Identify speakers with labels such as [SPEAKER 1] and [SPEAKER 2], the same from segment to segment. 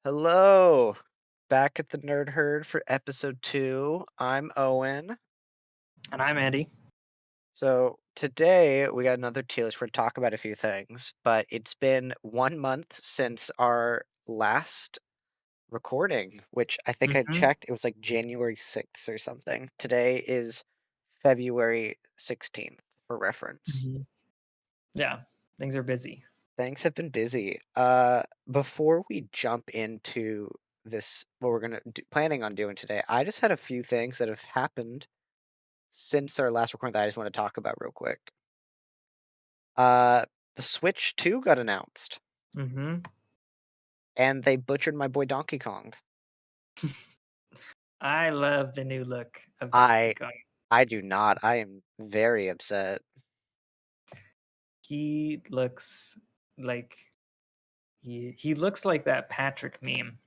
[SPEAKER 1] Hello, back at the Nerd Herd for episode 2. I'm Owen.
[SPEAKER 2] And I'm Andy.
[SPEAKER 1] So today we got another tier list. We're going to talk about a few things, but it's been 1 month since our last recording, which I think I
[SPEAKER 2] hmm
[SPEAKER 1] checked. It was like January 6th or something. Today is February 16th for reference.
[SPEAKER 2] hmm Yeah, things are busy.
[SPEAKER 1] Things have been busy. Before we jump into this, what we're planning on doing today, I just had a few things that have happened since our last recording that I just want to talk about real quick. The Switch 2 got announced,
[SPEAKER 2] hmm
[SPEAKER 1] and they butchered my boy Donkey Kong.
[SPEAKER 2] I love the new look of Donkey
[SPEAKER 1] I
[SPEAKER 2] Kong.
[SPEAKER 1] I do not. I am very upset.
[SPEAKER 2] He looks like he looks like that Patrick meme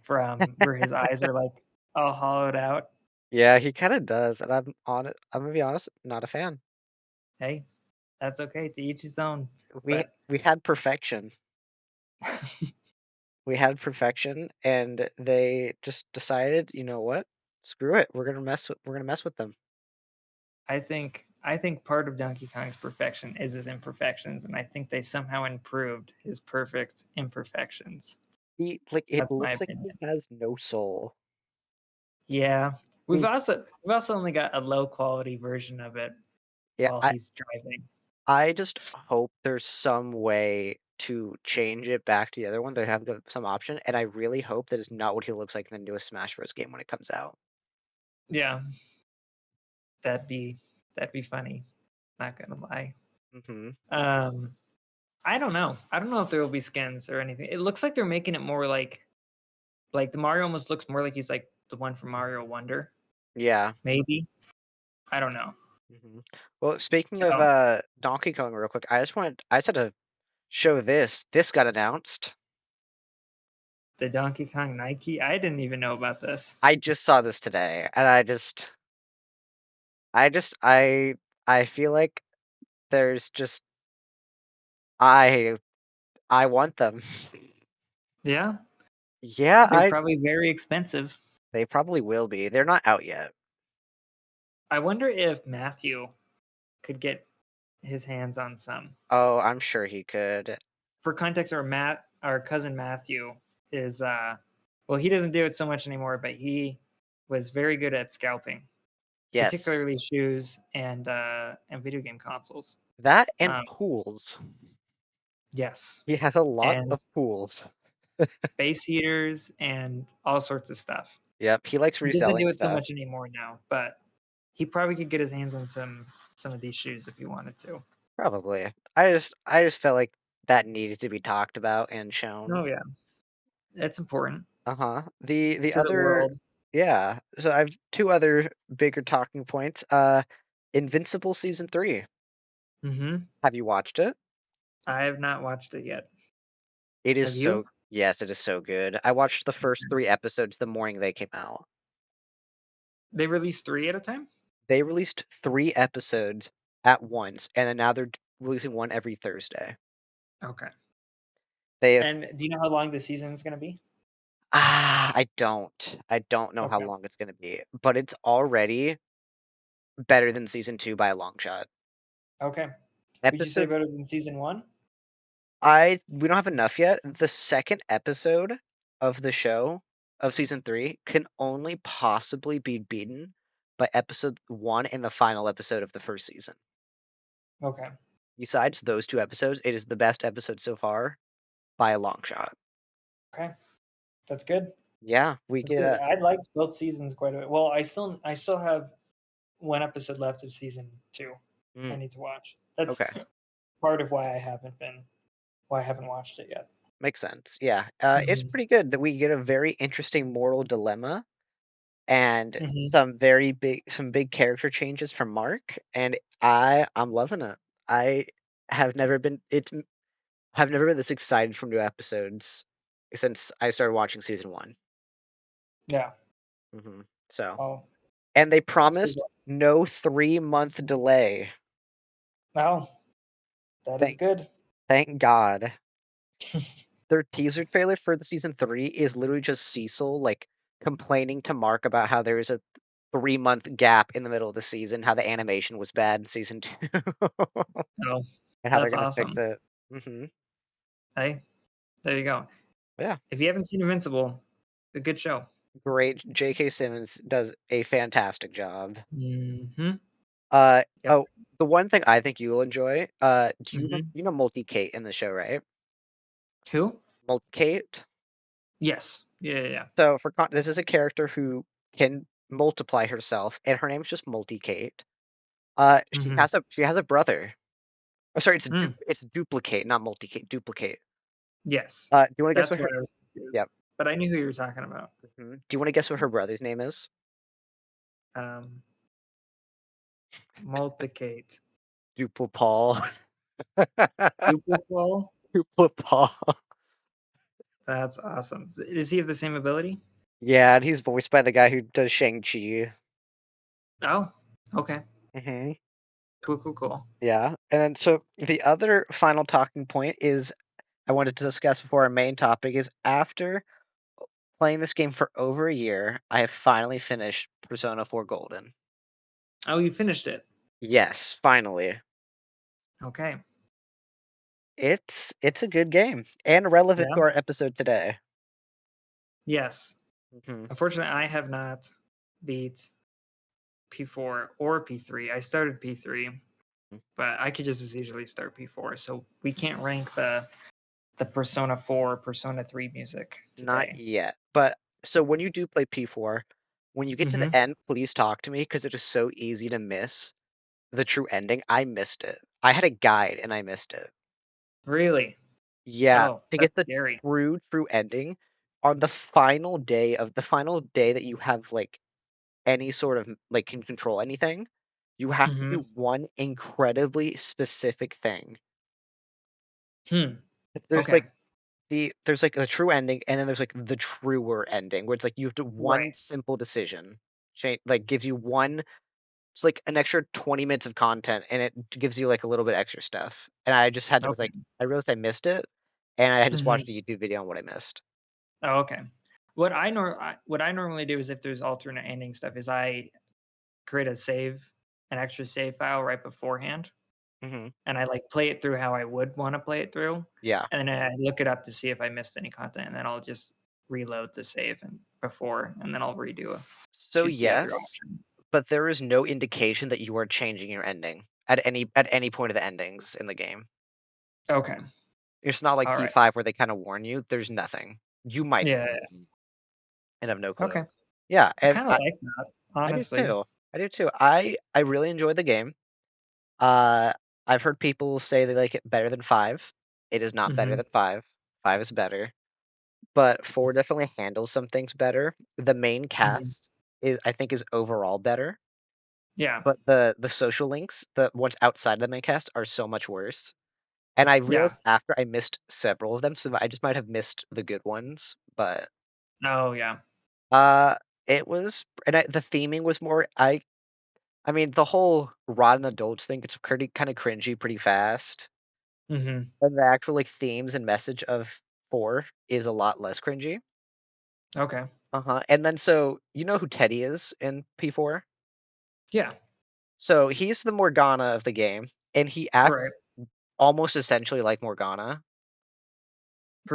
[SPEAKER 2] from where his eyes are like all hollowed out.
[SPEAKER 1] Yeah, he kind of does, and I'm gonna be honest, not a fan.
[SPEAKER 2] Hey, that's okay. To each his own.
[SPEAKER 1] We
[SPEAKER 2] But
[SPEAKER 1] we had perfection. We had perfection, and they just decided, you know what? Screw it. We're gonna mess with them.
[SPEAKER 2] I think part of Donkey Kong's perfection is his imperfections, and I think they somehow improved his perfect imperfections.
[SPEAKER 1] It
[SPEAKER 2] That's my
[SPEAKER 1] looks like he
[SPEAKER 2] opinion.
[SPEAKER 1] has no soul.
[SPEAKER 2] Yeah. We've
[SPEAKER 1] He,
[SPEAKER 2] also only got a low quality version of it
[SPEAKER 1] yeah,
[SPEAKER 2] while he's driving.
[SPEAKER 1] I just hope there's some way to change it back to the other one. They have some option, and I really hope that is not what he looks like in the newest Smash Bros. Game when it comes out.
[SPEAKER 2] Yeah, that'd be that'd be funny. Not gonna lie.
[SPEAKER 1] Hmm.
[SPEAKER 2] Um, I don't know. I don't know if there will be skins or anything. It looks like they're making it more like the Mario almost looks more like he's like the one from Mario Wonder.
[SPEAKER 1] Yeah.
[SPEAKER 2] Maybe. I don't know.
[SPEAKER 1] Hmm. Well, speaking of
[SPEAKER 2] So
[SPEAKER 1] Donkey Kong, real quick, I just had to show this. This got announced.
[SPEAKER 2] the Donkey Kong Nike, I didn't even know about this.
[SPEAKER 1] I just saw this today, and I just, I feel like there's just, I, I want them.
[SPEAKER 2] Yeah,
[SPEAKER 1] Yeah,
[SPEAKER 2] they're probably very expensive.
[SPEAKER 1] they probably will be. They're not out yet.
[SPEAKER 2] I wonder if Matthew could get his hands on some.
[SPEAKER 1] Oh, I'm sure he could.
[SPEAKER 2] For context, our cousin Matthew is well, he doesn't do it so much anymore, but he was very good at scalping,
[SPEAKER 1] Yes.
[SPEAKER 2] particularly shoes and video game consoles.
[SPEAKER 1] That and
[SPEAKER 2] Um,
[SPEAKER 1] pools.
[SPEAKER 2] yes,
[SPEAKER 1] He had a lot
[SPEAKER 2] and
[SPEAKER 1] of pools.
[SPEAKER 2] space heaters and all sorts of stuff.
[SPEAKER 1] Yep, he likes
[SPEAKER 2] He doesn't
[SPEAKER 1] reselling
[SPEAKER 2] do it so
[SPEAKER 1] stuff.
[SPEAKER 2] much anymore now, but he probably could get his hands on some of these shoes if he wanted to.
[SPEAKER 1] Probably. I just felt like that needed to be talked about and shown.
[SPEAKER 2] Oh yeah, it's important
[SPEAKER 1] Uh-huh. The
[SPEAKER 2] to the
[SPEAKER 1] other
[SPEAKER 2] world.
[SPEAKER 1] Yeah. So I have two other bigger talking points. Invincible season 3.
[SPEAKER 2] hmm
[SPEAKER 1] Have you watched it?
[SPEAKER 2] I have not watched it yet.
[SPEAKER 1] It is
[SPEAKER 2] Have you?
[SPEAKER 1] so Yes, it is so good. I watched the first 3 episodes the morning they came out.
[SPEAKER 2] They release three at a time?
[SPEAKER 1] They released 3 episodes at once, and then now they're releasing one every Thursday.
[SPEAKER 2] Okay.
[SPEAKER 1] They have
[SPEAKER 2] And do you know how long the season is gonna be?
[SPEAKER 1] I don't. I don't know how
[SPEAKER 2] Okay.
[SPEAKER 1] long it's gonna be, but it's already better than season 2 by a long shot.
[SPEAKER 2] Okay. Would you say
[SPEAKER 1] Episode
[SPEAKER 2] better than season 1?
[SPEAKER 1] I We don't have enough yet. The second episode of the show of season 3 can only possibly be beaten by episode 1 and the final episode of the first season.
[SPEAKER 2] Okay.
[SPEAKER 1] Besides those 2 episodes, it is the best episode so far by a long shot.
[SPEAKER 2] Okay. That's good.
[SPEAKER 1] Yeah, we
[SPEAKER 2] That's
[SPEAKER 1] get
[SPEAKER 2] good.
[SPEAKER 1] a
[SPEAKER 2] I liked both seasons quite a bit. Well, I still have one episode left of season 2 I
[SPEAKER 1] mm,
[SPEAKER 2] need to watch. That's
[SPEAKER 1] okay.
[SPEAKER 2] part of why I haven't watched it yet.
[SPEAKER 1] Makes sense. Yeah. It's
[SPEAKER 2] Mhm.
[SPEAKER 1] pretty good that we get a very interesting moral dilemma and
[SPEAKER 2] Mhm.
[SPEAKER 1] some big character changes from Mark, and I'm loving it. I have never been it's have never been this excited for new episodes since I started watching season 1.
[SPEAKER 2] Yeah.
[SPEAKER 1] Hmm. So,
[SPEAKER 2] Oh,
[SPEAKER 1] and they
[SPEAKER 2] that's good.
[SPEAKER 1] promised no 3-month delay.
[SPEAKER 2] Wow, that is
[SPEAKER 1] Thank
[SPEAKER 2] good.
[SPEAKER 1] thank God. their teaser trailer for the season 3 is literally just Cecil like complaining to Mark about how there is a 3-month gap in the middle of the season, how the animation was bad in season 2,
[SPEAKER 2] Oh,
[SPEAKER 1] and how they're
[SPEAKER 2] that's
[SPEAKER 1] gonna fix
[SPEAKER 2] awesome.
[SPEAKER 1] it. Hmm.
[SPEAKER 2] Hey, there you go.
[SPEAKER 1] Yeah,
[SPEAKER 2] If you haven't seen Invincible, a good show.
[SPEAKER 1] great. J.K. Simmons does a fantastic job.
[SPEAKER 2] Mhm. Yep.
[SPEAKER 1] Oh, the one thing I think you'll enjoy,
[SPEAKER 2] Mhm.
[SPEAKER 1] you know Multicate in the show, right?
[SPEAKER 2] Who?
[SPEAKER 1] Multicate.
[SPEAKER 2] Yes. Yeah, yeah, yeah.
[SPEAKER 1] So this is a character who can multiply herself, and her name's just Multicate.
[SPEAKER 2] Mhm.
[SPEAKER 1] She has a brother. Oh, sorry,
[SPEAKER 2] Mm.
[SPEAKER 1] it's Duplicate, not Multicate. Duplicate.
[SPEAKER 2] Yes.
[SPEAKER 1] Do you want to guess
[SPEAKER 2] That's
[SPEAKER 1] what
[SPEAKER 2] why
[SPEAKER 1] her?
[SPEAKER 2] I was confused,
[SPEAKER 1] Yep.
[SPEAKER 2] but I knew who you were talking about.
[SPEAKER 1] Do you want to guess what her brother's name is?
[SPEAKER 2] Um, Multicate.
[SPEAKER 1] Duple-Paul.
[SPEAKER 2] Duple.
[SPEAKER 1] Duple-Paul.
[SPEAKER 2] That's awesome. Does he have the same ability?
[SPEAKER 1] Yeah, and he's voiced by the guy who does Shang-Chi.
[SPEAKER 2] Oh, okay.
[SPEAKER 1] Hmm.
[SPEAKER 2] Cool, cool, cool.
[SPEAKER 1] Yeah, and then so the other final talking point is I wanted to discuss before our main topic is after playing this game for over a year, I have finally finished Persona 4 Golden.
[SPEAKER 2] Oh, you finished it.
[SPEAKER 1] Yes, finally.
[SPEAKER 2] Okay.
[SPEAKER 1] It's a good game and relevant
[SPEAKER 2] Yeah.
[SPEAKER 1] to our episode today.
[SPEAKER 2] Yes.
[SPEAKER 1] Hmm.
[SPEAKER 2] Unfortunately, I have not beat P4 or P3. I started P3, but I could just as easily start P4. So we can't rank the Persona 4, Persona 3 music
[SPEAKER 1] Not
[SPEAKER 2] today.
[SPEAKER 1] yet, but so when you do play P4, when you get to
[SPEAKER 2] Hmm.
[SPEAKER 1] the end, please talk to me because it is so easy to miss the true ending. I missed it. I had a guide and I missed it.
[SPEAKER 2] Really?
[SPEAKER 1] Yeah,
[SPEAKER 2] Oh,
[SPEAKER 1] to get
[SPEAKER 2] that's
[SPEAKER 1] the
[SPEAKER 2] scary.
[SPEAKER 1] true ending on the final day that you have like any sort of like can control anything, you have to
[SPEAKER 2] Hmm.
[SPEAKER 1] do one incredibly specific thing.
[SPEAKER 2] Hmm.
[SPEAKER 1] There's
[SPEAKER 2] Okay.
[SPEAKER 1] like there's like a true ending and then there's like the truer ending where it's like you have to
[SPEAKER 2] Right.
[SPEAKER 1] one simple decision change like gives you one it's like an extra 20 minutes of content and it gives you like a little bit extra stuff. And I just had to was
[SPEAKER 2] Okay.
[SPEAKER 1] like I realized I missed it and I just
[SPEAKER 2] Hmm.
[SPEAKER 1] watched a YouTube video on what I missed.
[SPEAKER 2] Oh, okay. What I normally do is if there's alternate ending stuff is I create an extra save file right beforehand,
[SPEAKER 1] Hmm.
[SPEAKER 2] and I like play it through how I would want to play it through,
[SPEAKER 1] Yeah.
[SPEAKER 2] and then I look it up to see if I missed any content, and then I'll just reload the save and before, and then I'll redo it.
[SPEAKER 1] So
[SPEAKER 2] Choose the other
[SPEAKER 1] yes,
[SPEAKER 2] option.
[SPEAKER 1] but there is no indication that you are changing your ending at any point of the endings in the game.
[SPEAKER 2] Okay.
[SPEAKER 1] It's not like
[SPEAKER 2] All right.
[SPEAKER 1] P5 where they kind of warn you. There's nothing. You might be
[SPEAKER 2] Yeah. Yeah.
[SPEAKER 1] missing and have no
[SPEAKER 2] Okay.
[SPEAKER 1] clue. Yeah,
[SPEAKER 2] I
[SPEAKER 1] and
[SPEAKER 2] kind of like that,
[SPEAKER 1] I do
[SPEAKER 2] honestly.
[SPEAKER 1] too. I do too. I really enjoyed the game. Uh, I've heard people say they like it better than 5. It is not better
[SPEAKER 2] Hmm.
[SPEAKER 1] than 5. 5 is better, but 4 definitely handles some things better. The main
[SPEAKER 2] Hmm.
[SPEAKER 1] cast I think is overall better,
[SPEAKER 2] Yeah.
[SPEAKER 1] but the social links, the ones outside the main cast are so much worse. And I
[SPEAKER 2] Yeah.
[SPEAKER 1] realized after I missed several of them, so I just might have missed the good ones, but
[SPEAKER 2] Oh yeah.
[SPEAKER 1] uh it was the theming was more I mean the whole rotten adults thing it's pretty kind of cringy pretty fast.
[SPEAKER 2] Hmm.
[SPEAKER 1] And the actual like themes and message of 4 is a lot less cringy.
[SPEAKER 2] Okay.
[SPEAKER 1] Uh-huh. And then so you know who Teddy is in P4?
[SPEAKER 2] Yeah.
[SPEAKER 1] So he's the Morgana of the game, and he acts
[SPEAKER 2] Right.
[SPEAKER 1] almost essentially like Morgana,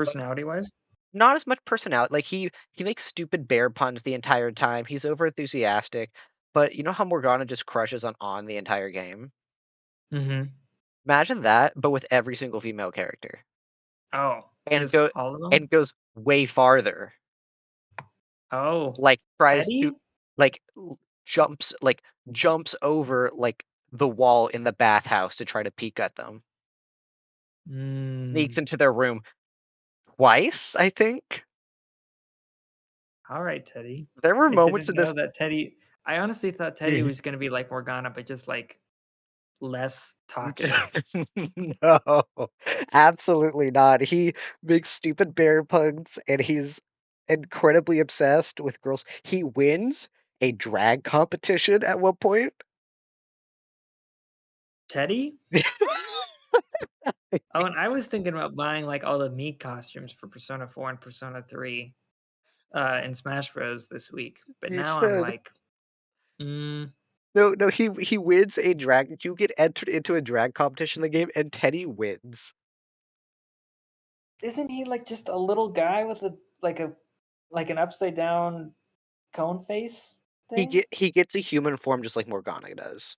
[SPEAKER 1] but
[SPEAKER 2] Personality wise.
[SPEAKER 1] not as much personality. Like he makes stupid bear puns the entire time. He's over enthusiastic, but you know how Morgana just crushes on the entire game?
[SPEAKER 2] Hmm.
[SPEAKER 1] Imagine that, but with every single female character.
[SPEAKER 2] Oh,
[SPEAKER 1] And
[SPEAKER 2] just
[SPEAKER 1] go
[SPEAKER 2] all of them.
[SPEAKER 1] and goes way farther.
[SPEAKER 2] Oh,
[SPEAKER 1] Like tries to
[SPEAKER 2] Teddy.
[SPEAKER 1] like jumps over like the wall in the bathhouse to try to peek at them. Sneaks
[SPEAKER 2] Mm,
[SPEAKER 1] into their room twice, I think.
[SPEAKER 2] all right, Teddy.
[SPEAKER 1] There were
[SPEAKER 2] I
[SPEAKER 1] moments
[SPEAKER 2] didn't
[SPEAKER 1] in this
[SPEAKER 2] know that Teddy. I honestly thought Teddy was gonna be like Morgana, but just like less talkative.
[SPEAKER 1] No, absolutely not. He makes stupid bear puns and he's incredibly obsessed with girls. He wins a drag competition at one point.
[SPEAKER 2] Teddy? Oh, and I was thinking about buying like all the Mii costumes for Persona 4 and Persona 3 in Smash Bros. This week. But
[SPEAKER 1] You
[SPEAKER 2] now I'm
[SPEAKER 1] should.
[SPEAKER 2] like, mm,
[SPEAKER 1] No, he wins a drag. You get entered into a drag competition in the game, and Teddy wins.
[SPEAKER 2] isn't he like just a little guy with a like an upside down cone face thing?
[SPEAKER 1] He gets a human form just like Morgana does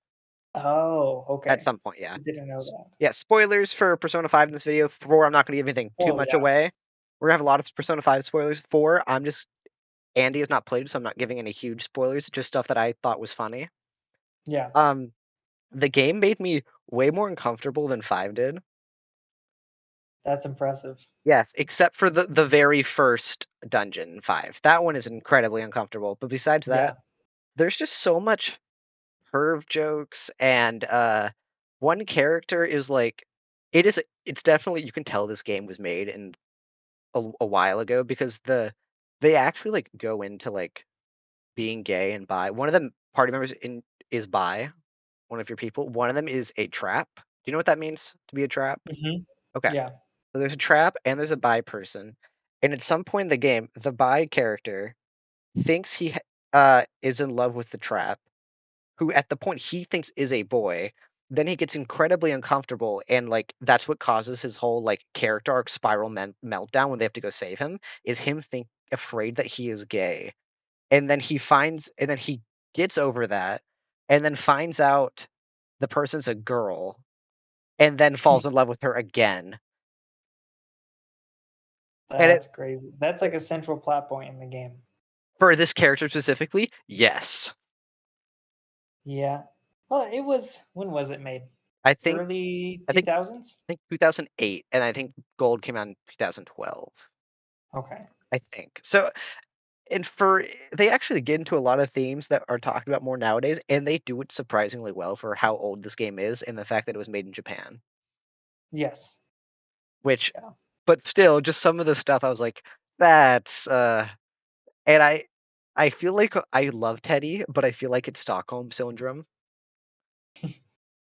[SPEAKER 2] Oh,
[SPEAKER 1] at
[SPEAKER 2] okay.
[SPEAKER 1] some point. Yeah.
[SPEAKER 2] I didn't know that.
[SPEAKER 1] Yeah. Spoilers for Persona 5 in this video. 4, I'm not going to give anything too
[SPEAKER 2] Oh
[SPEAKER 1] much
[SPEAKER 2] yeah.
[SPEAKER 1] away. We're gonna have a lot of Persona 5 spoilers. 4, I'm just Andy has not played, so I'm not giving any huge spoilers. Just stuff that I thought was funny.
[SPEAKER 2] Yeah.
[SPEAKER 1] The game made me way more uncomfortable than 5 did.
[SPEAKER 2] That's impressive.
[SPEAKER 1] Yes, except for the very first dungeon in 5. That one is incredibly uncomfortable. But besides that,
[SPEAKER 2] Yeah.
[SPEAKER 1] there's just so much perv jokes, and one character is like it's definitely, you can tell this game was made in a while ago, because they actually like go into like being gay and bi. One of them party members in is bi, one of your people. One of them is a trap. Do you know what that means to be a trap?
[SPEAKER 2] Hmm.
[SPEAKER 1] Okay.
[SPEAKER 2] Yeah.
[SPEAKER 1] So there's a trap and there's a bi person. And at some point in the game, the bi character thinks is in love with the trap, who at the point he thinks is a boy. Then he gets incredibly uncomfortable, and like that's what causes his whole like character arc spiral meltdown when they have to go save him. Is him think afraid that he is gay, and then he gets over that, and then finds out the person's a girl, and then falls in love with her again. And it
[SPEAKER 2] That's crazy. That's like a central plot point in the game.
[SPEAKER 1] for this character specifically, yes.
[SPEAKER 2] Yeah. Well, it was when was it made?
[SPEAKER 1] I think
[SPEAKER 2] Early
[SPEAKER 1] I think
[SPEAKER 2] 2000s?
[SPEAKER 1] I think 2008, and I think Gold came out in 2012.
[SPEAKER 2] Okay.
[SPEAKER 1] I think so. And they actually get into a lot of themes that are talked about more nowadays, and they do it surprisingly well for how old this game is and the fact that it was made in Japan.
[SPEAKER 2] Yes.
[SPEAKER 1] Which,
[SPEAKER 2] Yeah.
[SPEAKER 1] but still, just some of the stuff I was like, that's and I feel like I love Teddy, but I feel like it's Stockholm syndrome,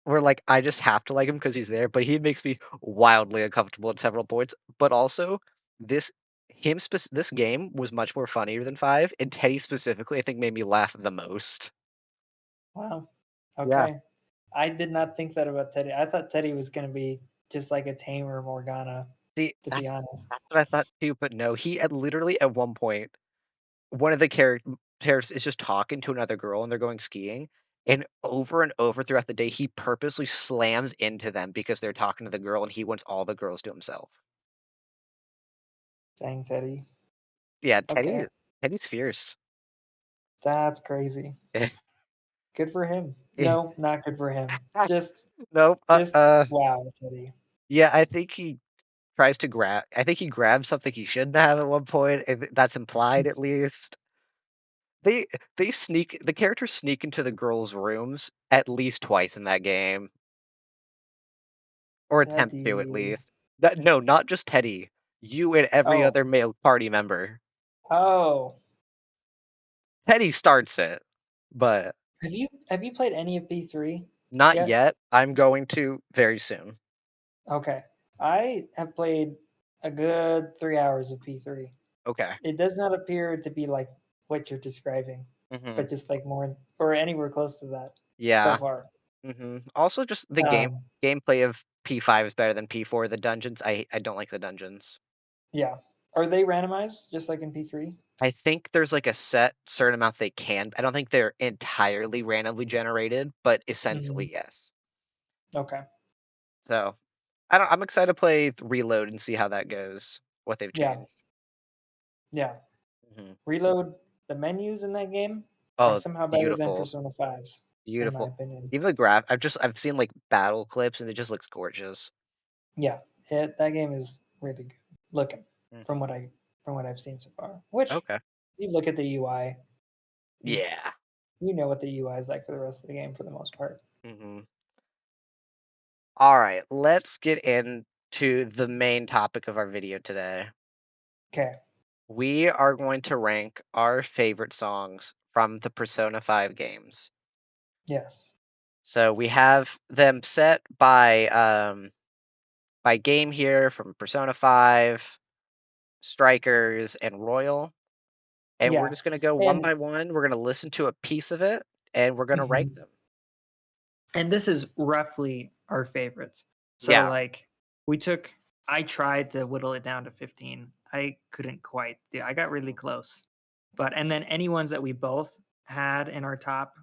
[SPEAKER 1] where like I just have to like him because he's there, but he makes me wildly uncomfortable at several points. But also, this this game was much more funnier than 5, and Teddy specifically I think made me laugh the most.
[SPEAKER 2] Wow.
[SPEAKER 1] Yeah.
[SPEAKER 2] Okay. I did not think that about Teddy. I thought Teddy was going to be just like a tamer Morgana,
[SPEAKER 1] See,
[SPEAKER 2] to be honest.
[SPEAKER 1] that's what I thought too, but no, he at literally at one point, one of the characters is just talking to another girl and they're going skiing, and over throughout the day, he purposely slams into them because they're talking to the girl and he wants all the girls to himself.
[SPEAKER 2] Dang Teddy.
[SPEAKER 1] Yeah,
[SPEAKER 2] Okay.
[SPEAKER 1] Teddy's fierce.
[SPEAKER 2] That's crazy. Good for him. No, not good for him. Just
[SPEAKER 1] Nope.
[SPEAKER 2] just wow, Teddy.
[SPEAKER 1] Yeah, I think he tries to grab. I think he grabs something he shouldn't have at one point, and that's implied at least. They they sneak the characters sneak into the girls' rooms at least twice in that game, or attempt to at
[SPEAKER 2] Teddy.
[SPEAKER 1] least. No, not just Teddy. You and every
[SPEAKER 2] Oh.
[SPEAKER 1] other male party member.
[SPEAKER 2] Oh.
[SPEAKER 1] Teddy starts it, but
[SPEAKER 2] Have you played any of P3
[SPEAKER 1] not
[SPEAKER 2] yet?
[SPEAKER 1] yet. I'm going to very soon.
[SPEAKER 2] Okay. I have played a good 3 hours of P3.
[SPEAKER 1] Okay.
[SPEAKER 2] It does not appear to be like what you're describing,
[SPEAKER 1] Hmm.
[SPEAKER 2] but just like more or anywhere close to that so
[SPEAKER 1] Yeah.
[SPEAKER 2] far.
[SPEAKER 1] Also, just the
[SPEAKER 2] Um,
[SPEAKER 1] gameplay of P5 is better than P4. The dungeons, I don't like the dungeons.
[SPEAKER 2] yeah. Are they randomized just like in P3?
[SPEAKER 1] I think there's like a set certain amount they can. I don't think they're entirely randomly generated, but
[SPEAKER 2] Hmm.
[SPEAKER 1] essentially yes.
[SPEAKER 2] Okay.
[SPEAKER 1] So I'm excited to play Reload and see how that goes. What they've
[SPEAKER 2] Yeah.
[SPEAKER 1] changed.
[SPEAKER 2] Yeah.
[SPEAKER 1] Hmm.
[SPEAKER 2] Reload the menus in that game are
[SPEAKER 1] Oh,
[SPEAKER 2] somehow better than
[SPEAKER 1] beautiful,
[SPEAKER 2] Persona 5's, in my
[SPEAKER 1] beautiful.
[SPEAKER 2] opinion.
[SPEAKER 1] Even the I've seen like battle clips and it just looks gorgeous.
[SPEAKER 2] Yeah. That game is really good looking
[SPEAKER 1] Mm.
[SPEAKER 2] from what I've seen so far. Which
[SPEAKER 1] Okay.
[SPEAKER 2] you look at the UI, you
[SPEAKER 1] Yeah.
[SPEAKER 2] you know what the UI is like for the rest of the game for the most part.
[SPEAKER 1] Hmm. All right, let's get into the main topic of our video today.
[SPEAKER 2] Okay.
[SPEAKER 1] We are going to rank our favorite songs from the Persona 5 games.
[SPEAKER 2] Yes.
[SPEAKER 1] So we have them set by by game here from Persona 5, Strikers, and Royal. And we're
[SPEAKER 2] Yeah.
[SPEAKER 1] just gonna go one
[SPEAKER 2] And
[SPEAKER 1] by one. We're gonna listen to a piece of it, and we're gonna rank
[SPEAKER 2] mhm.
[SPEAKER 1] them.
[SPEAKER 2] And this is roughly our favorites. So
[SPEAKER 1] Yeah.
[SPEAKER 2] like I tried to whittle it down to 15. I couldn't quite do. I got really close. But and then any ones that we both had in our top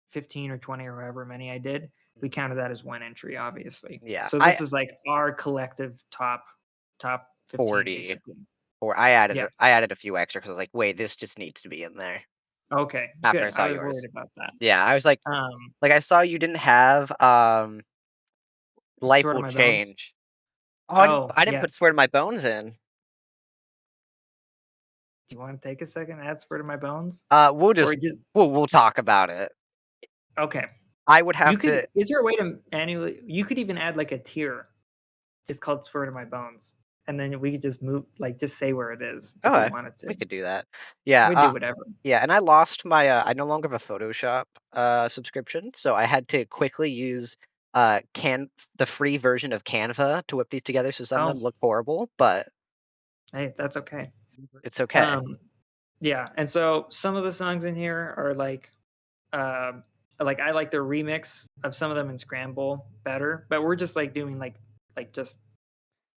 [SPEAKER 2] 15 or 20 or however many I did, we counted that as one entry, obviously.
[SPEAKER 1] Yeah.
[SPEAKER 2] So this is like our collective top 15
[SPEAKER 1] 40.
[SPEAKER 2] basically.
[SPEAKER 1] Or
[SPEAKER 2] Yeah.
[SPEAKER 1] I added a few extra because I was like, wait, this just needs to be in there
[SPEAKER 2] Okay.
[SPEAKER 1] after I
[SPEAKER 2] Good.
[SPEAKER 1] saw
[SPEAKER 2] I was
[SPEAKER 1] yours.
[SPEAKER 2] worried about that.
[SPEAKER 1] Yeah, I was
[SPEAKER 2] Um,
[SPEAKER 1] I saw you didn't have Life
[SPEAKER 2] Sword of
[SPEAKER 1] Will
[SPEAKER 2] My Bones.
[SPEAKER 1] Change. Oh,
[SPEAKER 2] Oh,
[SPEAKER 1] I didn't put
[SPEAKER 2] yes.
[SPEAKER 1] Swear to My Bones in.
[SPEAKER 2] Do you want to take a second to add Sword of My Bones?
[SPEAKER 1] We'll
[SPEAKER 2] Or
[SPEAKER 1] just
[SPEAKER 2] just
[SPEAKER 1] we'll talk about it.
[SPEAKER 2] okay.
[SPEAKER 1] I would
[SPEAKER 2] You
[SPEAKER 1] have
[SPEAKER 2] could
[SPEAKER 1] to.
[SPEAKER 2] is there a way to manually you could even add like a tier just called Sword of My Bones. And then we could just move like just say where it is if we
[SPEAKER 1] Oh,
[SPEAKER 2] wanted to.
[SPEAKER 1] we could do that. Yeah.
[SPEAKER 2] We do whatever.
[SPEAKER 1] Yeah, and I lost my. I no longer have a Photoshop subscription, so I had to quickly use the free version of Canva to whip these together. So some of
[SPEAKER 2] Oh,
[SPEAKER 1] them look horrible, but
[SPEAKER 2] hey, that's okay.
[SPEAKER 1] it's okay.
[SPEAKER 2] Um yeah, and so some of the songs in here are like I like the remix of some of them in Scramble better, but we're just like doing like just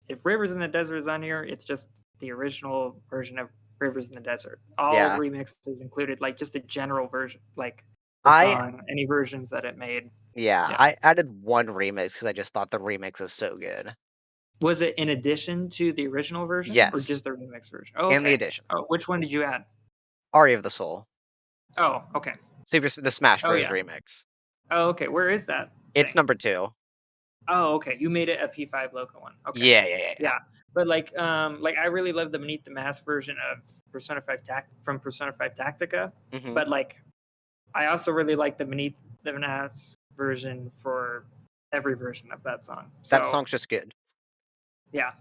[SPEAKER 2] if Rivers in the Desert is on here, it's just the original version of Rivers in the Desert. All
[SPEAKER 1] Yeah,
[SPEAKER 2] remixes included, like just a general version, like the
[SPEAKER 1] I
[SPEAKER 2] song, any versions that it made.
[SPEAKER 1] yeah
[SPEAKER 2] Yeah.
[SPEAKER 1] I added one remix because I just thought the remix is so good.
[SPEAKER 2] Was it in addition to the original version or
[SPEAKER 1] Yes,
[SPEAKER 2] just the remix version? Oh,
[SPEAKER 1] and the
[SPEAKER 2] okay.
[SPEAKER 1] edition,
[SPEAKER 2] Oh, which one did you add?
[SPEAKER 1] Aria of the Soul,
[SPEAKER 2] Oh, okay.
[SPEAKER 1] the Smash
[SPEAKER 2] Oh,
[SPEAKER 1] Bros.
[SPEAKER 2] yeah.
[SPEAKER 1] Remix.
[SPEAKER 2] Oh, okay. Where is that
[SPEAKER 1] It's
[SPEAKER 2] thing?
[SPEAKER 1] number 2.
[SPEAKER 2] Oh, okay. You made it a P5 logo one. Okay.
[SPEAKER 1] Yeah.
[SPEAKER 2] Yeah. But like I really love the Beneath the Mask version of Persona 5 Tactica.
[SPEAKER 1] Hmm.
[SPEAKER 2] But like I also really like the Beneath the Mask version for every version of that song.
[SPEAKER 1] That
[SPEAKER 2] So
[SPEAKER 1] song's just good.
[SPEAKER 2] yeah.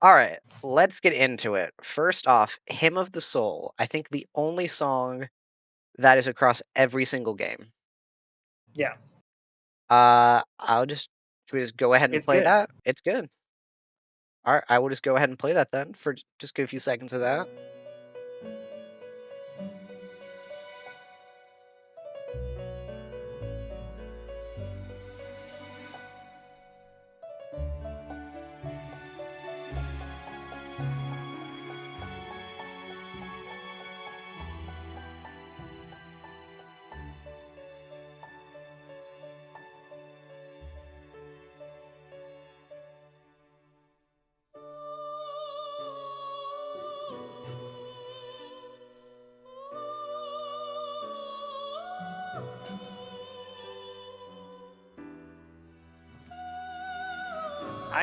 [SPEAKER 1] All right, let's get into it. First off, Hymn of the Soul. I think the only song that is across every single game.
[SPEAKER 2] Yeah.
[SPEAKER 1] Should we just go ahead and
[SPEAKER 2] It's
[SPEAKER 1] play
[SPEAKER 2] good.
[SPEAKER 1] that? It's good. All right, I will just go ahead and play that then for just give a few seconds of that.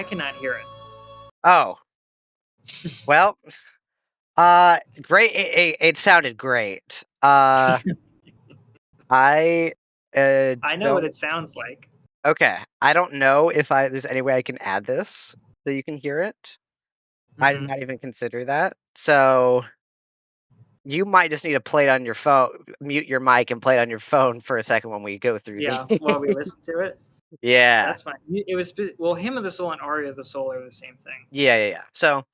[SPEAKER 2] I cannot hear it.
[SPEAKER 1] Oh, well, great. It sounded great. I
[SPEAKER 2] I know what
[SPEAKER 1] don't.
[SPEAKER 2] it sounds like.
[SPEAKER 1] Okay, I don't know if there's any way I can add this so you can hear it. I did
[SPEAKER 2] Hmm.
[SPEAKER 1] not even consider that. So you might just need to play it on your phone, mute your mic and play it on your phone for a second when we go through the.
[SPEAKER 2] Yeah. While we listen to it.
[SPEAKER 1] Yeah.
[SPEAKER 2] That's fine. It was well, Hymn of the Soul and Aria of the Soul are the same thing.
[SPEAKER 1] Yeah. So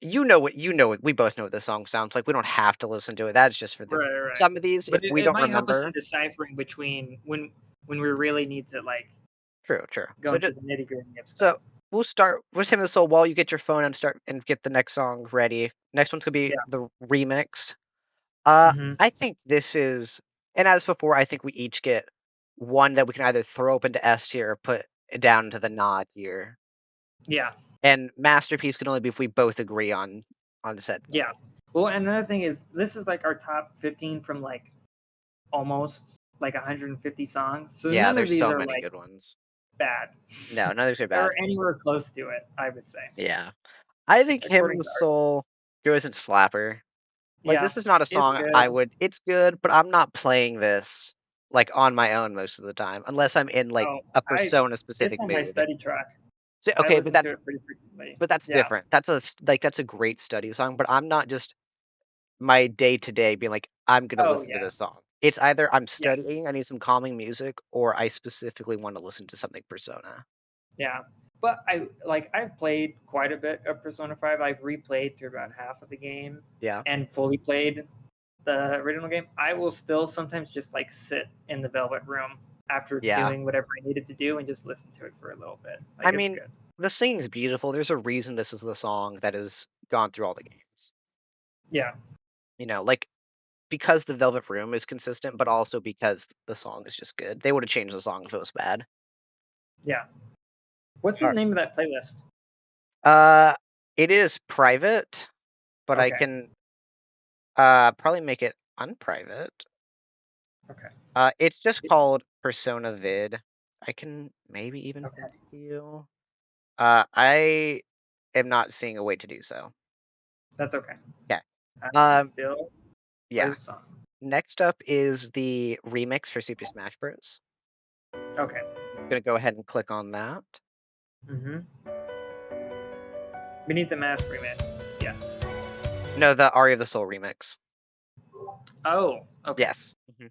[SPEAKER 1] you know what we both know what the song sounds like. We don't have to listen to it. That's just for the
[SPEAKER 2] Right.
[SPEAKER 1] some of these
[SPEAKER 2] But
[SPEAKER 1] if we
[SPEAKER 2] it
[SPEAKER 1] don't
[SPEAKER 2] might help us in
[SPEAKER 1] remember.
[SPEAKER 2] deciphering between when we really need to like
[SPEAKER 1] True.
[SPEAKER 2] go into the nitty gritty of
[SPEAKER 1] So
[SPEAKER 2] stuff.
[SPEAKER 1] we'll start with Hymn of the Soul while you get your phone and start and get the next song ready. Next one's gonna be
[SPEAKER 2] Yeah.
[SPEAKER 1] the remix.
[SPEAKER 2] Hmm.
[SPEAKER 1] I think this is, and as before, I think we each get one that we can either throw up into S tier or put down to the nod tier.
[SPEAKER 2] Yeah.
[SPEAKER 1] And masterpiece can only be if we both agree on said.
[SPEAKER 2] Yeah. Well, and another thing is this is like our top 15 from like almost like 150 songs. So
[SPEAKER 1] Yeah,
[SPEAKER 2] none of
[SPEAKER 1] there's
[SPEAKER 2] these
[SPEAKER 1] so
[SPEAKER 2] are
[SPEAKER 1] many
[SPEAKER 2] like
[SPEAKER 1] good ones.
[SPEAKER 2] bad.
[SPEAKER 1] No, none of these are bad.
[SPEAKER 2] Or anywhere close to it, I would say.
[SPEAKER 1] Yeah, I think Hymn of
[SPEAKER 2] According
[SPEAKER 1] the
[SPEAKER 2] to our
[SPEAKER 1] Soul goes in Slapper. Like
[SPEAKER 2] yeah,
[SPEAKER 1] this is not a
[SPEAKER 2] it's
[SPEAKER 1] song I
[SPEAKER 2] good.
[SPEAKER 1] would. It's good, but I'm not playing this like on my own most of the time unless I'm in like
[SPEAKER 2] Oh,
[SPEAKER 1] a
[SPEAKER 2] I
[SPEAKER 1] Persona
[SPEAKER 2] it's
[SPEAKER 1] specific
[SPEAKER 2] on my
[SPEAKER 1] mood.
[SPEAKER 2] study track.
[SPEAKER 1] So,
[SPEAKER 2] I
[SPEAKER 1] okay,
[SPEAKER 2] listen to it pretty frequently.
[SPEAKER 1] but that's
[SPEAKER 2] Yeah.
[SPEAKER 1] different. That's a great study song, but I'm not just my day to day being like, I'm gonna
[SPEAKER 2] Oh
[SPEAKER 1] listen to
[SPEAKER 2] yeah.
[SPEAKER 1] this song. It's either I'm
[SPEAKER 2] Yeah.
[SPEAKER 1] studying, I need some calming music, or I specifically want to listen to something Persona.
[SPEAKER 2] Yeah. But I've played quite a bit of Persona 5. I've replayed through about half of the game
[SPEAKER 1] Yeah.
[SPEAKER 2] and fully played the original game. I will still sometimes just like sit in the Velvet Room after
[SPEAKER 1] Yeah.
[SPEAKER 2] doing whatever I needed to do and just listen to it for a little bit.
[SPEAKER 1] I
[SPEAKER 2] It's
[SPEAKER 1] mean,
[SPEAKER 2] good.
[SPEAKER 1] the singing's beautiful. There's a reason this is the song that has gone through all the games.
[SPEAKER 2] Yeah.
[SPEAKER 1] Like because the Velvet Room is consistent, but also because the song is just good. They would have changed the song if it was bad.
[SPEAKER 2] Yeah. What's the name of that playlist?
[SPEAKER 1] It is private, but I
[SPEAKER 2] Okay.
[SPEAKER 1] can probably make it unprivate.
[SPEAKER 2] Okay.
[SPEAKER 1] It's just called Persona Vid. I can maybe even
[SPEAKER 2] Okay.
[SPEAKER 1] send it to you. I am not seeing a way to do so.
[SPEAKER 2] That's okay.
[SPEAKER 1] Yeah.
[SPEAKER 2] I can still play
[SPEAKER 1] Yeah.
[SPEAKER 2] the song.
[SPEAKER 1] Next up is the remix for Super Smash Bros.
[SPEAKER 2] Okay.
[SPEAKER 1] I'm gonna go ahead and click on that.
[SPEAKER 2] Mm-hmm. Beneath the Mask remix. Yes.
[SPEAKER 1] No, the Aria of the Soul remix.
[SPEAKER 2] Oh, okay.
[SPEAKER 1] Yes. Mhm.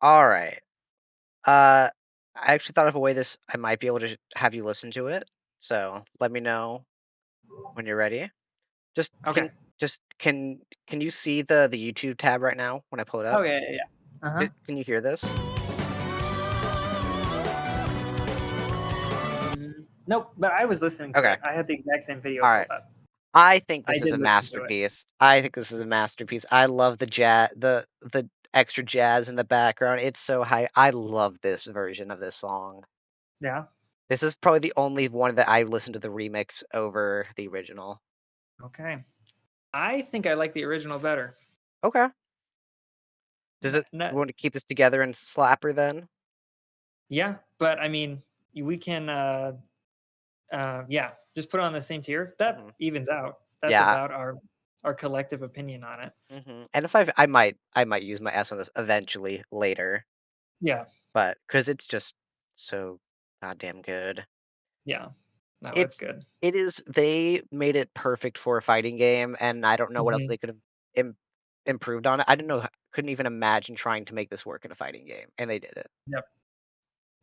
[SPEAKER 1] All right. I actually thought of a way I might be able to have you listen to it. So let me know when you're ready. Just
[SPEAKER 2] Okay.
[SPEAKER 1] can you see the YouTube tab right now when I pull it up?
[SPEAKER 2] Oh yeah, yeah, yeah. Uh-huh.
[SPEAKER 1] Can you hear this?
[SPEAKER 2] Nope, but I was listening to
[SPEAKER 1] Okay.
[SPEAKER 2] it. I had the exact same video
[SPEAKER 1] All
[SPEAKER 2] pulled
[SPEAKER 1] right.
[SPEAKER 2] up.
[SPEAKER 1] I think
[SPEAKER 2] I
[SPEAKER 1] this is
[SPEAKER 2] did
[SPEAKER 1] a
[SPEAKER 2] listen to it.
[SPEAKER 1] masterpiece. I think this is a masterpiece. I love the jazz, the extra jazz in the background. It's so high. I love this version of this song.
[SPEAKER 2] Yeah.
[SPEAKER 1] This is probably the only one that I listened to the remix over the original.
[SPEAKER 2] Okay. I think I like the original better.
[SPEAKER 1] Okay. Does it
[SPEAKER 2] No,
[SPEAKER 1] want to keep this together and slapper then?
[SPEAKER 2] yeah, but I mean, we can yeah, just put it on the same tier. That
[SPEAKER 1] Mhm.
[SPEAKER 2] evens out. That's
[SPEAKER 1] Yeah.
[SPEAKER 2] about our collective opinion on it.
[SPEAKER 1] And if I might use my S on this eventually later,
[SPEAKER 2] Yeah.
[SPEAKER 1] but because it's just so goddamn good.
[SPEAKER 2] Yeah. No, it's
[SPEAKER 1] It's
[SPEAKER 2] good.
[SPEAKER 1] it is they made it perfect for a fighting game, and I don't know what else
[SPEAKER 2] Mhm.
[SPEAKER 1] they could have improved on it. I didn't know, couldn't even imagine trying to make this work in a fighting game, and they did it.
[SPEAKER 2] Yep.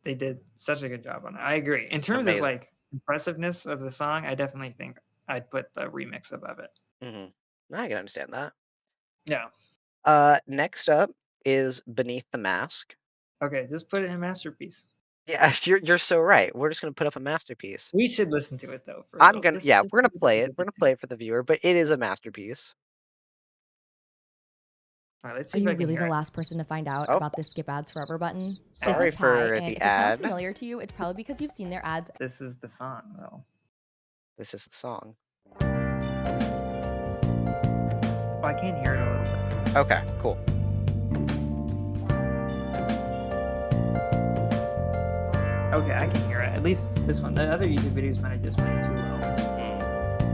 [SPEAKER 2] They did such a good job on it. I agree. In terms of
[SPEAKER 1] Amazing.
[SPEAKER 2] like impressiveness of the song, I definitely think I'd put the remix above it.
[SPEAKER 1] I can understand that.
[SPEAKER 2] Yeah.
[SPEAKER 1] Next up is Beneath the Mask.
[SPEAKER 2] Okay, just put it in masterpiece.
[SPEAKER 1] Yeah, you're so right. We're just gonna put up a masterpiece.
[SPEAKER 2] We should listen to it though for a little.
[SPEAKER 1] Yeah, we're gonna
[SPEAKER 2] for
[SPEAKER 1] play
[SPEAKER 2] the
[SPEAKER 1] it. We're gonna
[SPEAKER 2] opinion.
[SPEAKER 1] play it for the viewer, but it is a masterpiece.
[SPEAKER 2] All right, let's
[SPEAKER 3] Are
[SPEAKER 2] see if
[SPEAKER 3] you
[SPEAKER 2] I can
[SPEAKER 3] really
[SPEAKER 2] hear
[SPEAKER 3] the
[SPEAKER 2] it.
[SPEAKER 3] last person to find out
[SPEAKER 1] Oh.
[SPEAKER 3] about the skip ads forever button?
[SPEAKER 1] Sorry
[SPEAKER 3] This is Pi,
[SPEAKER 1] for
[SPEAKER 3] and
[SPEAKER 1] the
[SPEAKER 3] if it sounds
[SPEAKER 1] ad.
[SPEAKER 3] familiar to you, it's probably because you've seen their ads.
[SPEAKER 2] This is the song though.
[SPEAKER 1] This is the song.
[SPEAKER 2] Oh, I can hear it a little bit.
[SPEAKER 1] Okay, cool.
[SPEAKER 2] Okay, I can hear it. At least this one. The other YouTube videos might have just been too low.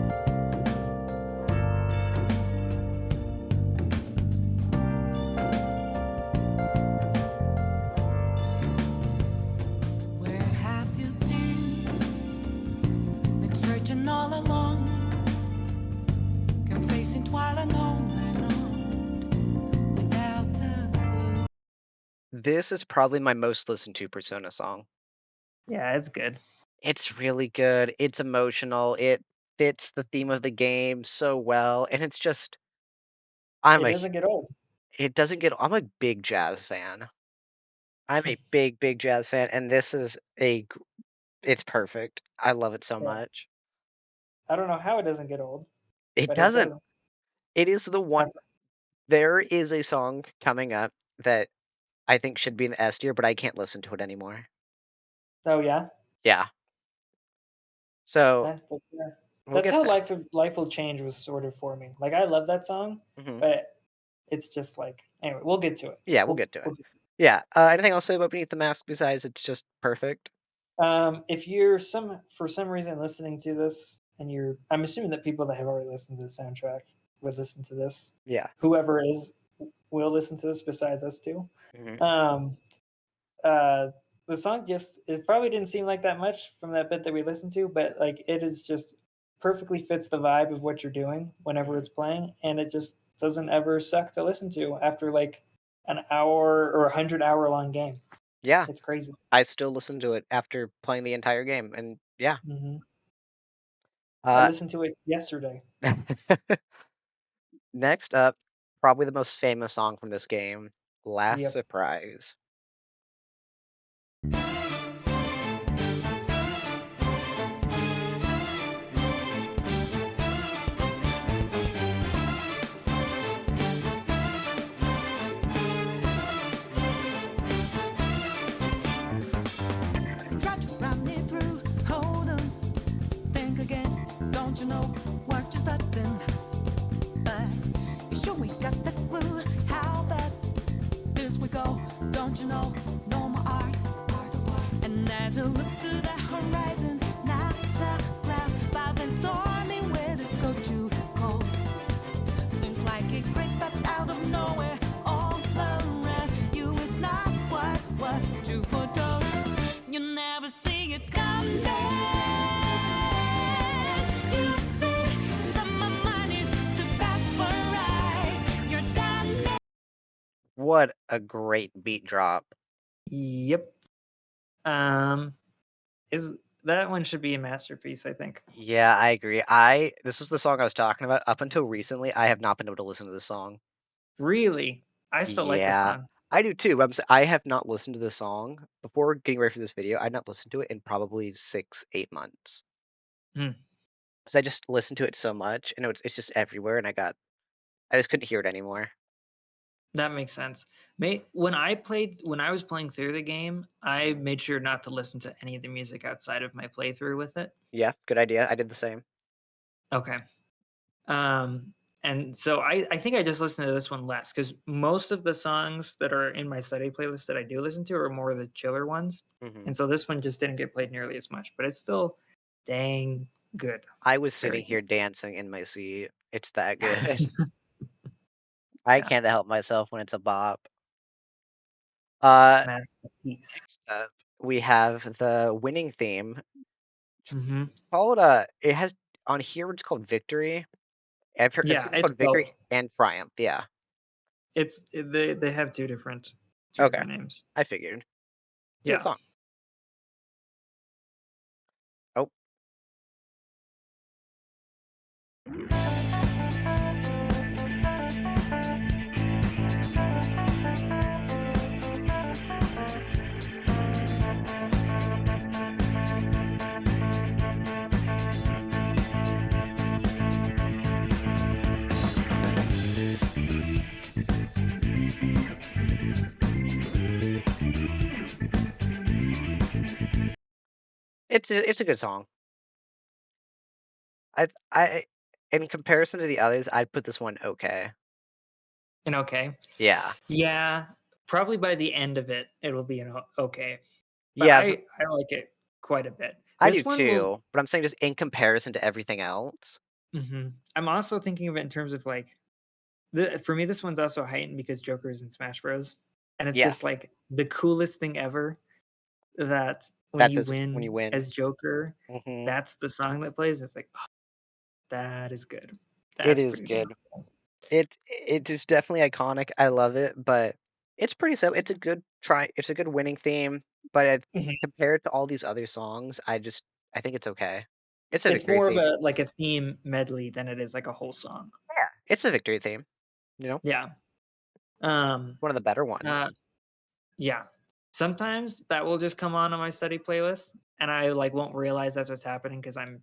[SPEAKER 4] Where have you been? Been searching all along, confessing twilight on and on, without a clue.
[SPEAKER 1] This is probably my most listened to Persona song.
[SPEAKER 2] Yeah, it's good.
[SPEAKER 1] It's really good. It's emotional. It fits the theme of the game so well, and it's just
[SPEAKER 2] It doesn't get old.
[SPEAKER 1] I'm a big jazz fan. I'm a big jazz fan, and this is it's perfect. I love it so
[SPEAKER 2] Yeah.
[SPEAKER 1] much.
[SPEAKER 2] I don't know how it doesn't get old.
[SPEAKER 1] It
[SPEAKER 2] But
[SPEAKER 1] doesn't.
[SPEAKER 2] It does.
[SPEAKER 1] It is the one. There is a song coming up that I think should be in the S tier, but I can't listen to it anymore.
[SPEAKER 2] Oh yeah.
[SPEAKER 1] Yeah. So
[SPEAKER 2] Yeah.
[SPEAKER 1] we'll
[SPEAKER 2] That's
[SPEAKER 1] get
[SPEAKER 2] how
[SPEAKER 1] there.
[SPEAKER 2] Life Will Change was sort of for me. Like I love that song,
[SPEAKER 1] Mhm.
[SPEAKER 2] but it's just like Anyway, we'll get to it.
[SPEAKER 1] Yeah, we'll get to it. Yeah. Anything else to say about Beneath the Mask besides it's just perfect?
[SPEAKER 2] If you're for some reason listening to this, and I'm assuming that people that have already listened to the soundtrack would listen to this.
[SPEAKER 1] Yeah.
[SPEAKER 2] Whoever is will listen to this besides us two.
[SPEAKER 1] Mhm.
[SPEAKER 2] The song it probably didn't seem like that much from that bit that we listened to, but like it is just perfectly fits the vibe of what you're doing whenever it's playing, and it just doesn't ever suck to listen to after like an hour or 100-hour long game.
[SPEAKER 1] Yeah.
[SPEAKER 2] It's crazy.
[SPEAKER 1] I still listen to it after playing the entire game, and yeah.
[SPEAKER 2] I listened to it yesterday.
[SPEAKER 1] Next up, probably the most famous song from this game, Last
[SPEAKER 2] Yep.
[SPEAKER 1] Surprise.
[SPEAKER 4] Try to run me through. Hold on, think again. Don't you know what you're starting? But you sure we got the clue. How bad this we go? Don't you know? No more art. And as I look to the horizon, not a cloud, but then stormy weather's go too cold. Seems like it crept up out of nowhere, all around you is not what you foretold. You never see it coming. You see that my mind is too fast for eyes. You're done.
[SPEAKER 1] What a great beat drop.
[SPEAKER 2] Yep. Is that one should be a masterpiece, I think.
[SPEAKER 1] Yeah, I agree. This was the song I was talking about. Up until recently, I have not been able to listen to the song.
[SPEAKER 2] Really? I still like the
[SPEAKER 1] Yeah,
[SPEAKER 2] song.
[SPEAKER 1] I do too. But I have not listened to the song before getting ready for this video. I had not listened to it in probably 6-8 months.
[SPEAKER 2] Hmm.
[SPEAKER 1] Because I just listened to it so much, and it's just everywhere, and I just couldn't hear it anymore.
[SPEAKER 2] That makes sense. When I was playing through the game, I made sure not to listen to any of the music outside of my playthrough with it.
[SPEAKER 1] Yeah, good idea. I did the same.
[SPEAKER 2] Okay. And so I think I just listened to this one less because most of the songs that are in my study playlist that I do listen to are more of the chiller ones.
[SPEAKER 1] Mhm.
[SPEAKER 2] And so this one just didn't get played nearly as much, but it's still dang good.
[SPEAKER 1] I was
[SPEAKER 2] Very
[SPEAKER 1] sitting here dancing in my seat. It's that good.
[SPEAKER 2] good.
[SPEAKER 1] I
[SPEAKER 2] Yeah.
[SPEAKER 1] can't help myself when it's a bop.
[SPEAKER 2] Masterpiece.
[SPEAKER 1] Next up, we have the winning theme.
[SPEAKER 2] Mm-hmm.
[SPEAKER 1] It has on here it's called Victory. I've
[SPEAKER 2] Yeah,
[SPEAKER 1] seen it
[SPEAKER 2] it's
[SPEAKER 1] called Victory
[SPEAKER 2] both.
[SPEAKER 1] and Triumph. Yeah.
[SPEAKER 2] They have two different
[SPEAKER 1] Okay.
[SPEAKER 2] names.
[SPEAKER 1] I figured. It's a
[SPEAKER 2] Yeah.
[SPEAKER 1] good song. Oh. It's a good song. I in comparison to the others, I'd put this one okay.
[SPEAKER 2] And okay.
[SPEAKER 1] Yeah.
[SPEAKER 2] Yeah. Probably by the end of it, it'll be an okay. But
[SPEAKER 1] Yeah,
[SPEAKER 2] I like it quite a bit.
[SPEAKER 1] I
[SPEAKER 2] This
[SPEAKER 1] do
[SPEAKER 2] one will.
[SPEAKER 1] too, but I'm saying just in comparison to everything else.
[SPEAKER 2] Mhm. I'm also thinking of it in terms of like for me, this one's also heightened because Joker is in Smash Bros. And it's just
[SPEAKER 1] Yes.
[SPEAKER 2] like the coolest thing ever that when
[SPEAKER 1] That's
[SPEAKER 2] you
[SPEAKER 1] when you
[SPEAKER 2] win
[SPEAKER 1] win.
[SPEAKER 2] as Joker,
[SPEAKER 1] Mhm.
[SPEAKER 2] that's the song that plays. It's like, oh, that is good.
[SPEAKER 1] It
[SPEAKER 2] That's
[SPEAKER 1] is
[SPEAKER 2] pretty
[SPEAKER 1] good.
[SPEAKER 2] damn cool.
[SPEAKER 1] It is definitely iconic. I love it, but it's pretty simple. It's a good winning theme, but
[SPEAKER 2] Mhm.
[SPEAKER 1] compared to all these other songs, I think it's okay. It's a
[SPEAKER 2] It's
[SPEAKER 1] victory
[SPEAKER 2] more of
[SPEAKER 1] theme.
[SPEAKER 2] a like a theme medley than it is like a whole song.
[SPEAKER 1] Yeah, it's a victory theme.
[SPEAKER 2] Yeah.
[SPEAKER 1] One of the better ones.
[SPEAKER 2] Yeah. Sometimes that will just come on my study playlist, and I like won't realize that's what's happening because I'm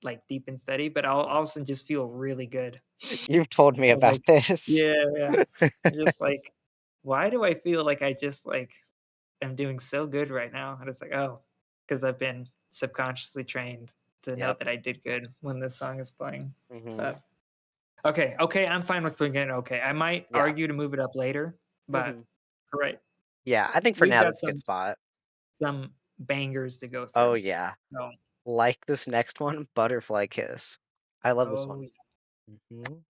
[SPEAKER 2] like deep in study, but I'll all of a sudden just feel really good.
[SPEAKER 1] You've told me
[SPEAKER 2] I'm
[SPEAKER 1] about
[SPEAKER 2] like,
[SPEAKER 1] this.
[SPEAKER 2] yeah. I'm just like, why do I feel like I just like am doing so good right now? And it's like, oh, because I've been subconsciously trained to know
[SPEAKER 1] Yep.
[SPEAKER 2] that I did good when this song is playing.
[SPEAKER 1] Mhm.
[SPEAKER 2] But Okay, I'm fine with putting it okay. I might
[SPEAKER 1] Yeah.
[SPEAKER 2] argue to move it up later, but
[SPEAKER 1] Mhm.
[SPEAKER 2] right,
[SPEAKER 1] Yeah, I think for
[SPEAKER 2] we've
[SPEAKER 1] now
[SPEAKER 2] got
[SPEAKER 1] that's a good spot.
[SPEAKER 2] some bangers to go
[SPEAKER 1] Oh,
[SPEAKER 2] through.
[SPEAKER 1] yeah.
[SPEAKER 2] So,
[SPEAKER 1] Like this next one, Butterfly Kiss. I love this
[SPEAKER 2] oh,
[SPEAKER 1] one. Mhm.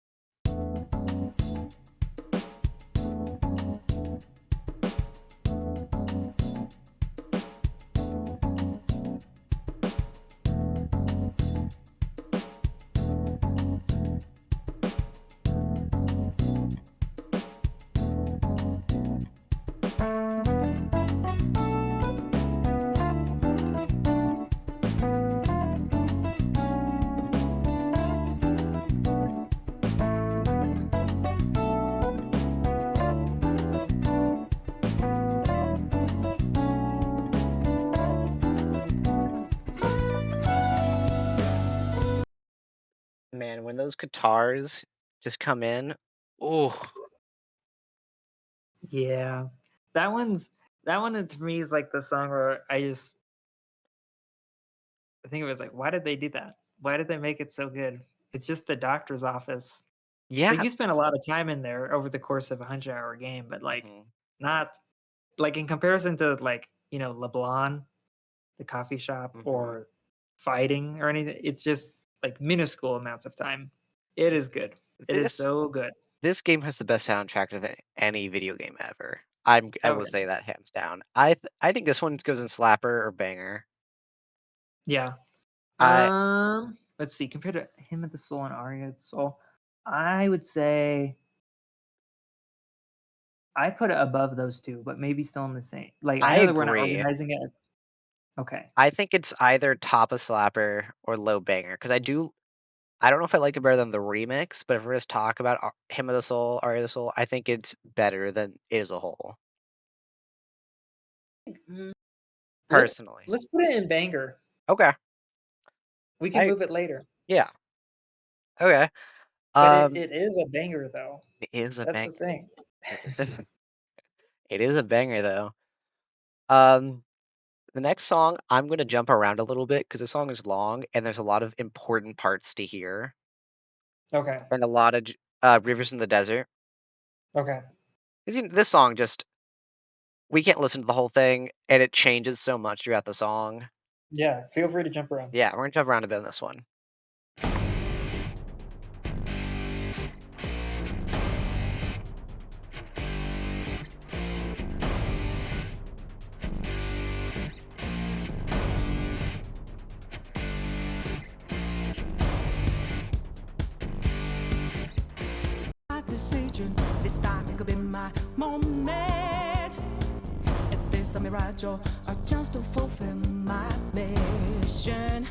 [SPEAKER 1] Man, when those guitars just come in, oh,
[SPEAKER 2] yeah, that one to me is like the song where I think it was like, why did they do that? Why did they make it so good? It's just the doctor's office. Like
[SPEAKER 1] yeah.
[SPEAKER 2] you spend a lot of time in there over the course of a 100-hour game, but like
[SPEAKER 1] Mhm.
[SPEAKER 2] not like in comparison to like LeBlanc, the coffee shop,
[SPEAKER 1] Mhm.
[SPEAKER 2] or fighting or anything. It's just like minuscule amounts of time. It is good. It is
[SPEAKER 1] This
[SPEAKER 2] so good.
[SPEAKER 1] this game has the best soundtrack of any video game ever. I will
[SPEAKER 2] Okay.
[SPEAKER 1] say that hands down. I think this one goes in slapper or banger.
[SPEAKER 2] Yeah.
[SPEAKER 1] I
[SPEAKER 2] Let's see. Compared to Hymn of the Soul and Aria of the Soul, I would say I put it above those two, but maybe still in the same. Like I
[SPEAKER 1] I
[SPEAKER 2] know that we're not
[SPEAKER 1] agree.
[SPEAKER 2] organizing it. Okay.
[SPEAKER 1] I think it's either top of slapper or low banger because I don't know if I like it better than the remix, but if we're just talk about Hymn of the Soul, Aria of the Soul, I think it's better than it as a whole.
[SPEAKER 2] Mm, let's
[SPEAKER 1] Personally.
[SPEAKER 2] let's put it in banger.
[SPEAKER 1] Okay.
[SPEAKER 2] We can
[SPEAKER 1] I
[SPEAKER 2] move it later.
[SPEAKER 1] yeah. Okay.
[SPEAKER 2] But
[SPEAKER 1] Um
[SPEAKER 2] it is a banger though.
[SPEAKER 1] it is a
[SPEAKER 2] That's the
[SPEAKER 1] banger.
[SPEAKER 2] thing.
[SPEAKER 1] It is a, it is a banger though. Um the next song I'm gonna jump around a little bit because the song is long and there's a lot of important parts to hear
[SPEAKER 2] Okay.
[SPEAKER 1] and a lot of rivers in the desert.
[SPEAKER 2] Okay.
[SPEAKER 1] 'Cause, this song just we can't listen to the whole thing and it changes so much throughout the song.
[SPEAKER 2] Yeah. Feel free to jump around.
[SPEAKER 1] Yeah, we're gonna jump around a bit in this one.
[SPEAKER 4] My decision this time could be my moment. Is this a mirage or a chance to fulfill my mission?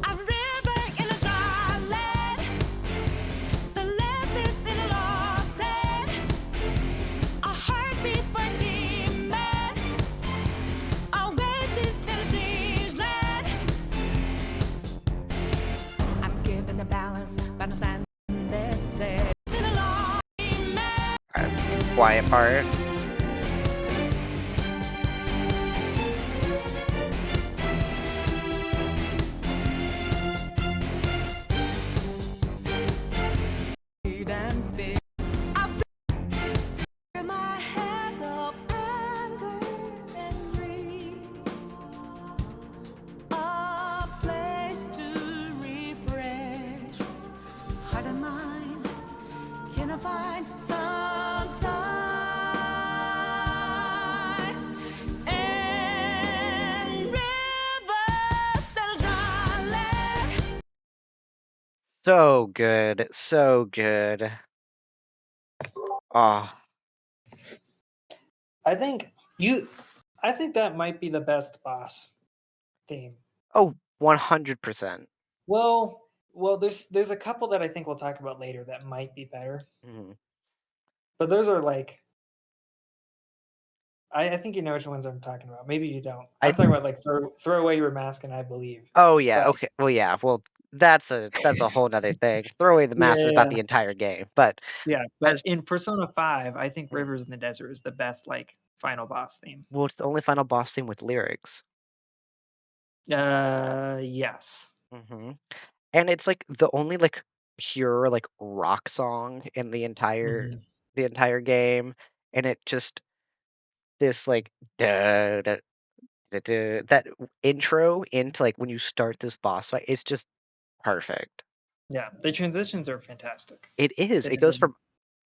[SPEAKER 4] A river in a dry land, the left is in a lost land. A heartbeat for a demon, a wedges in a siege land. I'm giving the balance, but I'm standing this is in a lost man.
[SPEAKER 1] Alright, quiet part.
[SPEAKER 4] And fear. I wear my head of anger and greed. A place to refresh heart and mind. Can I find some time? And rivers and dry land.
[SPEAKER 1] So good. So good. Oh,
[SPEAKER 2] I think that might be the best boss theme.
[SPEAKER 1] oh, 100%.
[SPEAKER 2] Well, there's a couple that I think we'll talk about later that might be better,
[SPEAKER 1] Mhm.
[SPEAKER 2] but those are like I think you know which ones I'm talking about. Maybe you don't.
[SPEAKER 1] I
[SPEAKER 2] I'm talking about like throw away your mask and I believe.
[SPEAKER 1] Oh yeah,
[SPEAKER 2] But
[SPEAKER 1] okay. Well, yeah. Well, that's a whole nother thing. Throw away the mask is about
[SPEAKER 2] yeah,
[SPEAKER 1] the entire game, but
[SPEAKER 2] yeah. But
[SPEAKER 1] as
[SPEAKER 2] in Persona 5, I think
[SPEAKER 1] mm,
[SPEAKER 2] Rivers in the Desert is the best like final boss theme.
[SPEAKER 1] well, it's the only final boss theme with lyrics.
[SPEAKER 2] Yes.
[SPEAKER 1] And it's like the only like pure like rock song in the entire
[SPEAKER 2] Mhm.
[SPEAKER 1] game, and it just this like da, da, da, da, that intro into like when you start this boss fight is just perfect.
[SPEAKER 2] Yeah, the transitions are fantastic.
[SPEAKER 1] It is.
[SPEAKER 2] They
[SPEAKER 1] It
[SPEAKER 2] did
[SPEAKER 1] goes
[SPEAKER 2] them-
[SPEAKER 1] from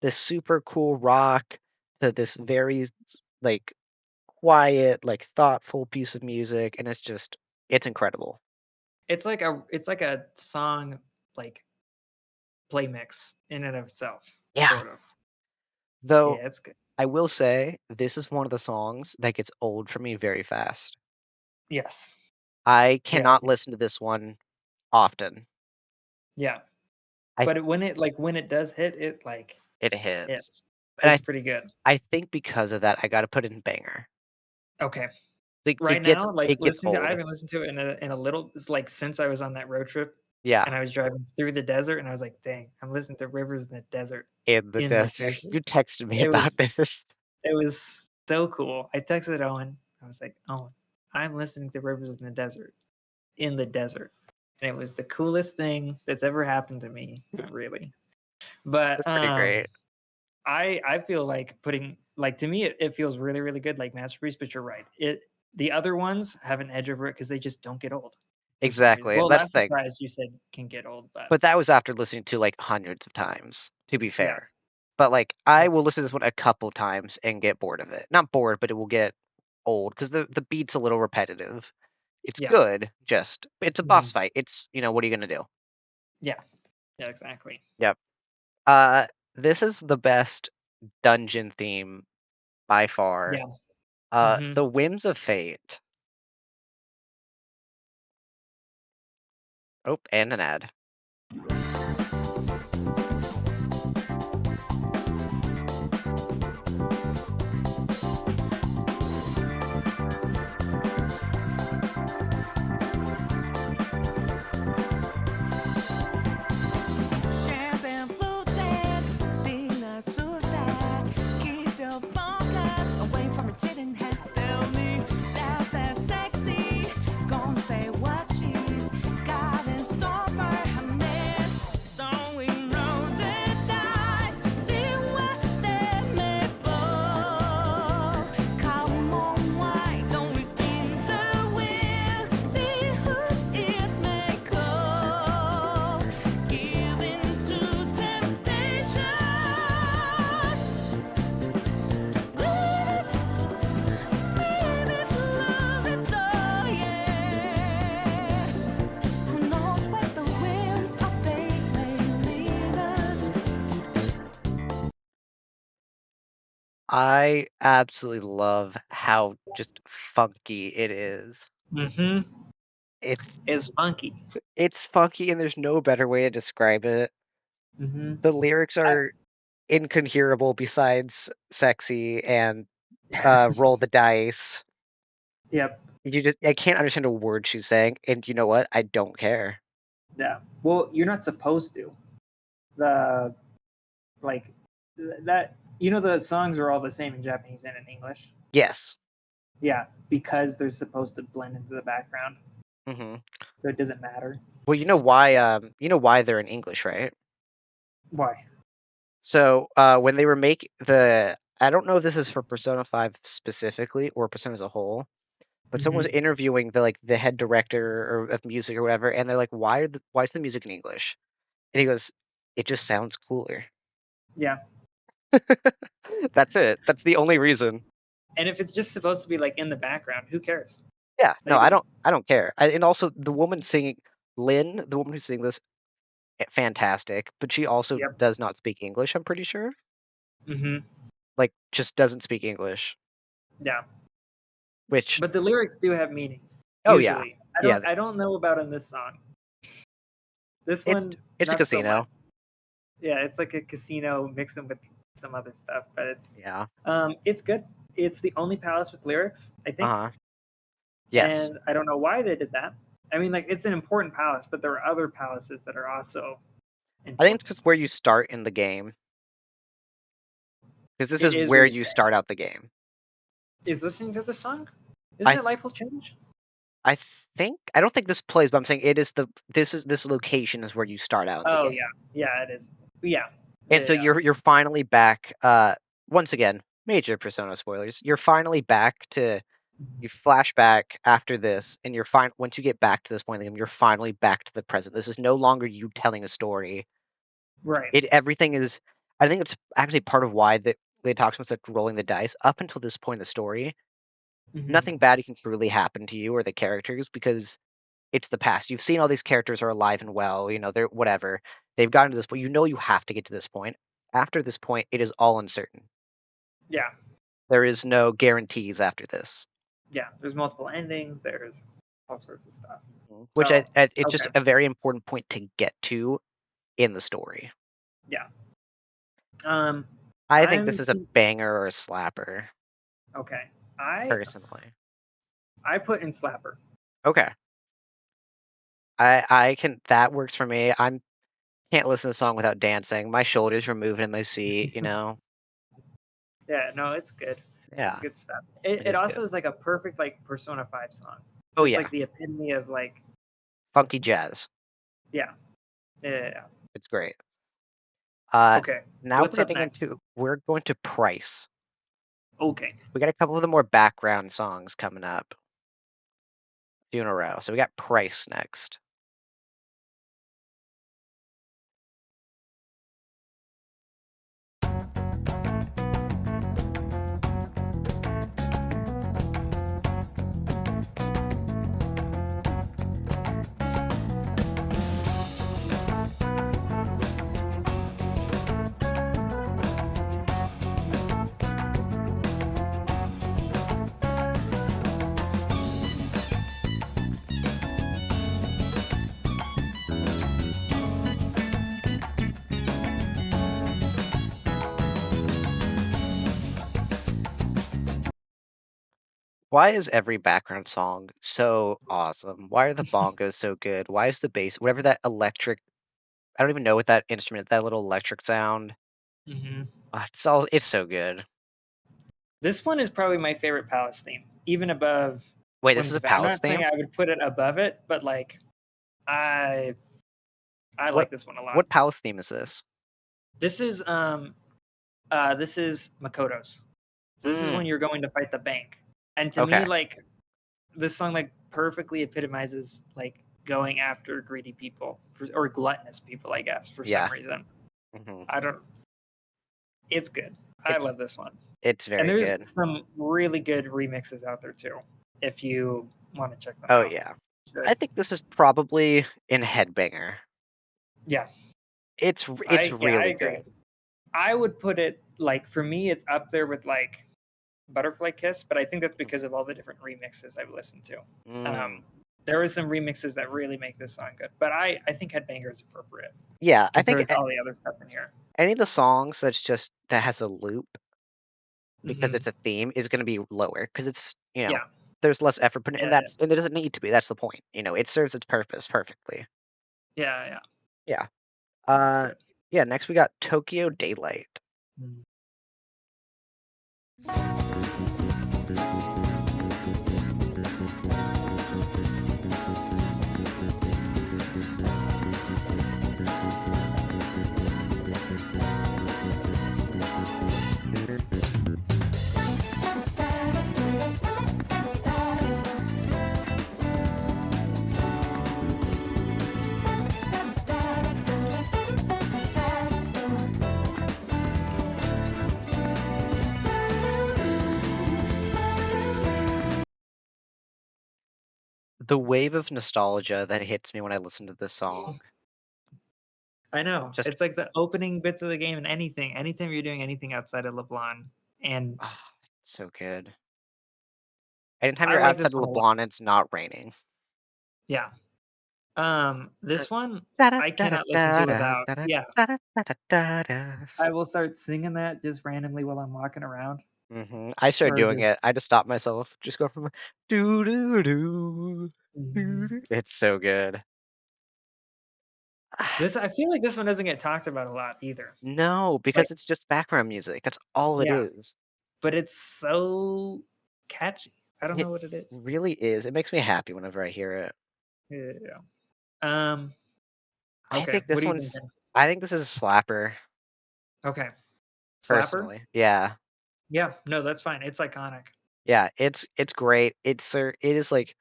[SPEAKER 1] this super cool rock to this very like quiet, like thoughtful piece of music, and it's incredible.
[SPEAKER 2] It's like a song like play mix in and of itself,
[SPEAKER 1] Yeah.
[SPEAKER 2] sort of.
[SPEAKER 1] Though
[SPEAKER 2] Yeah, it's good.
[SPEAKER 1] I will say this is one of the songs that gets old for me very fast.
[SPEAKER 2] Yes.
[SPEAKER 1] I
[SPEAKER 2] Yeah.
[SPEAKER 1] cannot listen to this one often.
[SPEAKER 2] Yeah.
[SPEAKER 1] I
[SPEAKER 2] But when it does hit, it like
[SPEAKER 1] It hits.
[SPEAKER 2] hits.
[SPEAKER 1] And
[SPEAKER 2] It's pretty good.
[SPEAKER 1] I think because of that, I gotta put it in banger.
[SPEAKER 2] Okay.
[SPEAKER 1] Like
[SPEAKER 2] Right
[SPEAKER 1] it gets
[SPEAKER 2] now, like
[SPEAKER 1] it gets
[SPEAKER 2] listening to I
[SPEAKER 1] old.
[SPEAKER 2] haven't listened to it in a little it's like since I was on that road trip
[SPEAKER 1] Yeah,
[SPEAKER 2] and I was driving through the desert and I was like, dang, I'm listening to Rivers in the Desert.
[SPEAKER 1] in the
[SPEAKER 2] In the
[SPEAKER 1] desert.
[SPEAKER 2] desert.
[SPEAKER 1] You texted me
[SPEAKER 2] It
[SPEAKER 1] about
[SPEAKER 2] was
[SPEAKER 1] this.
[SPEAKER 2] it was so cool. I texted Owen. I was like, Owen, I'm listening to Rivers in the Desert. In the desert. And it was the coolest thing that's ever happened to me. Not really. But
[SPEAKER 1] That's pretty great.
[SPEAKER 2] I feel like putting like to me it feels really, really good like Masterpiece, but you're right. The other ones have an edge over it because they just don't get old. For some reason.
[SPEAKER 1] Exactly.
[SPEAKER 2] Well,
[SPEAKER 1] That's
[SPEAKER 2] Last
[SPEAKER 1] the thing.
[SPEAKER 2] Surprise you said can get old,
[SPEAKER 1] But that was after listening to like hundreds of times, to be
[SPEAKER 2] yeah.
[SPEAKER 1] fair. But like I will listen to this one a couple times and get bored of it. Not bored, but it will get old because the beat's a little repetitive. It's
[SPEAKER 2] Yeah.
[SPEAKER 1] good, just it's a boss
[SPEAKER 2] Mhm.
[SPEAKER 1] fight. It's what are you gonna do?
[SPEAKER 2] Yeah. Yeah, exactly.
[SPEAKER 1] Yep. This is the best dungeon theme by far.
[SPEAKER 2] Yeah. Mhm.
[SPEAKER 1] The Whims of Fate. Oh, and an ad.
[SPEAKER 4] Champagne floated, dinner so sad. Keep your focus away from your chitting hands. Tell me that's that sexy. Gonna say what she's got in store for her man. So we roll the dice, see what they may fall. Come on, why don't we spin the wheel? See who it may call. Give in to temptation. Maybe lose it all, yeah. Who knows where the winds of fate may lead us?
[SPEAKER 1] I absolutely love how just funky it is.
[SPEAKER 2] Mhm.
[SPEAKER 1] It's
[SPEAKER 2] It's funky.
[SPEAKER 1] it's funky and there's no better way to describe it.
[SPEAKER 2] Mhm.
[SPEAKER 1] The lyrics are incoherable besides sexy and roll the dice.
[SPEAKER 2] Yep.
[SPEAKER 1] I can't understand a word she's saying, and you know what? I don't care.
[SPEAKER 2] Yeah. Well, you're not supposed to. The like that the songs are all the same in Japanese and in English.
[SPEAKER 1] Yes.
[SPEAKER 2] Yeah, because they're supposed to blend into the background,
[SPEAKER 1] hmm
[SPEAKER 2] so it doesn't matter.
[SPEAKER 1] Well, you know why they're in English, right?
[SPEAKER 2] Why?
[SPEAKER 1] So when they were I don't know if this is for Persona 5 specifically or Persona as a whole, but someone was interviewing the head director of music or whatever, and they're like, why is the music in English? And he goes, it just sounds cooler.
[SPEAKER 2] Yeah.
[SPEAKER 1] That's it. That's the only reason.
[SPEAKER 2] And if it's just supposed to be like in the background, who cares?
[SPEAKER 1] Yeah, no,
[SPEAKER 2] Like,
[SPEAKER 1] I don't care. And also the woman singing, Lynn, the woman who's singing this, fantastic, but she also
[SPEAKER 2] Yep.
[SPEAKER 1] does not speak English, I'm pretty sure.
[SPEAKER 2] Mhm.
[SPEAKER 1] Like, just doesn't speak English,
[SPEAKER 2] Yeah.
[SPEAKER 1] which,
[SPEAKER 2] But the lyrics do have meaning.
[SPEAKER 1] oh yeah,
[SPEAKER 2] Usually.
[SPEAKER 1] yeah,
[SPEAKER 2] I don't know about in this song. This
[SPEAKER 1] it's
[SPEAKER 2] one
[SPEAKER 1] a
[SPEAKER 2] not so
[SPEAKER 1] casino.
[SPEAKER 2] much. Yeah, it's like a casino mixing with some other stuff, but it's
[SPEAKER 1] Yeah.
[SPEAKER 2] it's good. It's the only palace with lyrics, I think.
[SPEAKER 1] Uh-huh. Yes.
[SPEAKER 2] And I don't know why they did that. I mean, like it's an important palace, but there are other palaces that are also important.
[SPEAKER 1] I think it's just where you start in the game. Because this
[SPEAKER 2] It
[SPEAKER 1] is
[SPEAKER 2] is
[SPEAKER 1] where
[SPEAKER 2] where
[SPEAKER 1] you
[SPEAKER 2] you
[SPEAKER 1] start out the game.
[SPEAKER 2] Is listening to the song? Isn't it Life Will Change?
[SPEAKER 1] I don't think this plays, but I'm saying it is this location is where you start out in the
[SPEAKER 2] Oh
[SPEAKER 1] game.
[SPEAKER 2] yeah, it is. Yeah.
[SPEAKER 1] And so
[SPEAKER 2] Yeah.
[SPEAKER 1] you're finally back. Once again, major Persona spoilers. You're finally back to you flash back after this, and you're fine. Once you get back to this point in the game, you're finally back to the present. This is no longer you telling a story.
[SPEAKER 2] Right.
[SPEAKER 1] Everything is. I think it's actually part of why that they talk so much like rolling the dice. Up until this point in the story,
[SPEAKER 2] Mhm.
[SPEAKER 1] nothing bad can truly happen to you or the characters because it's the past. You've seen all these characters are alive and well. They're whatever. They've gotten to this point. You have to get to this point. After this point, it is all uncertain.
[SPEAKER 2] Yeah.
[SPEAKER 1] There is no guarantees after this.
[SPEAKER 2] Yeah. There's multiple endings. There's all sorts of stuff.
[SPEAKER 1] Which
[SPEAKER 2] So,
[SPEAKER 1] it's just a very important point to get to in the story.
[SPEAKER 2] Yeah.
[SPEAKER 1] I think this is a banger or a slapper.
[SPEAKER 2] Okay.
[SPEAKER 1] Personally.
[SPEAKER 2] I put in slapper.
[SPEAKER 1] Okay. I can. That works for me. Can't listen to the song without dancing. My shoulders were moving in my seat.
[SPEAKER 2] Yeah. No, it's good.
[SPEAKER 1] Yeah.
[SPEAKER 2] It's good stuff. It also is like a perfect like Persona 5 song.
[SPEAKER 1] Oh
[SPEAKER 2] it's
[SPEAKER 1] yeah.
[SPEAKER 2] Like the epitome of like
[SPEAKER 1] funky jazz.
[SPEAKER 2] Yeah. Yeah.
[SPEAKER 1] It's great.
[SPEAKER 2] Okay.
[SPEAKER 1] Now we're going to Price.
[SPEAKER 2] Okay.
[SPEAKER 1] We got a couple of the more background songs coming up. A few in a row. So we got Price next. Why is every background song so awesome? Why are the bongos so good? Why is the bass, whatever that electric, I don't even know what that instrument, that little electric sound. It's so good.
[SPEAKER 2] This one is probably my favorite Palace theme, even above.
[SPEAKER 1] Wait, this is a Palace theme?
[SPEAKER 2] I'm not saying I would put it above it, but like, I like this one a lot.
[SPEAKER 1] What Palace theme is this?
[SPEAKER 2] This is Makoto's. This is when you're going to fight the bank. And to me, like, this song like perfectly epitomizes like going after greedy people or gluttonous people, I guess, for some reason. I don't. It's good. I love this one.
[SPEAKER 1] It's very good.
[SPEAKER 2] And there's some really good remixes out there too, if you want to check them
[SPEAKER 1] Oh
[SPEAKER 2] out.
[SPEAKER 1] yeah, I think this is probably in Headbanger.
[SPEAKER 2] Yeah,
[SPEAKER 1] it's really good.
[SPEAKER 2] I would put it like, for me, it's up there with like Butterfly Kiss, but I think that's because of all the different remixes I've listened to. There are some remixes that really make this song good, but I think Headbanger is appropriate.
[SPEAKER 1] Yeah, I think
[SPEAKER 2] all the other stuff in here.
[SPEAKER 1] Any of the songs that has a loop because it's a theme is going to be lower because it's there's less effort put in, and it doesn't need to be. That's the point. It serves its purpose perfectly.
[SPEAKER 2] Yeah.
[SPEAKER 1] Next we got Tokyo Daylight. The wave of nostalgia that hits me when I listen to this song.
[SPEAKER 2] I know. It's like the opening bits of the game and anytime you're doing anything outside of LeBlanc. And
[SPEAKER 1] it's so good. Anytime you're outside of LeBlanc, it's not raining.
[SPEAKER 2] Yeah. This one I cannot listen to without. Yeah. I will start singing that just randomly while I'm walking around.
[SPEAKER 1] I started doing it. I just stopped myself. Just go from doo doo doo. It's so good.
[SPEAKER 2] I feel like this one doesn't get talked about a lot either.
[SPEAKER 1] No, because it's just background music. That's all it is.
[SPEAKER 2] But it's so catchy. I don't
[SPEAKER 1] It
[SPEAKER 2] know what it is.
[SPEAKER 1] really is. It makes me happy whenever I hear it.
[SPEAKER 2] Yeah.
[SPEAKER 1] I
[SPEAKER 2] Okay.
[SPEAKER 1] think
[SPEAKER 2] What
[SPEAKER 1] this
[SPEAKER 2] are you
[SPEAKER 1] one's.
[SPEAKER 2] thinking?
[SPEAKER 1] I think this is a slapper,
[SPEAKER 2] Okay. Slapper?
[SPEAKER 1] personally. Yeah,
[SPEAKER 2] Yeah. No, that's fine. It's iconic.
[SPEAKER 1] yeah. It's great. It is like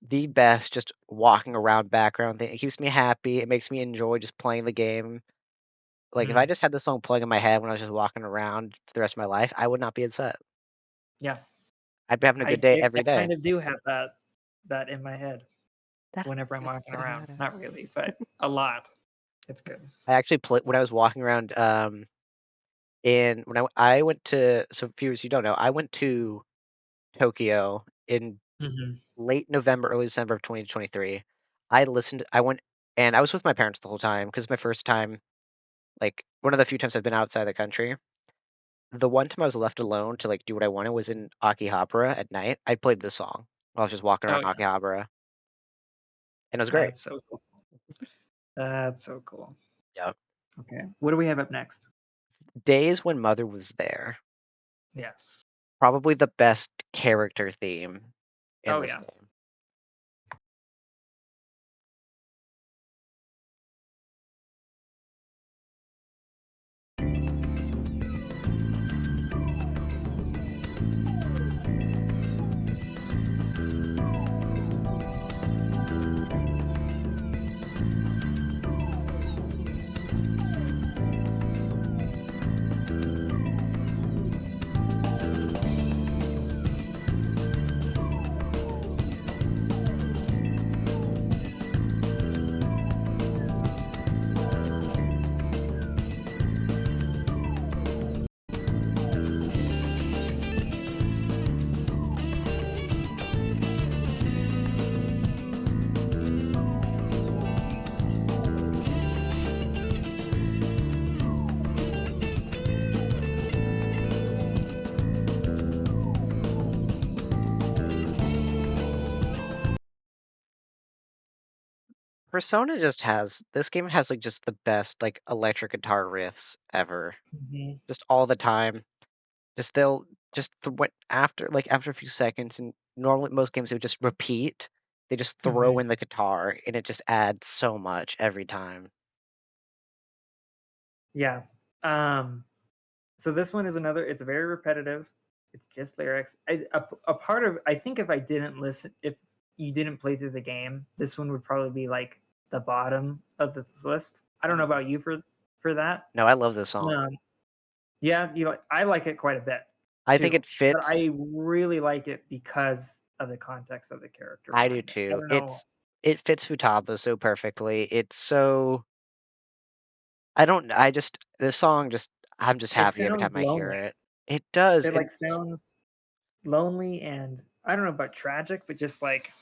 [SPEAKER 1] the best just walking around background thing. It keeps me happy. It makes me enjoy just playing the game. Like if I
[SPEAKER 2] Mhm.
[SPEAKER 1] just had the song playing in my head when I was just walking around for the rest of my life, I would not be upset.
[SPEAKER 2] Yeah.
[SPEAKER 1] I'd be having a good
[SPEAKER 2] I
[SPEAKER 1] day
[SPEAKER 2] I
[SPEAKER 1] every
[SPEAKER 2] I
[SPEAKER 1] day.
[SPEAKER 2] kind of do have that in my head whenever I'm walking around. Not really, but a lot. It's good.
[SPEAKER 1] I actually played when I was walking around. In when I went to, so viewers, you don't know, I went to Tokyo in
[SPEAKER 2] Mhm.
[SPEAKER 1] late November, early December of 2023. I went and I was with my parents the whole time because my first time, like one of the few times I've been outside the country. The one time I was left alone to like do what I wanted was in Akihabara at night. I played this song while I was just walking
[SPEAKER 2] Oh
[SPEAKER 1] around
[SPEAKER 2] yeah.
[SPEAKER 1] Akihabara, and it was great.
[SPEAKER 2] That's so cool. That's so cool.
[SPEAKER 1] Yeah.
[SPEAKER 2] Okay. What do we have up next?
[SPEAKER 1] Days When Mother Was There.
[SPEAKER 2] Yes.
[SPEAKER 1] Probably the best character theme in
[SPEAKER 2] Oh
[SPEAKER 1] this
[SPEAKER 2] yeah.
[SPEAKER 1] game. Persona just has this game has like just the best like electric guitar riffs ever.
[SPEAKER 2] Mhm.
[SPEAKER 1] Just all the time. Just they'll just what after a few seconds, and normally most games they would just repeat. They just throw
[SPEAKER 2] Mhm.
[SPEAKER 1] in the guitar and it just adds so much every time.
[SPEAKER 2] Yeah. So this one is another. It's very repetitive. It's just lyrics. A part of I think if I didn't listen, if you didn't play through the game, this one would probably be like the bottom of this list. I don't know about you for that.
[SPEAKER 1] No, I love this song.
[SPEAKER 2] Yeah, I like it quite a bit.
[SPEAKER 1] I think
[SPEAKER 2] Too,
[SPEAKER 1] it fits.
[SPEAKER 2] but I really like it because of the context of the character.
[SPEAKER 1] I do
[SPEAKER 2] behind it. I
[SPEAKER 1] too.
[SPEAKER 2] don't know.
[SPEAKER 1] It fits Futaba so perfectly. It's so I don't I just this song just I'm just
[SPEAKER 2] It
[SPEAKER 1] happy every
[SPEAKER 2] sounds
[SPEAKER 1] time I hear
[SPEAKER 2] lonely.
[SPEAKER 1] it. It does.
[SPEAKER 2] It like sounds lonely and I don't know about tragic, but just like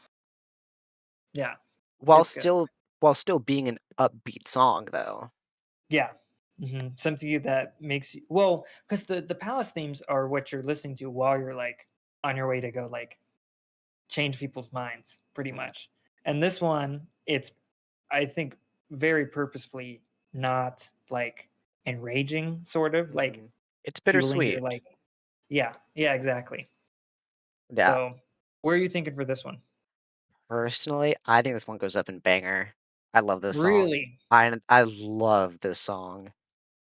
[SPEAKER 2] yeah,
[SPEAKER 1] while
[SPEAKER 2] it's good.
[SPEAKER 1] still while still being an upbeat song though.
[SPEAKER 2] Yeah. Something that makes you well, because the palace themes are what you're listening to while you're like on your way to go like change people's minds, pretty much. And this one, it's I think very purposefully not like enraging, sort of like
[SPEAKER 1] It's
[SPEAKER 2] fueling your
[SPEAKER 1] bittersweet.
[SPEAKER 2] like yeah, exactly.
[SPEAKER 1] Yeah.
[SPEAKER 2] So where are you thinking for this one?
[SPEAKER 1] Personally, I think this one goes up in banger. I love this song.
[SPEAKER 2] Really?
[SPEAKER 1] I love this song.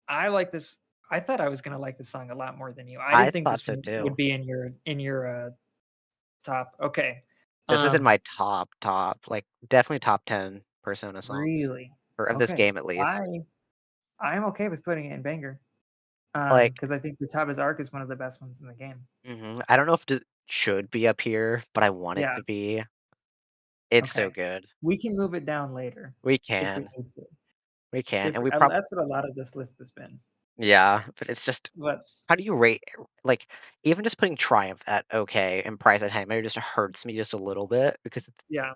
[SPEAKER 2] I like this. I thought I was gonna like this song a lot more than you. I
[SPEAKER 1] I
[SPEAKER 2] didn't think
[SPEAKER 1] thought
[SPEAKER 2] this
[SPEAKER 1] so
[SPEAKER 2] one
[SPEAKER 1] too.
[SPEAKER 2] would be in your top. Okay.
[SPEAKER 1] This is in my top, like definitely top 10 Persona songs.
[SPEAKER 2] Really?
[SPEAKER 1] Or of this
[SPEAKER 2] Okay.
[SPEAKER 1] game at least.
[SPEAKER 2] I'm okay with putting it in banger.
[SPEAKER 1] Like,
[SPEAKER 2] Because I think Futaba's arc is one of the best ones in the game.
[SPEAKER 1] I don't know if it should be up here, but I want it
[SPEAKER 2] Yeah.
[SPEAKER 1] to be. It's so
[SPEAKER 2] Okay.
[SPEAKER 1] good.
[SPEAKER 2] We can move it down later
[SPEAKER 1] We
[SPEAKER 2] if we
[SPEAKER 1] can.
[SPEAKER 2] need to.
[SPEAKER 1] We can.
[SPEAKER 2] If
[SPEAKER 1] And we probably
[SPEAKER 2] that's what a lot of this list has been.
[SPEAKER 1] yeah, but it's just
[SPEAKER 2] But
[SPEAKER 1] how do you rate like even just putting Triumph at okay and Price at Hangman just hurts me just a little bit because
[SPEAKER 2] yeah.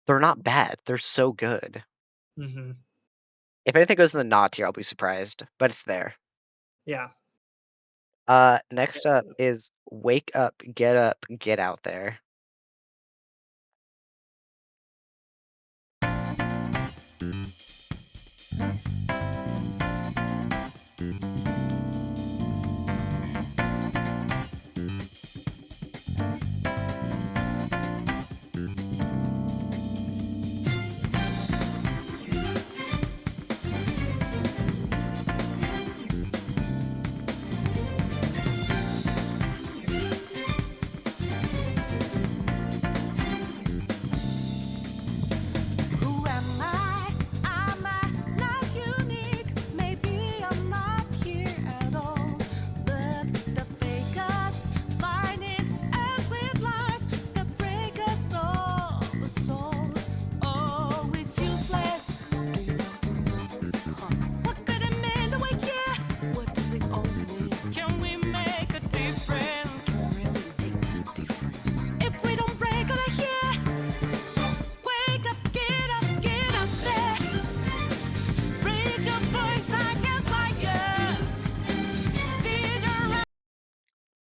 [SPEAKER 1] they're not bad. They're so good.
[SPEAKER 2] hmm
[SPEAKER 1] If anything goes in the not tier, I'll be surprised, but it's there.
[SPEAKER 2] Yeah.
[SPEAKER 1] Next up is Wake Up, Get Out There.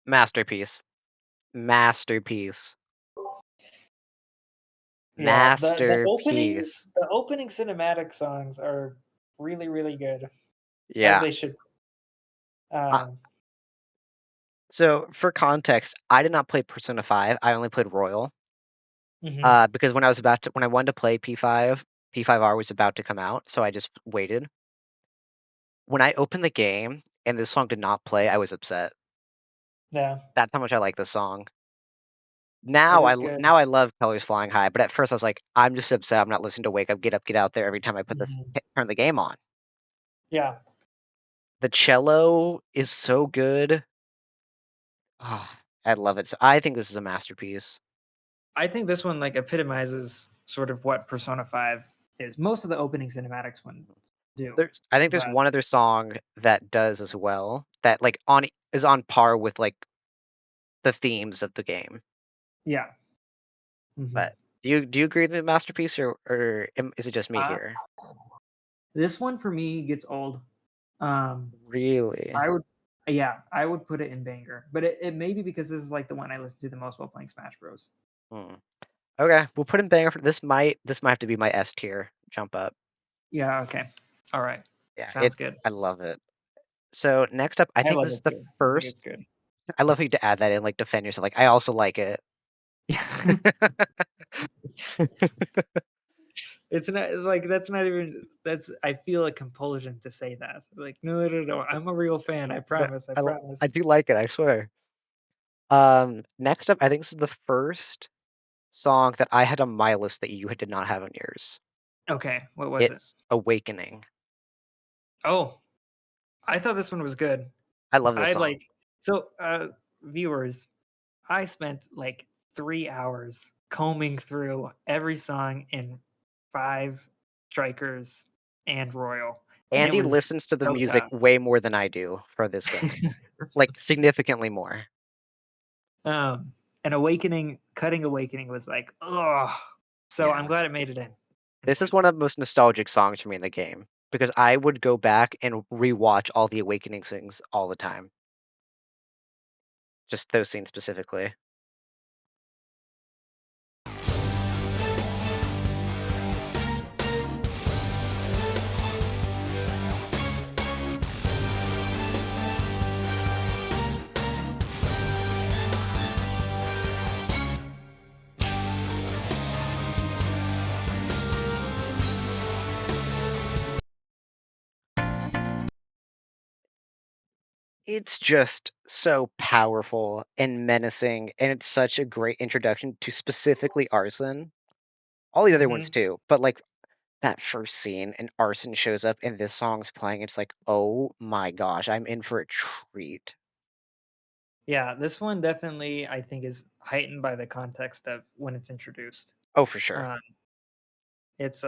[SPEAKER 1] Masterpiece. Masterpiece.
[SPEAKER 2] Yeah,
[SPEAKER 1] Masterpiece.
[SPEAKER 2] the opening cinematic songs are really, really good, as
[SPEAKER 1] Yeah.
[SPEAKER 2] they should.
[SPEAKER 1] Uh, So for context, I did not play Persona 5. I only played Royal.
[SPEAKER 2] Mhm.
[SPEAKER 1] Because when I wanted to play P5, P5R was about to come out, so I just waited. When I opened the game and this song did not play, I was upset.
[SPEAKER 2] Yeah,
[SPEAKER 1] That's how much I like this song.
[SPEAKER 2] it
[SPEAKER 1] Now
[SPEAKER 2] is good.
[SPEAKER 1] I love Colors Flying High, but at first I was like, I'm just upset I'm not listening to Wake Up, Get Up, Get Out There every time I put this
[SPEAKER 2] Mhm.
[SPEAKER 1] turn the game on.
[SPEAKER 2] Yeah,
[SPEAKER 1] The cello is so good. Ah, I love it. So I think this is a masterpiece.
[SPEAKER 2] I think this one like epitomizes sort of what Persona 5 is. Most of the opening cinematics ones do.
[SPEAKER 1] I think there's
[SPEAKER 2] But
[SPEAKER 1] one other song that does as well that like is on par with like the themes of the game.
[SPEAKER 2] yeah. Mhm.
[SPEAKER 1] But do you agree with the masterpiece or is it just me
[SPEAKER 2] Uh,
[SPEAKER 1] here?
[SPEAKER 2] This one for me gets old.
[SPEAKER 1] Really?
[SPEAKER 2] I would, yeah, I would put it in banger, but it may be because this is like the one I listen to the most while playing Smash Bros.
[SPEAKER 1] Hmm. Okay, we'll put in banger for this might have to be my S tier jump up.
[SPEAKER 2] Yeah. Okay. All right.
[SPEAKER 1] Yeah,
[SPEAKER 2] Sounds good.
[SPEAKER 1] I love it. So next up, I think
[SPEAKER 2] love
[SPEAKER 1] this is
[SPEAKER 2] it
[SPEAKER 1] the
[SPEAKER 2] too. I think
[SPEAKER 1] first.
[SPEAKER 2] it's good.
[SPEAKER 1] I love how you to add that in, like defend yourself. Like I also like it.
[SPEAKER 2] It's not like that's not even that's. I feel a compulsion to say that. Like no. I'm a real fan. I promise. I promise.
[SPEAKER 1] I do like it. I swear. Next up, I think this is the first song that I had on my list that you did not have on yours.
[SPEAKER 2] Okay. What was it?
[SPEAKER 1] It's Awakening.
[SPEAKER 2] Oh, I thought this one was good.
[SPEAKER 1] I love this
[SPEAKER 2] I
[SPEAKER 1] song.
[SPEAKER 2] like so viewers. I spent like 3 hours combing through every song in 5 Strikers and Royal. And
[SPEAKER 1] Andy
[SPEAKER 2] it was
[SPEAKER 1] listens to the
[SPEAKER 2] so
[SPEAKER 1] music
[SPEAKER 2] tough.
[SPEAKER 1] way more than I do for this game. Like significantly more.
[SPEAKER 2] And Awakening, cutting Awakening was like, oh. So I'm
[SPEAKER 1] Yeah.
[SPEAKER 2] glad it made it in.
[SPEAKER 1] This is one of the most nostalgic songs for me in the game because I would go back and rewatch all the Awakening scenes all the time. Just those scenes specifically. It's just so powerful and menacing, and it's such a great introduction to specifically Arsene. All the other ones too, but like that first scene and Arsene shows up and this song's playing, it's like, oh my gosh, I'm in for a treat.
[SPEAKER 2] Yeah, this one definitely I think is heightened by the context of when it's introduced.
[SPEAKER 1] Oh, for sure.
[SPEAKER 2] It's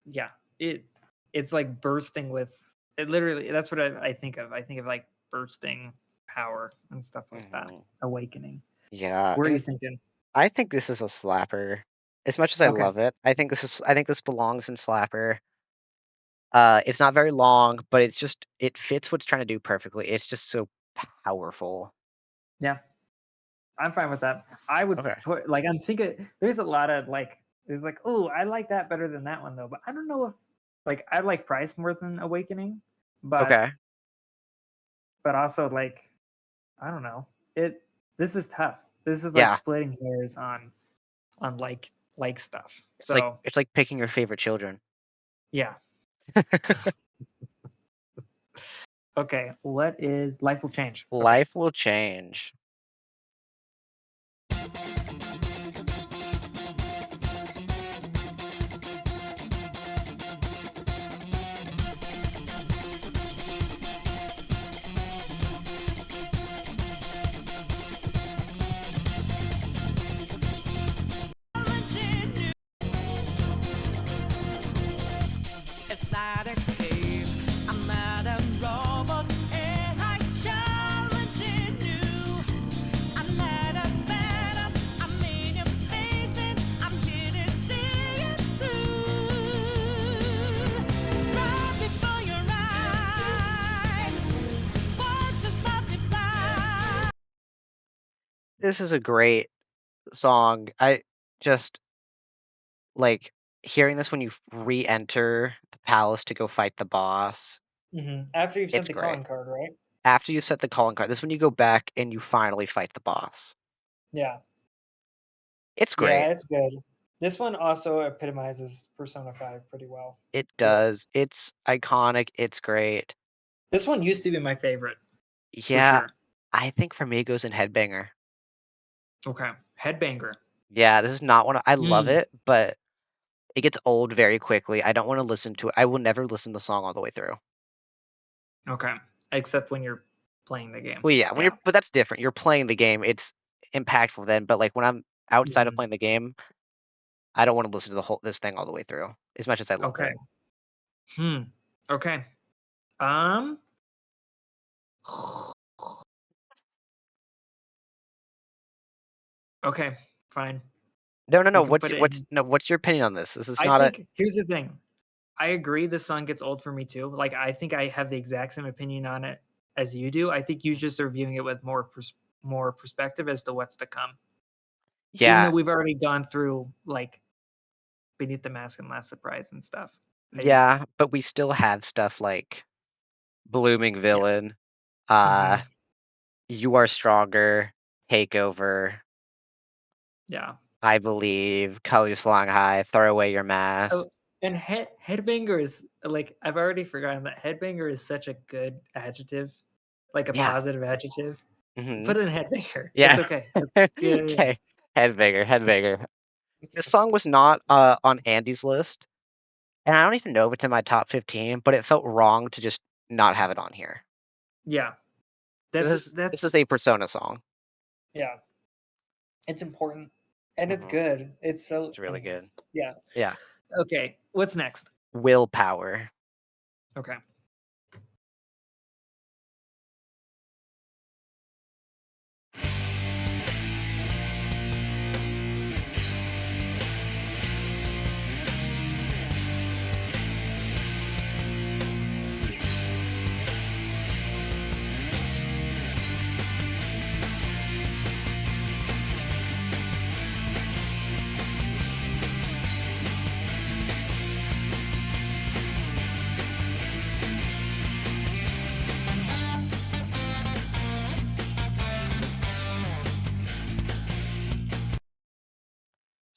[SPEAKER 2] yeah, it's like bursting with it. Literally, that's what I think of. I think of like bursting power and stuff like that. Awakening.
[SPEAKER 1] Yeah.
[SPEAKER 2] What are
[SPEAKER 1] and
[SPEAKER 2] you thinking?
[SPEAKER 1] I think this is a slapper. As much as I
[SPEAKER 2] Okay.
[SPEAKER 1] love it, I think this belongs in slapper. It's not very long, but it fits what's trying to do perfectly. It's just so powerful.
[SPEAKER 2] Yeah, I'm fine with that. I would
[SPEAKER 1] Okay.
[SPEAKER 2] put like I'm thinking. There's a lot of like. There's like, oh, I like that better than that one though. But I don't know if like I like Price more than Awakening. But
[SPEAKER 1] Okay.
[SPEAKER 2] but also like I don't know. This is tough. This is like
[SPEAKER 1] Yeah.
[SPEAKER 2] splitting hairs on like stuff.
[SPEAKER 1] It's
[SPEAKER 2] So
[SPEAKER 1] like picking your favorite children.
[SPEAKER 2] yeah. Okay. What is Life Will Change? Okay.
[SPEAKER 1] Life will change.
[SPEAKER 4] It's not a game. I'm not a robot. And I challenging you. I'm not a man. I'm in your face and I'm here to see it through. Right before your eyes, what just multiply?
[SPEAKER 1] this is a great song. I just like hearing this when you re-enter the palace to go fight the boss.
[SPEAKER 2] After you've
[SPEAKER 1] It's
[SPEAKER 2] sent the
[SPEAKER 1] great.
[SPEAKER 2] calling card, right?
[SPEAKER 1] After you set the calling card, this is when you go back and you finally fight the boss.
[SPEAKER 2] Yeah.
[SPEAKER 1] It's great.
[SPEAKER 2] Yeah, it's good. This one also epitomizes Persona 5 pretty well.
[SPEAKER 1] It does. It's iconic. It's great.
[SPEAKER 2] This one used to be my favorite.
[SPEAKER 1] Yeah,
[SPEAKER 2] sure.
[SPEAKER 1] I think for me it goes in Headbanger.
[SPEAKER 2] Okay. Headbanger.
[SPEAKER 1] Yeah, this is not one I love
[SPEAKER 2] Mm.
[SPEAKER 1] it, but it gets old very quickly. I don't want to listen to it. I will never listen to the song all the way through.
[SPEAKER 2] Okay. Except when you're playing the game.
[SPEAKER 1] Well, yeah, but that's different. You're playing the game. It's impactful then, but like when I'm outside of playing the game, I don't want to listen to this thing all the way through as much as I love
[SPEAKER 2] Okay.
[SPEAKER 1] it.
[SPEAKER 2] Okay. Okay, fine.
[SPEAKER 1] No.
[SPEAKER 2] You can put it
[SPEAKER 1] What's your opinion on this? This is
[SPEAKER 2] I
[SPEAKER 1] not
[SPEAKER 2] think here's the thing. I agree this song gets old for me too. Like I think I have the exact same opinion on it as you do. I think you just are viewing it with more perspective as to what's to come. Even
[SPEAKER 1] Yeah.
[SPEAKER 2] though we've already gone through like Beneath the Mask and Last Surprise and stuff.
[SPEAKER 1] Yeah, but we still have stuff like Blooming Villain, You Are Stronger, Takeover.
[SPEAKER 2] Yeah.
[SPEAKER 1] I believe, Colors Flying High, Throw Away Your Mask.
[SPEAKER 2] Oh, and Headbanger is like I've already forgotten that Headbanger is such a good adjective, like a positive adjective. Put in Headbanger.
[SPEAKER 1] Yeah.
[SPEAKER 2] It's okay.
[SPEAKER 1] Okay. Headbanger. This song was not on Andy's list, and I don't even know if it's in my top 15, but it felt wrong to just not have it on here.
[SPEAKER 2] Yeah.
[SPEAKER 1] This is a Persona song.
[SPEAKER 2] Yeah. It's important. And it's good. It's
[SPEAKER 1] really good.
[SPEAKER 2] Yeah.
[SPEAKER 1] Yeah.
[SPEAKER 2] Okay. What's next?
[SPEAKER 1] Willpower.
[SPEAKER 2] Okay.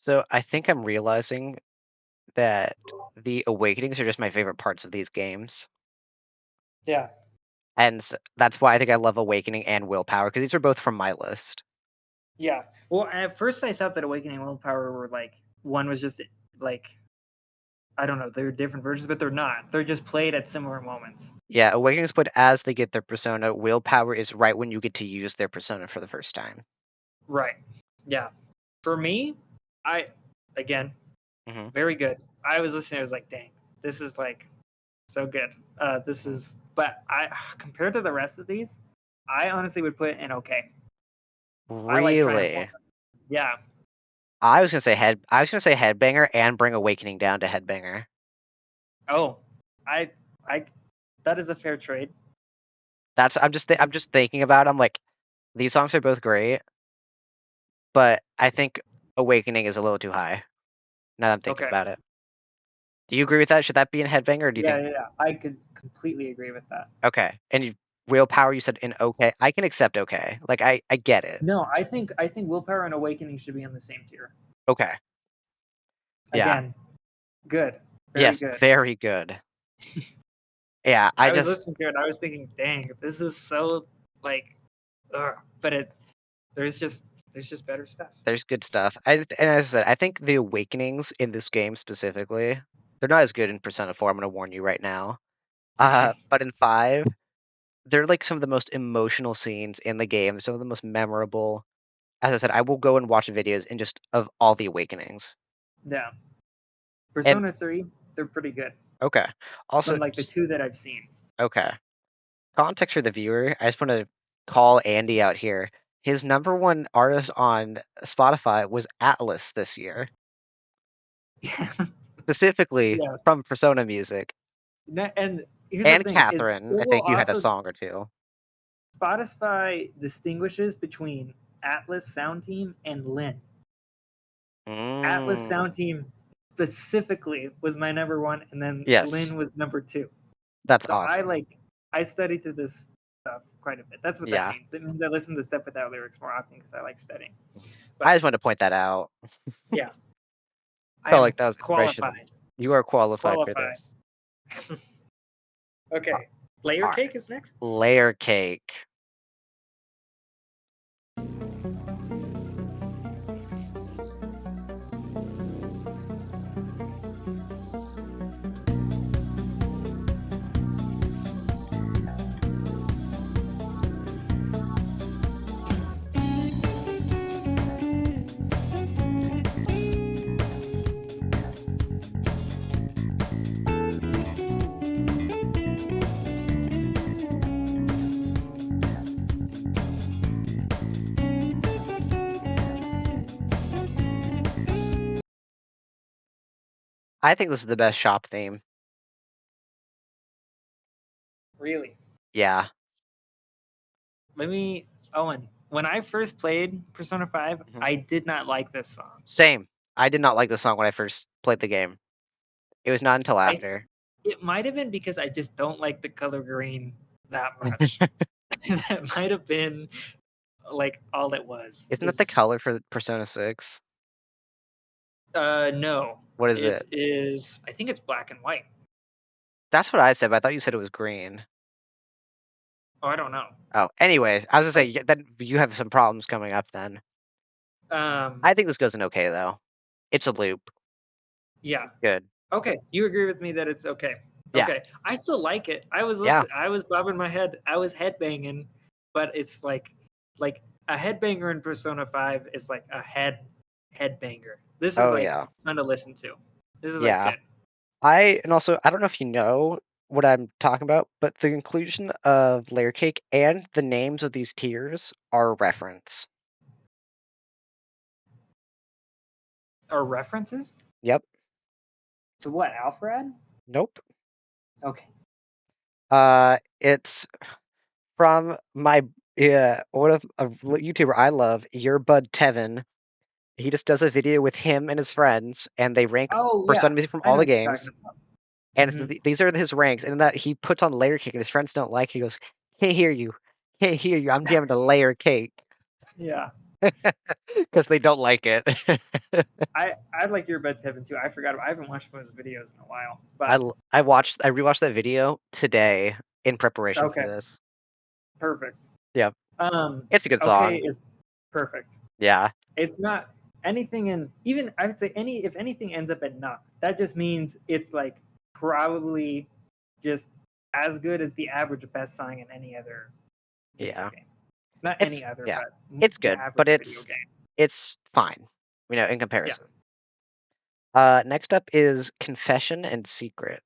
[SPEAKER 1] So I think I'm realizing that the awakenings are just my favorite parts of these games.
[SPEAKER 2] Yeah.
[SPEAKER 1] And that's why I think I love Awakening and Willpower, because these are both from my list.
[SPEAKER 2] Yeah. Well, at first I thought that Awakening and Willpower were like, one was just like, I don't know, they're different versions, but they're not. They're just played at similar moments.
[SPEAKER 1] Yeah, Awakening is played as they get their persona. Willpower is right when you get to use their persona for the first time.
[SPEAKER 2] Right. Yeah. For me, very good. I was listening, I was like, dang, this is like so good. But compared to the rest of these, I honestly would put it in okay.
[SPEAKER 1] Really?
[SPEAKER 2] Yeah.
[SPEAKER 1] I was gonna say Headbanger and bring Awakening down to Headbanger.
[SPEAKER 2] Oh, that is a fair trade.
[SPEAKER 1] I'm just thinking about it. I'm like, these songs are both great, but I think Awakening is a little too high. Now that I'm thinking about it. Do you agree with that? Should that be in Headbanger, or do you think?
[SPEAKER 2] Yeah. I could completely agree with that.
[SPEAKER 1] Okay. And Willpower, you said in okay. I can accept okay. Like I get it.
[SPEAKER 2] No, I think Willpower and Awakening should be on the same tier.
[SPEAKER 1] Okay. Yeah.
[SPEAKER 2] Again, good.
[SPEAKER 1] Very good. Yeah,
[SPEAKER 2] I was listening to it and I was thinking, dang, this is so like, but there's just better stuff.
[SPEAKER 1] There's good stuff. And as I said, I think the awakenings in this game specifically, they're not as good in Persona 4. I'm going to warn you right now. But in 5, they're like some of the most emotional scenes in the game. Some of the most memorable. As I said, I will go and watch videos and just of all the awakenings.
[SPEAKER 2] Yeah. Persona 3, they're pretty good.
[SPEAKER 1] Okay. Also,
[SPEAKER 2] like the 2 that I've seen.
[SPEAKER 1] Okay. Context for the viewer. I just want to call Andy out here. His number one artist on Spotify was Atlas this year.
[SPEAKER 2] Yeah.
[SPEAKER 1] Specifically from Persona Music.
[SPEAKER 2] And
[SPEAKER 1] Catherine, I think you had a song or two.
[SPEAKER 2] Spotify distinguishes between Atlas Sound Team and Lynn. Atlas Sound Team specifically was my number one, and then
[SPEAKER 1] Yes.
[SPEAKER 2] Lynn was number 2.
[SPEAKER 1] That's
[SPEAKER 2] So
[SPEAKER 1] awesome.
[SPEAKER 2] I study to this stuff quite a bit. That's what
[SPEAKER 1] Yeah.
[SPEAKER 2] that means. It means I listen to stuff without lyrics more often because I like studying.
[SPEAKER 1] I just wanted to point that out.
[SPEAKER 2] Yeah. I
[SPEAKER 1] Felt
[SPEAKER 2] am
[SPEAKER 1] like that was inspiration.
[SPEAKER 2] qualified.
[SPEAKER 1] You are qualified for
[SPEAKER 2] Qualified.
[SPEAKER 1] this.
[SPEAKER 2] Okay. Layer
[SPEAKER 1] Alright.
[SPEAKER 2] cake is next.
[SPEAKER 1] Layer cake. I think this is the best shop theme.
[SPEAKER 2] Really?
[SPEAKER 1] Yeah.
[SPEAKER 2] Owen, when I first played Persona 5,
[SPEAKER 1] Mhm.
[SPEAKER 2] I did not like this song.
[SPEAKER 1] Same. I did not like the song when I first played the game. It was not until after.
[SPEAKER 2] It might have been because I just don't like the color green that much. That might have been like all it was.
[SPEAKER 1] Isn't that the color for Persona 6?
[SPEAKER 2] No.
[SPEAKER 1] What is it?
[SPEAKER 2] It is. I think it's black and white.
[SPEAKER 1] That's what I said, but I thought you said it was green.
[SPEAKER 2] Oh, I don't know.
[SPEAKER 1] Oh, anyways, I was gonna say then you have some problems coming up then. I think this goes in okay though. It's a loop.
[SPEAKER 2] Yeah.
[SPEAKER 1] Good.
[SPEAKER 2] Okay, you agree with me that it's okay.
[SPEAKER 1] Yeah.
[SPEAKER 2] Okay, I still like it. I was
[SPEAKER 1] Yeah.
[SPEAKER 2] I was bobbing my head. I was headbanging, but it's like a headbanger in Persona 5 is like a headbanger. This is like
[SPEAKER 1] yeah.
[SPEAKER 2] fun to listen to. This is
[SPEAKER 1] Yeah.
[SPEAKER 2] like good.
[SPEAKER 1] And also I don't know if you know what I'm talking about, but the inclusion of Layer Cake and the names of these tiers are a reference.
[SPEAKER 2] Are references?
[SPEAKER 1] Yep.
[SPEAKER 2] To what? Alfred?
[SPEAKER 1] Nope.
[SPEAKER 2] Okay.
[SPEAKER 1] It's from my one of a YouTuber I love, Earbud Tevin. He just does a video with him and his friends, and they rank Persona music from
[SPEAKER 2] I
[SPEAKER 1] all
[SPEAKER 2] know
[SPEAKER 1] the
[SPEAKER 2] what you're
[SPEAKER 1] games.
[SPEAKER 2] talking about.
[SPEAKER 1] And
[SPEAKER 2] Mhm.
[SPEAKER 1] these are his ranks, and that he puts on Layer Cake, and his friends don't like it. He goes, "Can't hear you, can't hear you. I'm jamming to Layer Cake,"
[SPEAKER 2] Yeah.
[SPEAKER 1] because they don't like it.
[SPEAKER 2] I like your bed Tevin too. I forgot I haven't watched one of his videos in a while. But
[SPEAKER 1] I rewatched that video today in preparation
[SPEAKER 2] Okay.
[SPEAKER 1] for this.
[SPEAKER 2] Perfect.
[SPEAKER 1] Yeah. It's a good
[SPEAKER 2] Okay
[SPEAKER 1] song.
[SPEAKER 2] is perfect.
[SPEAKER 1] Yeah.
[SPEAKER 2] It's not anything in even I would say if anything ends up at not, that just means it's like probably just as good as the average best song in any other video game. Not any other,
[SPEAKER 1] yeah.
[SPEAKER 2] but
[SPEAKER 1] It's
[SPEAKER 2] the
[SPEAKER 1] good,
[SPEAKER 2] average
[SPEAKER 1] but
[SPEAKER 2] video game.
[SPEAKER 1] it's fine, in comparison. Next up is Confession and Secret.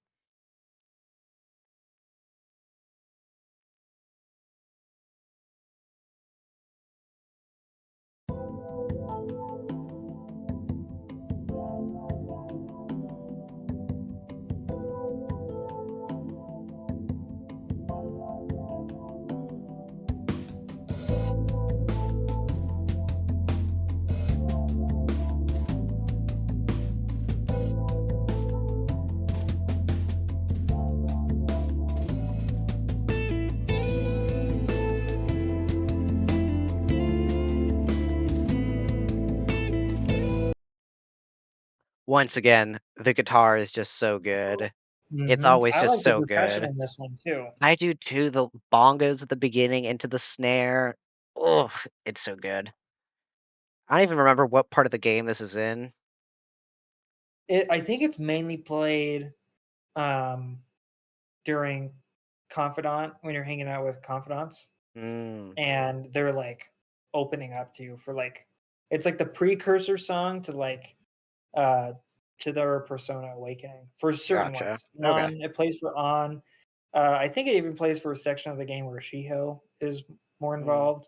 [SPEAKER 1] Once again, the guitar is just so good. It's always
[SPEAKER 2] I
[SPEAKER 1] just
[SPEAKER 2] like
[SPEAKER 1] so
[SPEAKER 2] the percussion
[SPEAKER 1] good.
[SPEAKER 2] in this one too.
[SPEAKER 1] I do too. The bongos at the beginning into the snare. Oh, it's so good. I don't even remember what part of the game this is in.
[SPEAKER 2] I think it's mainly played during Confidant when you're hanging out with confidants and they're like opening up to you for like it's like the precursor song to like to their Persona Awakening for certain
[SPEAKER 1] Gotcha.
[SPEAKER 2] ones.
[SPEAKER 1] Okay.
[SPEAKER 2] It plays for On. I think it even plays for a section of the game where Shiho is more involved.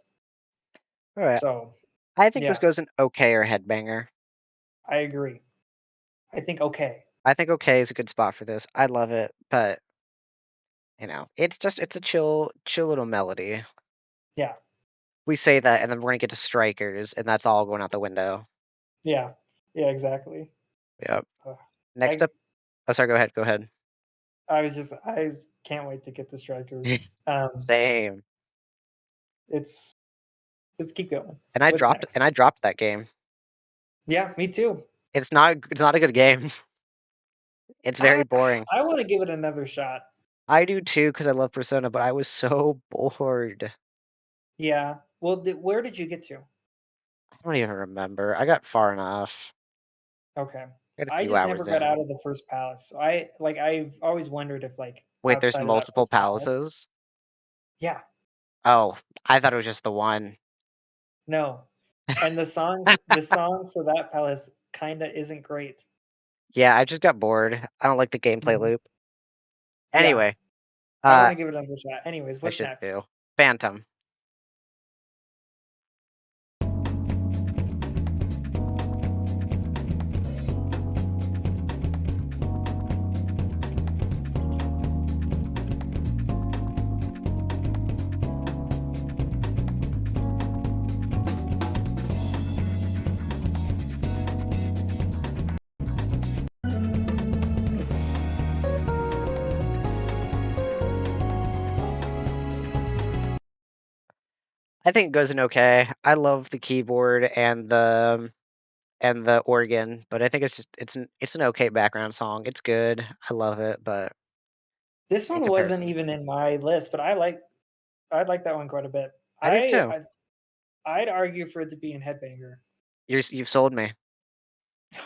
[SPEAKER 1] All right.
[SPEAKER 2] So
[SPEAKER 1] I think this
[SPEAKER 2] yeah.
[SPEAKER 1] goes in okay or headbanger.
[SPEAKER 2] I agree. I think okay.
[SPEAKER 1] I think okay is a good spot for this. I love it, but it's a chill little melody.
[SPEAKER 2] Yeah.
[SPEAKER 1] we say that, and then we're gonna get to Strikers, and that's all going out the window.
[SPEAKER 2] Yeah. Yeah, exactly.
[SPEAKER 1] Yep.
[SPEAKER 2] Ugh.
[SPEAKER 1] Next
[SPEAKER 2] I-
[SPEAKER 1] up. Oh, sorry. Go ahead. Go ahead.
[SPEAKER 2] I just can't wait to get the Strikers.
[SPEAKER 1] Same.
[SPEAKER 2] Let's keep going.
[SPEAKER 1] And I
[SPEAKER 2] What's
[SPEAKER 1] dropped.
[SPEAKER 2] next?
[SPEAKER 1] And I dropped that game.
[SPEAKER 2] Yeah, me too.
[SPEAKER 1] It's not. It's not a good game. It's very boring.
[SPEAKER 2] I want to give it another shot.
[SPEAKER 1] I do too, because I love Persona, but I was so bored.
[SPEAKER 2] Yeah. Well, where did you get to?
[SPEAKER 1] I don't even remember. I got far enough.
[SPEAKER 2] Okay.
[SPEAKER 1] Got a
[SPEAKER 2] I
[SPEAKER 1] few
[SPEAKER 2] just
[SPEAKER 1] hours
[SPEAKER 2] never got
[SPEAKER 1] in.
[SPEAKER 2] out of the first palace. So I've always wondered if
[SPEAKER 1] Wait, there's
[SPEAKER 2] outside of that
[SPEAKER 1] multiple
[SPEAKER 2] first palace-
[SPEAKER 1] palaces?
[SPEAKER 2] Yeah.
[SPEAKER 1] Oh, I thought it was just the one.
[SPEAKER 2] No. And the song for that palace kinda isn't great.
[SPEAKER 1] Yeah, I just got bored. I don't like the gameplay
[SPEAKER 2] Mhm.
[SPEAKER 1] loop.
[SPEAKER 2] Yeah.
[SPEAKER 1] Anyway,
[SPEAKER 2] I want to give it another shot. Anyways,
[SPEAKER 1] I
[SPEAKER 2] what's
[SPEAKER 1] should
[SPEAKER 2] next?
[SPEAKER 1] do. Phantom. I think it goes in okay. I love the keyboard and the organ, but I think it's an okay background song. It's good. I love it, but
[SPEAKER 2] This
[SPEAKER 1] in
[SPEAKER 2] one wasn't
[SPEAKER 1] comparison.
[SPEAKER 2] even in my list, but I like that one quite a bit.
[SPEAKER 1] I do too.
[SPEAKER 2] I'd argue for it to be in Headbanger.
[SPEAKER 1] You've sold me.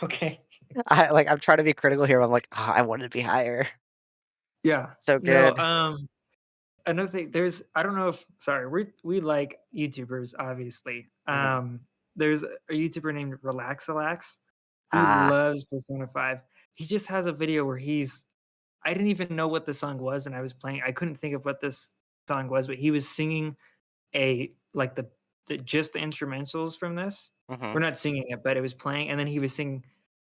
[SPEAKER 2] Okay.
[SPEAKER 1] I'm trying to be critical here. But I'm like, oh, I wanted to be higher.
[SPEAKER 2] Yeah.
[SPEAKER 1] So good.
[SPEAKER 2] No, another thing, I don't know if we like YouTubers, obviously.
[SPEAKER 1] Mhm.
[SPEAKER 2] There's a YouTuber named Relaxalax. He
[SPEAKER 1] Ah.
[SPEAKER 2] loves Persona 5. He just has a video where I didn't even know what the song was, and I couldn't think of what this song was, but he was singing the just the instrumentals from this.
[SPEAKER 1] Mhm.
[SPEAKER 2] We're not singing it, but it was playing, and then he was singing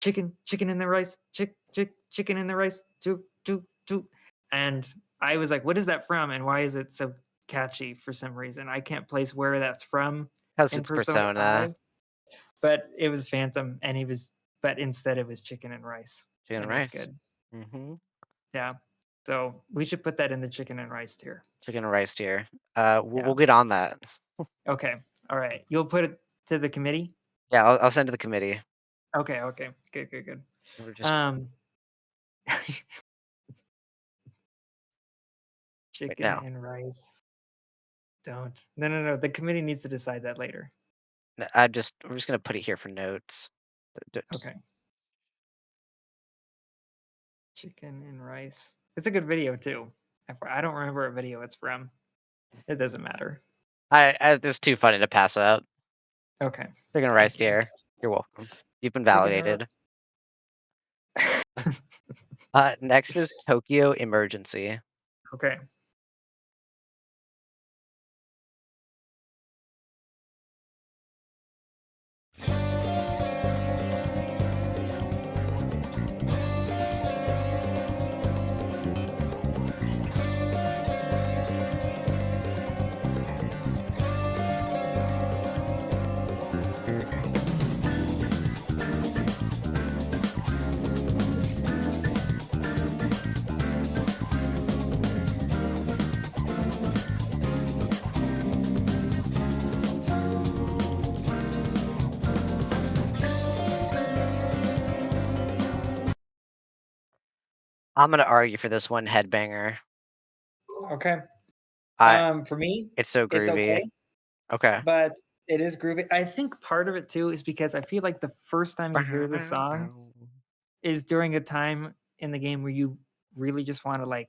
[SPEAKER 2] chicken in the rice, chicken in the rice, choo, choo, choo. And I was like, what is that from? And why is it so catchy for some reason? I can't place where that's from
[SPEAKER 1] Because
[SPEAKER 2] in
[SPEAKER 1] it's
[SPEAKER 2] Persona
[SPEAKER 1] Persona.
[SPEAKER 2] 5. But it was Phantom, but instead it was chicken and rice.
[SPEAKER 1] Chicken and
[SPEAKER 2] and it was
[SPEAKER 1] rice.
[SPEAKER 2] good.
[SPEAKER 1] Mm-hmm.
[SPEAKER 2] Yeah. So we should put that in the chicken and rice tier.
[SPEAKER 1] Chicken and rice tier.
[SPEAKER 2] Yeah.
[SPEAKER 1] We'll get on that.
[SPEAKER 2] Okay. All right. You'll put it to the committee?
[SPEAKER 1] Yeah, I'll send to the committee.
[SPEAKER 2] Okay. Good.
[SPEAKER 1] We're just
[SPEAKER 2] chicken
[SPEAKER 1] now.
[SPEAKER 2] and rice. Don't. No. The committee needs to decide that later.
[SPEAKER 1] we're just gonna put it here for notes.
[SPEAKER 2] Okay. Chicken and rice. It's a good video too. I don't remember what video it's from. It doesn't matter.
[SPEAKER 1] It was too funny to pass up.
[SPEAKER 2] Okay.
[SPEAKER 1] Chicken and rice
[SPEAKER 2] Thank you.
[SPEAKER 1] tier. You're welcome. You've been
[SPEAKER 2] Chicken and
[SPEAKER 1] validated. Next is Tokyo Emergency.
[SPEAKER 2] Okay.
[SPEAKER 1] I'm gonna argue for this one, Headbanger.
[SPEAKER 2] Okay. For me,
[SPEAKER 1] It's so groovy.
[SPEAKER 2] it's okay,
[SPEAKER 1] Okay.
[SPEAKER 2] but it is groovy. I think part of it too is because I feel like the first time you hear the song is during a time in the game where you really just want to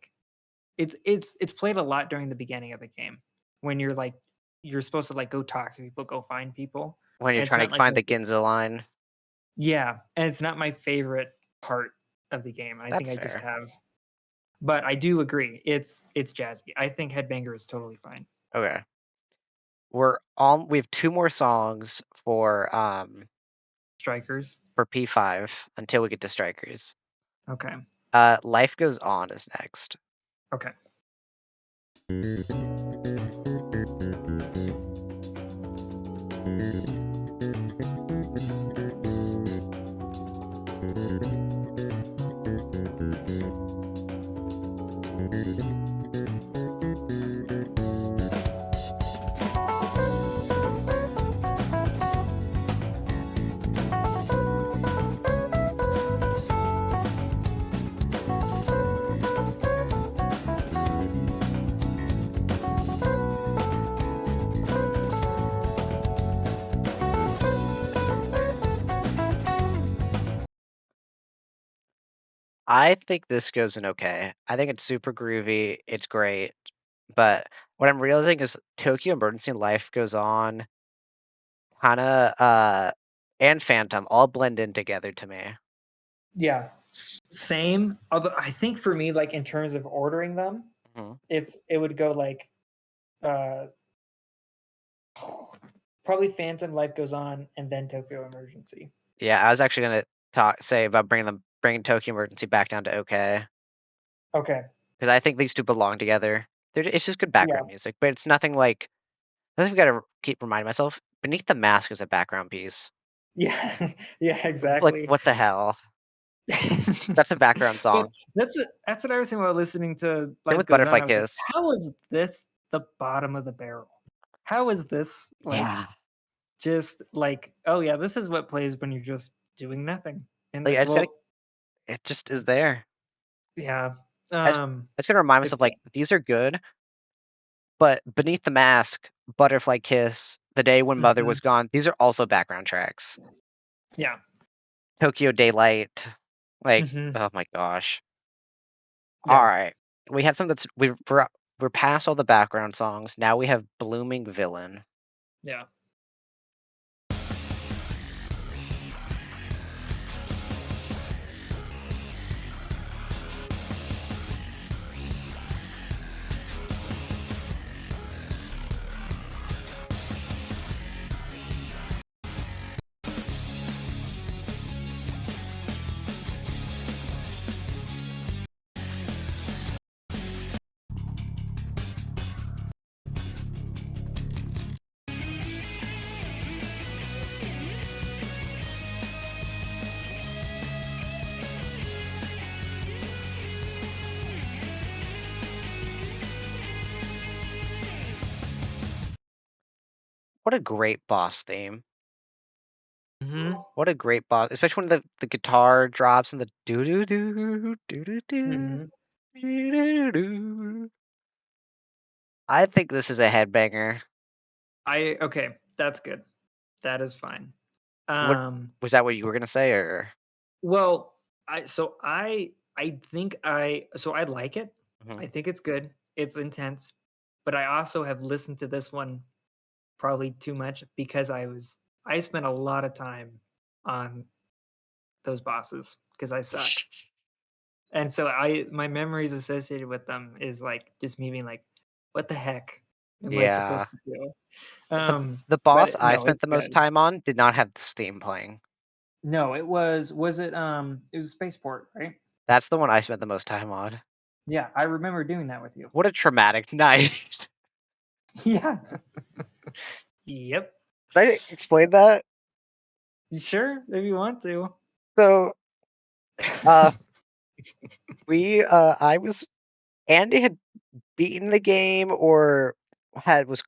[SPEAKER 2] it's played a lot during the beginning of the game when you're supposed to go talk to people, go find people.
[SPEAKER 1] When you're
[SPEAKER 2] It's
[SPEAKER 1] trying
[SPEAKER 2] not
[SPEAKER 1] to
[SPEAKER 2] like
[SPEAKER 1] find
[SPEAKER 2] my
[SPEAKER 1] the Ginza line.
[SPEAKER 2] Yeah, and it's not my favorite part of the game. I think
[SPEAKER 1] That's
[SPEAKER 2] I just
[SPEAKER 1] fair.
[SPEAKER 2] have but I do agree. It's jazzy. I think Headbanger is totally fine.
[SPEAKER 1] Okay. We have 2 more songs for
[SPEAKER 2] Strikers.
[SPEAKER 1] P5 until we get to Strikers.
[SPEAKER 2] Okay.
[SPEAKER 1] Life Goes On is next.
[SPEAKER 2] Okay.
[SPEAKER 1] I think this goes in okay. I think it's super groovy. It's great. But what I'm realizing is Tokyo Emergency and Life Goes On kinda and Phantom all blend in together to me.
[SPEAKER 2] Yeah, same. Although I think for me, like in terms of ordering them,
[SPEAKER 1] Mhm.
[SPEAKER 2] it would go like uh probably Phantom, Life Goes On, and then Tokyo Emergency.
[SPEAKER 1] Yeah, I was actually gonna say about bringing Tokyo Emergency back down to okay.
[SPEAKER 2] Okay.
[SPEAKER 1] Because I think these two belong together. It's just good
[SPEAKER 2] Yeah.
[SPEAKER 1] background music, but it's nothing like. I think we gotta keep reminding myself. Beneath the Mask is a background piece.
[SPEAKER 2] Yeah. Yeah,
[SPEAKER 1] Like,
[SPEAKER 2] exactly.
[SPEAKER 1] what the hell? That's a background
[SPEAKER 2] But
[SPEAKER 1] song.
[SPEAKER 2] that's what I was thinking about listening to
[SPEAKER 1] Same
[SPEAKER 2] Life
[SPEAKER 1] with
[SPEAKER 2] Goes On.
[SPEAKER 1] Butterfly
[SPEAKER 2] I was like,
[SPEAKER 1] Kiss.
[SPEAKER 2] how is this the bottom of the barrel? How is this like
[SPEAKER 1] Yeah.
[SPEAKER 2] just like, oh yeah, this is what plays when you're just doing nothing. And
[SPEAKER 1] Like I just gotta.
[SPEAKER 2] well,
[SPEAKER 1] It just is there.
[SPEAKER 2] yeah.
[SPEAKER 1] I just gotta remind
[SPEAKER 2] It's
[SPEAKER 1] myself
[SPEAKER 2] good.
[SPEAKER 1] like these are good, but Beneath the Mask, Butterfly Kiss, The Day When Mother Was Gone, these are also background tracks.
[SPEAKER 2] Yeah.
[SPEAKER 1] Tokyo Daylight, like
[SPEAKER 2] Mhm.
[SPEAKER 1] oh my gosh.
[SPEAKER 2] Yeah.
[SPEAKER 1] All right, we have something that's we're past all the background songs. Now we have Blooming Villain.
[SPEAKER 2] Yeah.
[SPEAKER 1] What a great boss theme.
[SPEAKER 2] Mhm.
[SPEAKER 1] What a great boss, especially when the guitar drops and the do do do do do do
[SPEAKER 2] Mhm.
[SPEAKER 1] do do. I think this is a headbanger.
[SPEAKER 2] Okay, that's good. That is fine.
[SPEAKER 1] What
[SPEAKER 2] Um
[SPEAKER 1] was that? What you were gonna say, or
[SPEAKER 2] well, I think I like it.
[SPEAKER 1] Mhm.
[SPEAKER 2] I think it's good. It's intense. But I also have listened to this one probably too much because I spent a lot of time on those bosses because I suck. And so my memories associated with them is like just me being like, what the heck am I
[SPEAKER 1] Yeah,
[SPEAKER 2] supposed to do?
[SPEAKER 1] the boss
[SPEAKER 2] But
[SPEAKER 1] I
[SPEAKER 2] no,
[SPEAKER 1] spent
[SPEAKER 2] it's
[SPEAKER 1] the most
[SPEAKER 2] good.
[SPEAKER 1] time on did not have this theme playing.
[SPEAKER 2] No, it was a spaceport, right?
[SPEAKER 1] That's the one I spent the most time on.
[SPEAKER 2] Yeah, I remember doing that with you.
[SPEAKER 1] What a traumatic night.
[SPEAKER 2] Yeah. Yep.
[SPEAKER 1] Did I explain that?
[SPEAKER 2] You sure? If you want to.
[SPEAKER 1] So, uh, I was Andy had beaten the game or was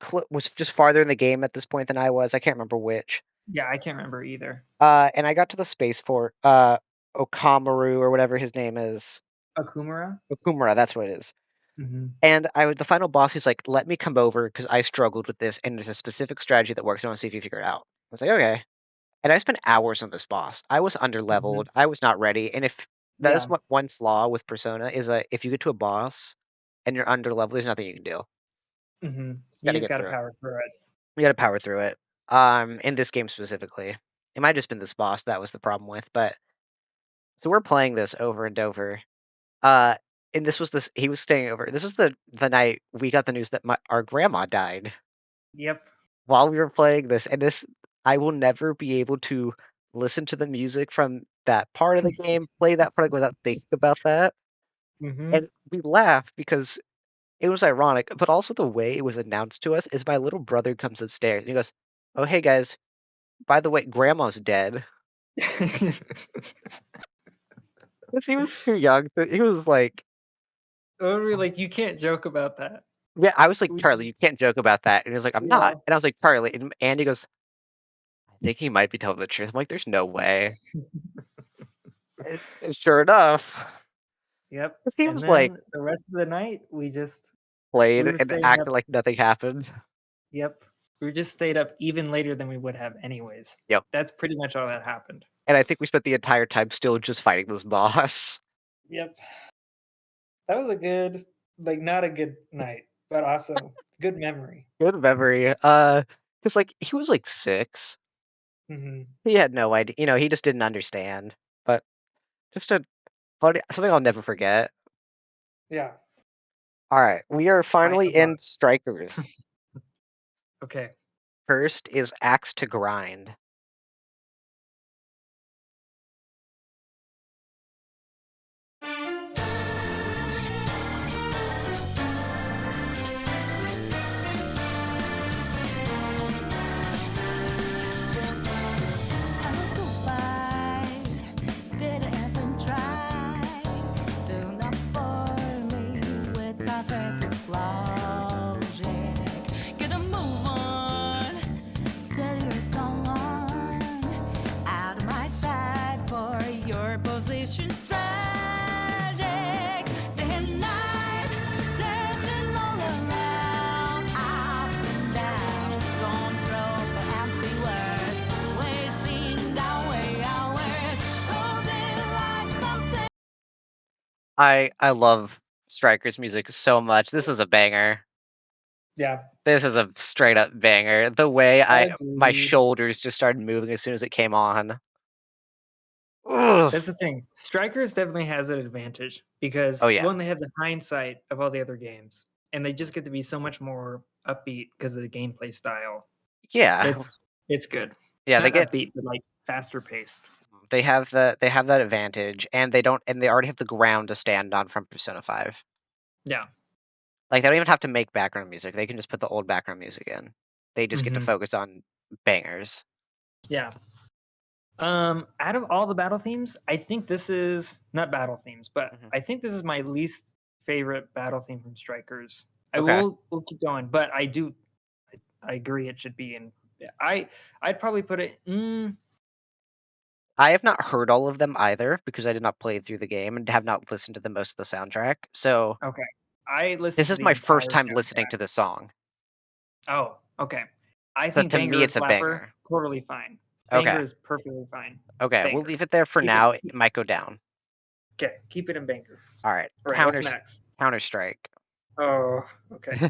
[SPEAKER 1] just farther in the game at this point than I was. I can't remember which.
[SPEAKER 2] Yeah, I can't remember either.
[SPEAKER 1] And I got to the spaceport, Okamaru or whatever his name is.
[SPEAKER 2] Akumura?
[SPEAKER 1] Okumura, that's what it is.
[SPEAKER 2] Mm-hmm.
[SPEAKER 1] And the final boss, he's like, "Let me come over because I struggled with this, and there's a specific strategy that works. I want to see if you figure it out." I was like, "Okay." And I spent hours on this boss. I was
[SPEAKER 2] Mm-hmm.
[SPEAKER 1] underleveled. I was not ready. And if that is
[SPEAKER 2] Yeah.
[SPEAKER 1] one flaw with Persona is that if you get to a boss and you're underleveled, there's nothing you can do.
[SPEAKER 2] Mm-hmm.
[SPEAKER 1] You
[SPEAKER 2] You
[SPEAKER 1] got to
[SPEAKER 2] just
[SPEAKER 1] get
[SPEAKER 2] gotta
[SPEAKER 1] through it.
[SPEAKER 2] power through it.
[SPEAKER 1] You got to power through it. In this game specifically, it might have just been this boss that was the problem with. But so we're playing this over and over. Uh, and he was staying over. This was the night we got the news that our grandma died
[SPEAKER 2] Yep.
[SPEAKER 1] while we were playing this. And this, I will never be able to listen to the music from that part of the game, play that part without thinking about that.
[SPEAKER 2] Mm-hmm.
[SPEAKER 1] And we laugh because it was ironic, but also the way it was announced to us is my little brother comes upstairs and he goes, "Oh, hey guys, by the way, grandma's dead." Because he was too young. He was like,
[SPEAKER 2] Or like, you can't joke about that.
[SPEAKER 1] yeah, I was like,
[SPEAKER 2] We-
[SPEAKER 1] Charlie, you can't joke about that. And he was like, I'm
[SPEAKER 2] Yeah.
[SPEAKER 1] not. And I was like, Charlie. And Andy goes, I think he might be telling the truth. I'm like, there's no way. And sure enough,
[SPEAKER 2] Yep.
[SPEAKER 1] he
[SPEAKER 2] And
[SPEAKER 1] was
[SPEAKER 2] then
[SPEAKER 1] like,
[SPEAKER 2] the rest of the night, we
[SPEAKER 1] played
[SPEAKER 2] were
[SPEAKER 1] and
[SPEAKER 2] staying
[SPEAKER 1] acted
[SPEAKER 2] up.
[SPEAKER 1] like nothing happened.
[SPEAKER 2] Yep. We just stayed up even later than we would have anyways.
[SPEAKER 1] Yep.
[SPEAKER 2] That's pretty much all that happened.
[SPEAKER 1] And I think we spent the entire time still just fighting this boss.
[SPEAKER 2] Yep. That was a good, like, not a good night, but also good memory.
[SPEAKER 1] Good memory. Because like he was like 6.
[SPEAKER 2] Hmm.
[SPEAKER 1] He had no idea. He just didn't understand. But just something I'll never forget.
[SPEAKER 2] Yeah.
[SPEAKER 1] All right, we are finally in
[SPEAKER 2] unlocked.
[SPEAKER 1] Strikers.
[SPEAKER 2] Okay.
[SPEAKER 1] First is Axe to Grind.
[SPEAKER 4] Hello, goodbye. Did I even try? Do not bore me with pathetic logic. Get a move on. Tell your tongue on. Out of my sight for your position's tragic. Day and night, searching all around, up and down, control for empty words, wasting away hours, closing like something.
[SPEAKER 1] I love Strikers music so much. This is a banger.
[SPEAKER 2] Yeah.
[SPEAKER 1] This is a straight up banger. The way my
[SPEAKER 2] Agreed.
[SPEAKER 1] shoulders just started moving as soon as it came on. Ugh.
[SPEAKER 2] That's the thing. Strikers definitely has an advantage because
[SPEAKER 1] Oh, yeah.
[SPEAKER 2] one, they have the hindsight of all the other games, and they just get to be so much more upbeat because of the gameplay style.
[SPEAKER 1] Yeah.
[SPEAKER 2] It's good.
[SPEAKER 1] Yeah, they
[SPEAKER 2] Not
[SPEAKER 1] get
[SPEAKER 2] upbeat, but like faster paced.
[SPEAKER 1] they have that advantage, and they already have the ground to stand on from Persona 5.
[SPEAKER 2] Yeah.
[SPEAKER 1] Like they don't even have to make background music. They can just put the old background music in. They just get to
[SPEAKER 2] Mhm.
[SPEAKER 1] focus on bangers.
[SPEAKER 2] Yeah. Out of all the battle themes, I think this is not battle themes, but
[SPEAKER 1] Mhm.
[SPEAKER 2] I think this is my least favorite battle theme from Strikers.
[SPEAKER 1] Okay.
[SPEAKER 2] We'll keep going, but I agree it should be in. I'd probably put it.
[SPEAKER 1] I have not heard all of them either because I did not play through the game and have not listened to the most of the soundtrack. So
[SPEAKER 2] Okay, I listened.
[SPEAKER 1] this
[SPEAKER 2] to
[SPEAKER 1] is
[SPEAKER 2] the
[SPEAKER 1] my first
[SPEAKER 2] entire
[SPEAKER 1] time listening
[SPEAKER 2] soundtrack.
[SPEAKER 1] to this song.
[SPEAKER 2] Oh, okay. I
[SPEAKER 1] So
[SPEAKER 2] think
[SPEAKER 1] to
[SPEAKER 2] Banger
[SPEAKER 1] me,
[SPEAKER 2] or
[SPEAKER 1] it's a
[SPEAKER 2] Slapper,
[SPEAKER 1] banger.
[SPEAKER 2] totally fine.
[SPEAKER 1] Okay.
[SPEAKER 2] Banger is perfectly fine.
[SPEAKER 1] Okay, we'll
[SPEAKER 2] Banger.
[SPEAKER 1] leave it there for
[SPEAKER 2] Keep it-
[SPEAKER 1] now. It might go down.
[SPEAKER 2] Okay, keep it in Banger.
[SPEAKER 1] All right.
[SPEAKER 2] All right, what's next?
[SPEAKER 1] Counter Strike.
[SPEAKER 2] Oh, okay.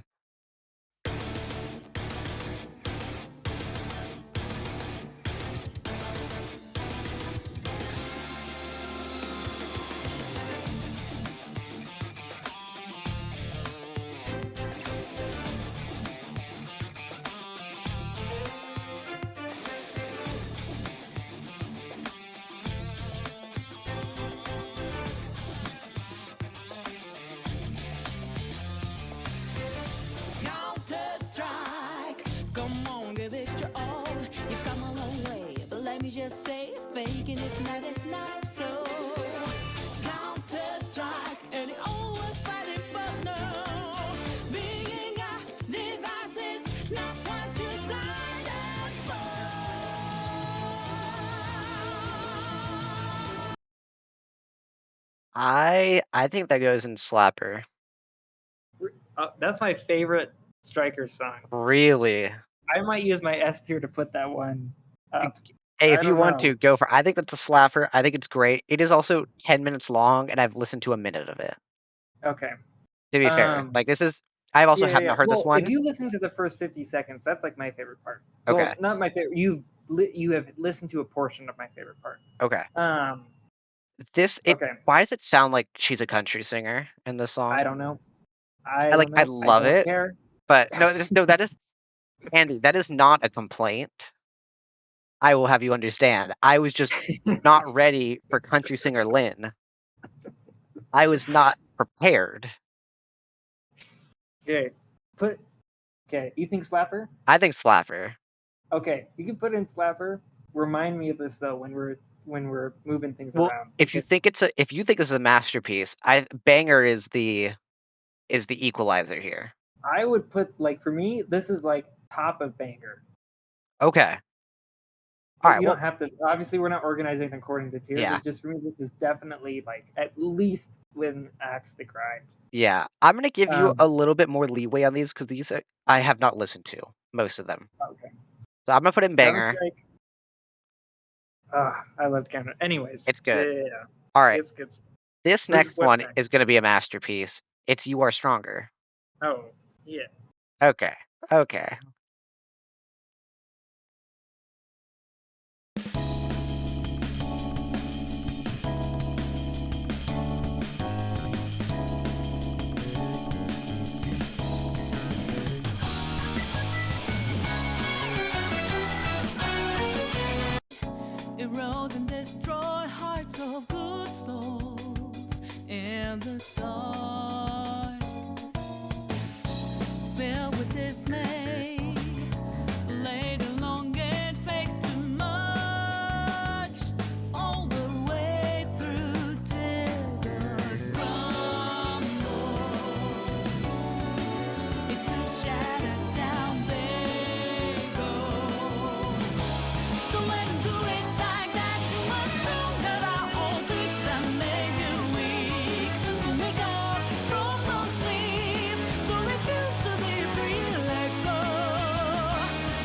[SPEAKER 4] Counter-Strike, come on, give it your all. You've come a long way, but let me just say, faking is not enough. So, Counter-Strike, and it always fighting for no. Being a device is not what you signed up for.
[SPEAKER 1] I think that goes in Slapper.
[SPEAKER 2] That's my favorite Striker song.
[SPEAKER 1] Really?
[SPEAKER 2] I might use my S tier to put that one up.
[SPEAKER 1] Hey, if
[SPEAKER 2] I
[SPEAKER 1] you
[SPEAKER 2] don't
[SPEAKER 1] want
[SPEAKER 2] know.
[SPEAKER 1] to, go for it. I think that's a slapper. I think it's great. It is also 10 minutes long, and I've listened to a minute of it.
[SPEAKER 2] Okay.
[SPEAKER 1] To be fair. Like, I've also have not heard this
[SPEAKER 2] Well,
[SPEAKER 1] one.
[SPEAKER 2] if you listen to the first 50 seconds, that's like my favorite part.
[SPEAKER 1] Okay.
[SPEAKER 2] Well, not my favorite. You have listened to a portion of my favorite part.
[SPEAKER 1] Okay.
[SPEAKER 2] Okay.
[SPEAKER 1] Why does it sound like she's a country singer in this song?
[SPEAKER 2] I don't know.
[SPEAKER 1] I
[SPEAKER 2] don't know.
[SPEAKER 1] love
[SPEAKER 2] don't
[SPEAKER 1] it.
[SPEAKER 2] Care.
[SPEAKER 1] But no, that is Andy, that is not a complaint. I will have you understand. I was just not ready for country singer Lynn. I was not prepared.
[SPEAKER 2] Okay. You think Slapper?
[SPEAKER 1] I think Slapper.
[SPEAKER 2] Okay. You can put in Slapper. Remind me of this though when we're when we're moving things
[SPEAKER 1] Well,
[SPEAKER 2] around.
[SPEAKER 1] if you
[SPEAKER 2] because
[SPEAKER 1] think it's a masterpiece, Banger is the equalizer here.
[SPEAKER 2] I would put like for me, this is like top of Banger.
[SPEAKER 1] Okay.
[SPEAKER 2] But
[SPEAKER 1] All right.
[SPEAKER 2] you
[SPEAKER 1] Well,
[SPEAKER 2] don't have to. Obviously, we're not organizing it according to tiers.
[SPEAKER 1] Yeah.
[SPEAKER 2] It's just for me. This is definitely like at least when Axe the Grind.
[SPEAKER 1] yeah. I'm gonna give you
[SPEAKER 2] Um,
[SPEAKER 1] a little bit more leeway on these because these I have not listened to most of them.
[SPEAKER 2] Okay.
[SPEAKER 1] So I'm gonna put in Banger.
[SPEAKER 2] Counter-Strike. I love Counter. Anyways,
[SPEAKER 1] It's good.
[SPEAKER 2] Yeah,
[SPEAKER 1] All right.
[SPEAKER 2] it's good.
[SPEAKER 1] This next
[SPEAKER 2] what's
[SPEAKER 1] one
[SPEAKER 2] next?
[SPEAKER 1] is gonna be a masterpiece. It's You Are Stronger.
[SPEAKER 2] Oh, yeah.
[SPEAKER 1] Okay. Okay.
[SPEAKER 4] Erode and destroy hearts of good souls in the dark. Filled with dismay, later long and fake too much. All the way through till the crumble. Into shattered down they go. Don't let 'em do it like that. You are stronger than all things that made you weak. So wake up from sleep. Don't refuse to be free. Let go.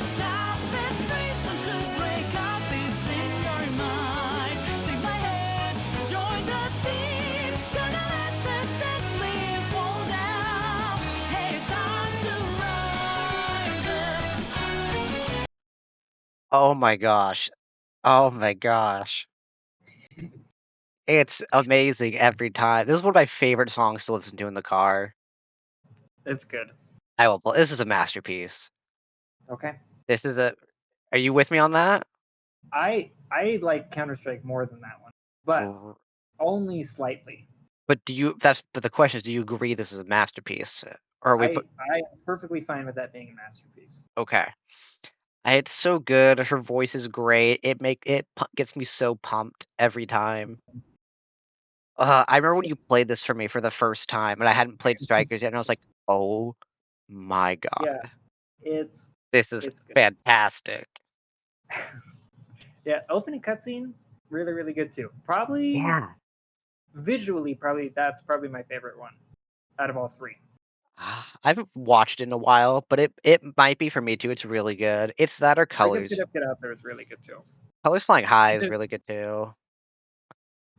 [SPEAKER 4] Without this reason to break out this in your mind. Take my hand, join the team. Gonna let the deadly fall down. Hey, it's time to rise up.
[SPEAKER 1] Oh my gosh. Oh my gosh. It's amazing every time. This is one of my favorite songs to listen to in the car.
[SPEAKER 2] It's good.
[SPEAKER 1] This is a masterpiece.
[SPEAKER 2] Okay.
[SPEAKER 1] This is Are you with me on that?
[SPEAKER 2] I like Counter-Strike more than that one, but
[SPEAKER 1] R-
[SPEAKER 2] only slightly.
[SPEAKER 1] But the question is, do you agree this is a masterpiece? Or are we
[SPEAKER 2] I'm perfectly fine with that being a masterpiece.
[SPEAKER 1] Okay. It's so good. Her voice is great. Gets me so pumped every time. I remember when you played this for me for the first time, and I hadn't played Strikers yet, and I was like, "Oh my god,
[SPEAKER 2] Yeah, it's
[SPEAKER 1] this is
[SPEAKER 2] it's good.
[SPEAKER 1] fantastic!"
[SPEAKER 2] Yeah, opening cutscene, really, really good too. Probably visually, that's probably my favorite one out of all three.
[SPEAKER 1] I haven't watched it in a while, but it might be for me too. It's really good. It's that or Colors.
[SPEAKER 2] Get out there is really good too.
[SPEAKER 1] Colors Flying High is
[SPEAKER 2] Just-
[SPEAKER 1] really good too.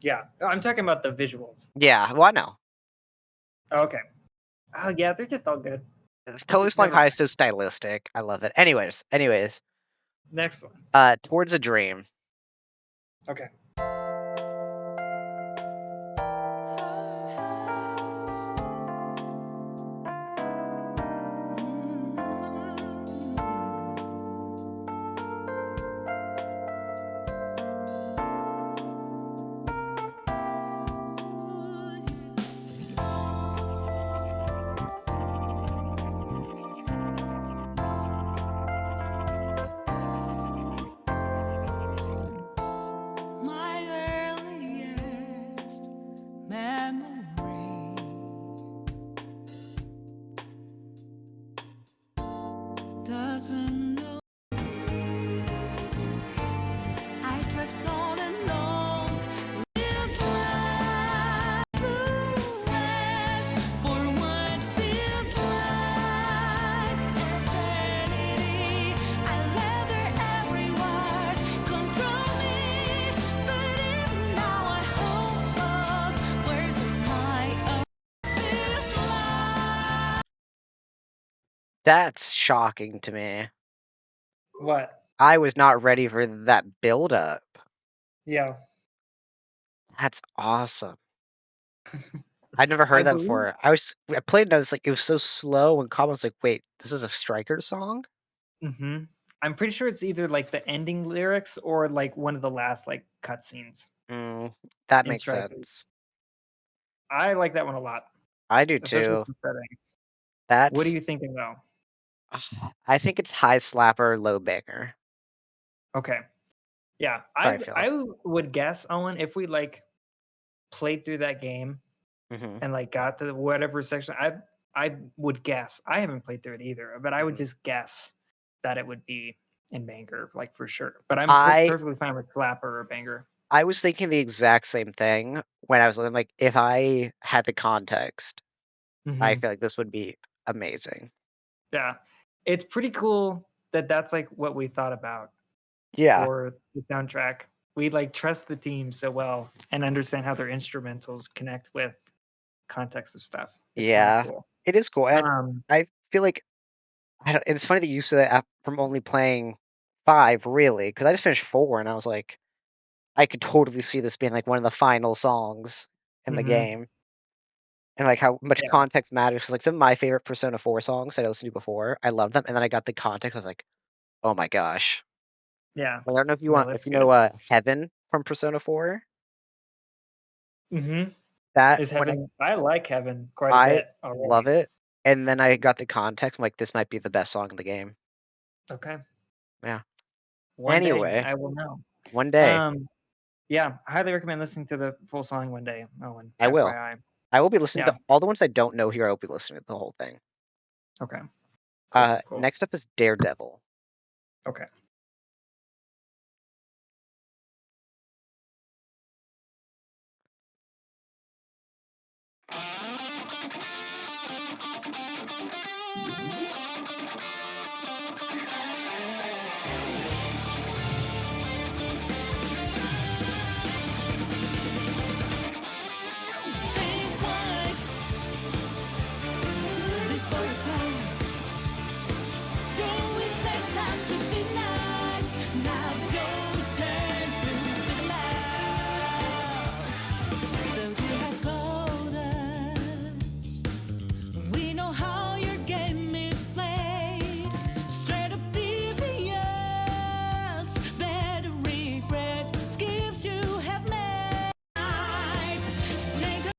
[SPEAKER 2] Yeah, I'm talking about the visuals.
[SPEAKER 1] Yeah, well, I know.
[SPEAKER 2] Okay. Oh yeah, they're just all good.
[SPEAKER 1] Colors Flying
[SPEAKER 2] never
[SPEAKER 1] High is so stylistic. I love it. Anyways,
[SPEAKER 2] Next one.
[SPEAKER 1] Towards a Dream.
[SPEAKER 2] Okay.
[SPEAKER 4] My earliest memory doesn't know. I trekked on and on. This life rest for what feels like eternity. I let their every word control me, but even now I hope lost. Where's my own this life?
[SPEAKER 1] That's shocking to me.
[SPEAKER 2] What?
[SPEAKER 1] I was not ready for that build up.
[SPEAKER 2] Yeah.
[SPEAKER 1] That's awesome. I'd never heard
[SPEAKER 2] I
[SPEAKER 1] that
[SPEAKER 2] believe-
[SPEAKER 1] before. I played and I was like, it was so slow, and Colin was like, "Wait, this is a Striker song?"
[SPEAKER 2] Mm-hmm. I'm pretty sure it's either like the ending lyrics or like one of the last like cutscenes.
[SPEAKER 1] That
[SPEAKER 2] In
[SPEAKER 1] makes
[SPEAKER 2] Strikers.
[SPEAKER 1] sense.
[SPEAKER 2] I like that one a lot.
[SPEAKER 1] I do
[SPEAKER 2] Especially
[SPEAKER 1] too.
[SPEAKER 2] the setting.
[SPEAKER 1] That's.
[SPEAKER 2] What are you thinking though?
[SPEAKER 1] I think it's high slapper, low banger.
[SPEAKER 2] Okay. Yeah,
[SPEAKER 1] Sorry, Phil.
[SPEAKER 2] I would guess, Owen, if we like played through that game
[SPEAKER 1] Hmm.
[SPEAKER 2] and like got to whatever section, I would guess. I haven't played through it either, but I would
[SPEAKER 1] Mhm.
[SPEAKER 2] just guess that it would be in Banger, like for sure. But I'm
[SPEAKER 1] I
[SPEAKER 2] perfectly fine with Flapper or Banger.
[SPEAKER 1] I was thinking the exact same thing when I was like, if I had the context, I
[SPEAKER 2] Mhm.
[SPEAKER 1] feel like this would be amazing.
[SPEAKER 2] Yeah, it's pretty cool that that's like what we thought about
[SPEAKER 1] Yeah,
[SPEAKER 2] for the soundtrack. We like trust the team so well and understand how their instrumentals connect with context of stuff. It's kind of
[SPEAKER 1] yeah,
[SPEAKER 2] cool.
[SPEAKER 1] it is cool, and
[SPEAKER 2] Um,
[SPEAKER 1] I feel like it's funny that you said that from only playing 5, really, because I just finished 4, and I was like, I could totally see this being like one of the final songs in the
[SPEAKER 2] mhm,
[SPEAKER 1] game, and like how much
[SPEAKER 2] yeah,
[SPEAKER 1] context matters. 'Cause, like some of my favorite Persona 4 songs that I listened to before, I love them, and then I got the context. I was like, oh my gosh.
[SPEAKER 2] yeah.
[SPEAKER 1] Like, I don't know
[SPEAKER 2] No,
[SPEAKER 1] if
[SPEAKER 2] that's
[SPEAKER 1] you
[SPEAKER 2] good.
[SPEAKER 1] know Heaven from Persona 4.
[SPEAKER 2] Mhm.
[SPEAKER 1] That
[SPEAKER 2] Is
[SPEAKER 1] when
[SPEAKER 2] Heaven? I like Heaven quite a
[SPEAKER 1] I
[SPEAKER 2] bit
[SPEAKER 1] love
[SPEAKER 2] already.
[SPEAKER 1] it, and then I got the context. I'm like, this might be the best song in the game.
[SPEAKER 2] Okay,
[SPEAKER 1] Yeah.
[SPEAKER 2] one day
[SPEAKER 1] Anyway,
[SPEAKER 2] I will know.
[SPEAKER 1] one day
[SPEAKER 2] Um, yeah, I highly recommend listening to the full song one day. Owen,
[SPEAKER 1] I will.
[SPEAKER 2] FYI.
[SPEAKER 1] I will be listening
[SPEAKER 2] Yeah.
[SPEAKER 1] to all the ones I don't know here. I will be listening to the whole thing.
[SPEAKER 2] Okay. Cool. Cool.
[SPEAKER 1] Next up is Daredevil.
[SPEAKER 2] Okay.
[SPEAKER 4] Think twice before you pounce. Don't expect us to be nice. Now's your turn to be the mouse. Though you have called us, we know how your game is played. Straight up devious, better regret skips you have made. Take a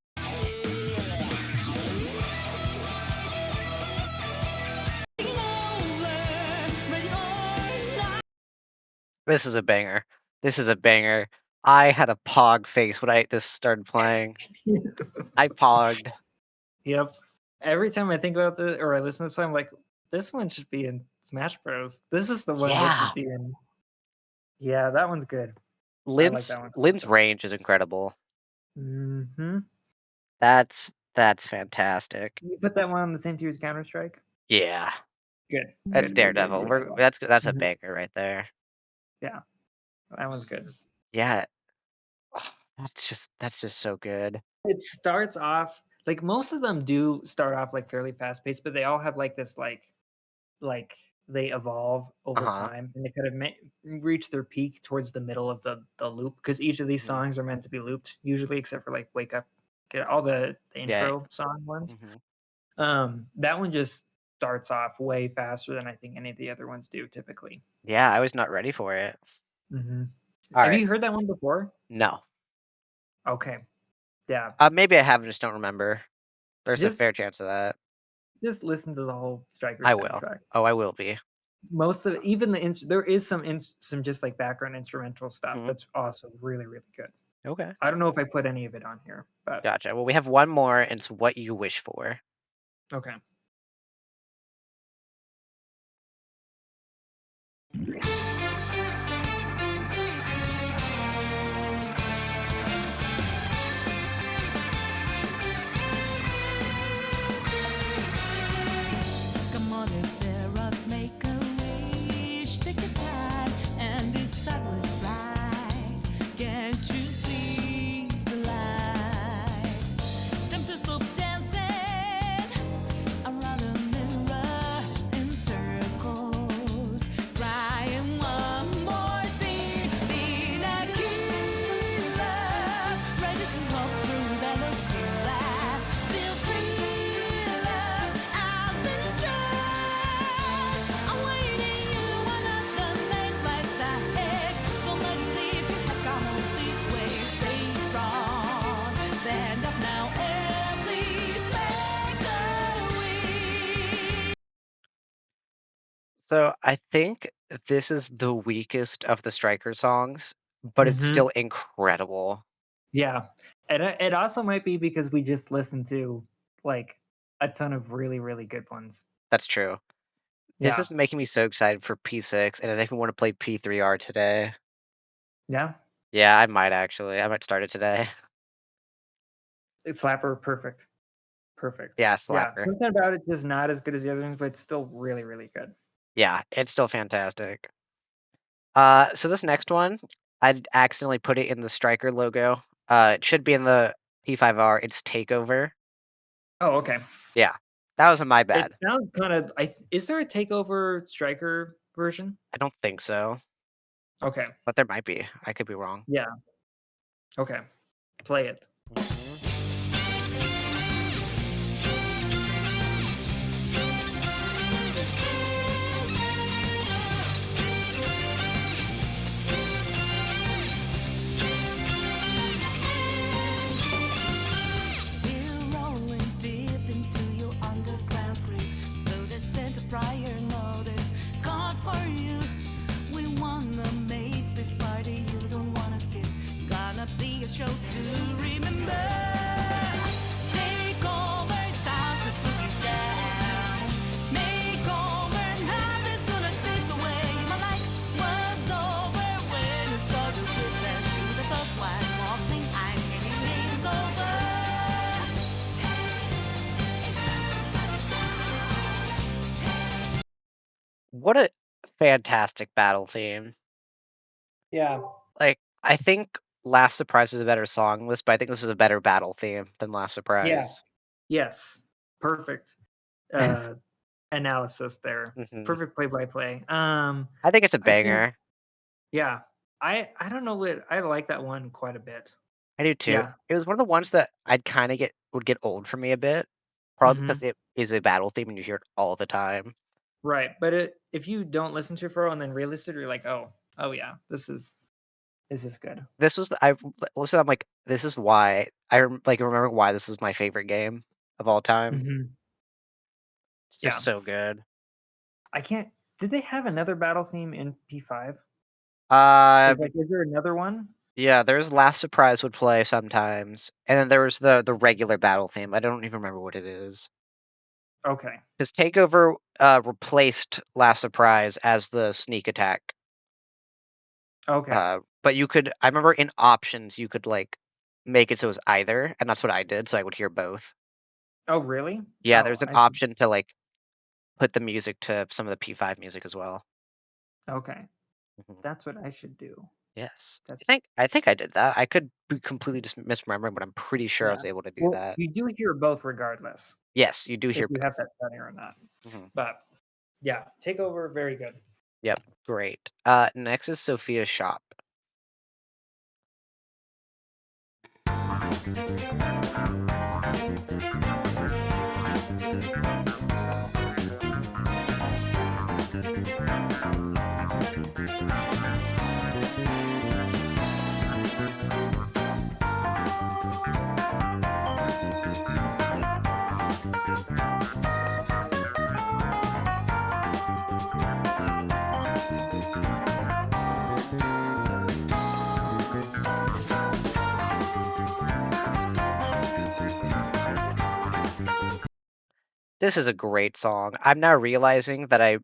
[SPEAKER 4] over, ready or not.
[SPEAKER 1] This is a banger. This is a banger. I had a pog face when this started playing. I pogged.
[SPEAKER 2] Yep. Every time I think about this or I listen to this song, I'm like, this one should be in Smash Bros. This is the one that
[SPEAKER 1] Yeah.
[SPEAKER 2] should be in. Yeah, that one's good. I like that one.
[SPEAKER 1] Lynn's range is incredible.
[SPEAKER 2] Mm-hmm.
[SPEAKER 1] That's fantastic.
[SPEAKER 2] You put that one on the same tier as Counter Strike.
[SPEAKER 1] Yeah.
[SPEAKER 2] Good.
[SPEAKER 1] That's
[SPEAKER 2] Good.
[SPEAKER 1] Daredevil. That's a
[SPEAKER 2] Mhm.
[SPEAKER 1] banger right there.
[SPEAKER 2] Yeah, that one's good.
[SPEAKER 1] Yeah. Oh, that's just so good.
[SPEAKER 2] It starts off like most of them do start off like fairly fast paced, but they all have like this like they evolve over
[SPEAKER 1] Uh-huh.
[SPEAKER 2] time, and they kind of reach their peak towards the middle of the loop because each of these
[SPEAKER 1] Mhm.
[SPEAKER 2] songs are meant to be looped usually, except for like Wake Up, get all the
[SPEAKER 1] Yeah.
[SPEAKER 2] intro song ones.
[SPEAKER 1] Mhm.
[SPEAKER 2] That one just starts off way faster than I think any of the other ones do typically.
[SPEAKER 1] Yeah, I was not ready for it.
[SPEAKER 2] Mm-hmm.
[SPEAKER 1] All
[SPEAKER 2] Have
[SPEAKER 1] right.
[SPEAKER 2] you heard that one before?
[SPEAKER 1] No.
[SPEAKER 2] Okay, yeah.
[SPEAKER 1] Maybe I have, just don't remember. There's a
[SPEAKER 2] Just
[SPEAKER 1] fair chance of that.
[SPEAKER 2] just listen to the whole Strikers
[SPEAKER 1] I will.
[SPEAKER 2] soundtrack.
[SPEAKER 1] Oh, I will be.
[SPEAKER 2] Most of it, even there is some just like background instrumental stuff
[SPEAKER 1] Mhm.
[SPEAKER 2] that's also really really good.
[SPEAKER 1] Okay.
[SPEAKER 2] I don't know if I put any of it on here, but
[SPEAKER 1] Gotcha. Well, we have one more, and it's What You Wish For.
[SPEAKER 2] okay.
[SPEAKER 4] Come on, if there are make a wish, take your time and decide what's right. Can't you see the light? Time to stop dancing around the mirror in circles, crying one more thing. Being a killer, ready to walk through that looking glass. Feel free, love, I've been trust. I'm waiting you another night lights ahead. Don't let it sleep, I've come all this way. Stay strong, stand up now and please make a wish.
[SPEAKER 1] So I think this is the weakest of the Striker songs, but it's
[SPEAKER 2] Mhm.
[SPEAKER 1] still incredible.
[SPEAKER 2] Yeah, and it also might be because we just listened to like a ton of really, really good ones.
[SPEAKER 1] That's true. This
[SPEAKER 2] Yeah,
[SPEAKER 1] is making me so excited for P6, and I even want to play P3R today.
[SPEAKER 2] yeah,
[SPEAKER 1] Yeah, I might actually. I might start it today.
[SPEAKER 2] it's Slapper, perfect, perfect.
[SPEAKER 1] Yeah,
[SPEAKER 2] Yeah,
[SPEAKER 1] slapper.
[SPEAKER 2] something about it is not as good as the other ones, but it's still really, really good.
[SPEAKER 1] Yeah, it's still fantastic. So this next one, I'd accidentally put it in the Striker logo. It should be in the P5R. It's Takeover.
[SPEAKER 2] Oh, okay.
[SPEAKER 1] Yeah, that was my
[SPEAKER 2] It
[SPEAKER 1] bad.
[SPEAKER 2] sounds kind of. Is there a Takeover Striker version?
[SPEAKER 1] I don't think so,
[SPEAKER 2] Okay,
[SPEAKER 1] but there might be. I could be wrong.
[SPEAKER 2] yeah, okay, play it.
[SPEAKER 1] Mhm.
[SPEAKER 4] We're rolling deep into your underground creep. Though the center prior notice caught for you. We wanna make this party you don't wanna skip. Gonna be a show to remember. Take over, start to boogie down. Make over, nothing's gonna take away. My life was over when it started with that shoe that thought was walking. I'm getting names over.
[SPEAKER 1] What a fantastic battle theme.
[SPEAKER 2] Yeah,
[SPEAKER 1] Like, I think Last Surprise is a better song list, but I think this is a better battle theme than Last
[SPEAKER 2] yeah,
[SPEAKER 1] Surprise.
[SPEAKER 2] yes, perfect analysis there.
[SPEAKER 1] Mhm.
[SPEAKER 2] Perfect play-by-play.
[SPEAKER 1] I think it's a
[SPEAKER 2] I think
[SPEAKER 1] banger.
[SPEAKER 2] yeah, I don't know what I like that one quite a bit.
[SPEAKER 1] I do too.
[SPEAKER 2] Yeah,
[SPEAKER 1] It was one of the ones that I'd kind of would get old for me a bit, probably
[SPEAKER 2] mhm.
[SPEAKER 1] because it is a battle theme and you hear it all the time.
[SPEAKER 2] Right, but if you don't listen to it for a while and then re-listen, you're like, oh yeah, this is good.
[SPEAKER 1] This was I listened. I'm like, this is why like remember why this is my favorite game of all time.
[SPEAKER 2] Mhm.
[SPEAKER 1] It's
[SPEAKER 2] Yeah,
[SPEAKER 1] just so good.
[SPEAKER 2] I can't. Did they have another battle theme in P5?
[SPEAKER 1] Um,
[SPEAKER 2] Is there another one?
[SPEAKER 1] yeah, there's Last Surprise would play sometimes, and then there was the regular battle theme. I don't even remember what it is.
[SPEAKER 2] Okay,
[SPEAKER 1] Because Takeover replaced Last Surprise as the sneak attack.
[SPEAKER 2] okay.
[SPEAKER 1] But you could, I remember in options, you could like make it so it was either, and that's what I did, so I would hear both.
[SPEAKER 2] Oh, really?
[SPEAKER 1] Yeah,
[SPEAKER 2] Oh,
[SPEAKER 1] there's an
[SPEAKER 2] I see.
[SPEAKER 1] option to like put the music to some of the P5 music as well.
[SPEAKER 2] Okay,
[SPEAKER 1] Mhm.
[SPEAKER 2] that's what I should do.
[SPEAKER 1] Yes,
[SPEAKER 2] That's
[SPEAKER 1] I think I did that. I could be completely just misremembering, but I'm pretty sure I
[SPEAKER 2] yeah.
[SPEAKER 1] was able to do
[SPEAKER 2] Well,
[SPEAKER 1] that.
[SPEAKER 2] you do hear both regardless
[SPEAKER 1] Yes, you do
[SPEAKER 2] if
[SPEAKER 1] hear
[SPEAKER 2] you
[SPEAKER 1] both.
[SPEAKER 2] have that setting or not.
[SPEAKER 1] Mhm.
[SPEAKER 2] But yeah, Takeover, very good.
[SPEAKER 1] Yep, great. Next is Sophia's Shop. This is a great song. I'm now realizing that I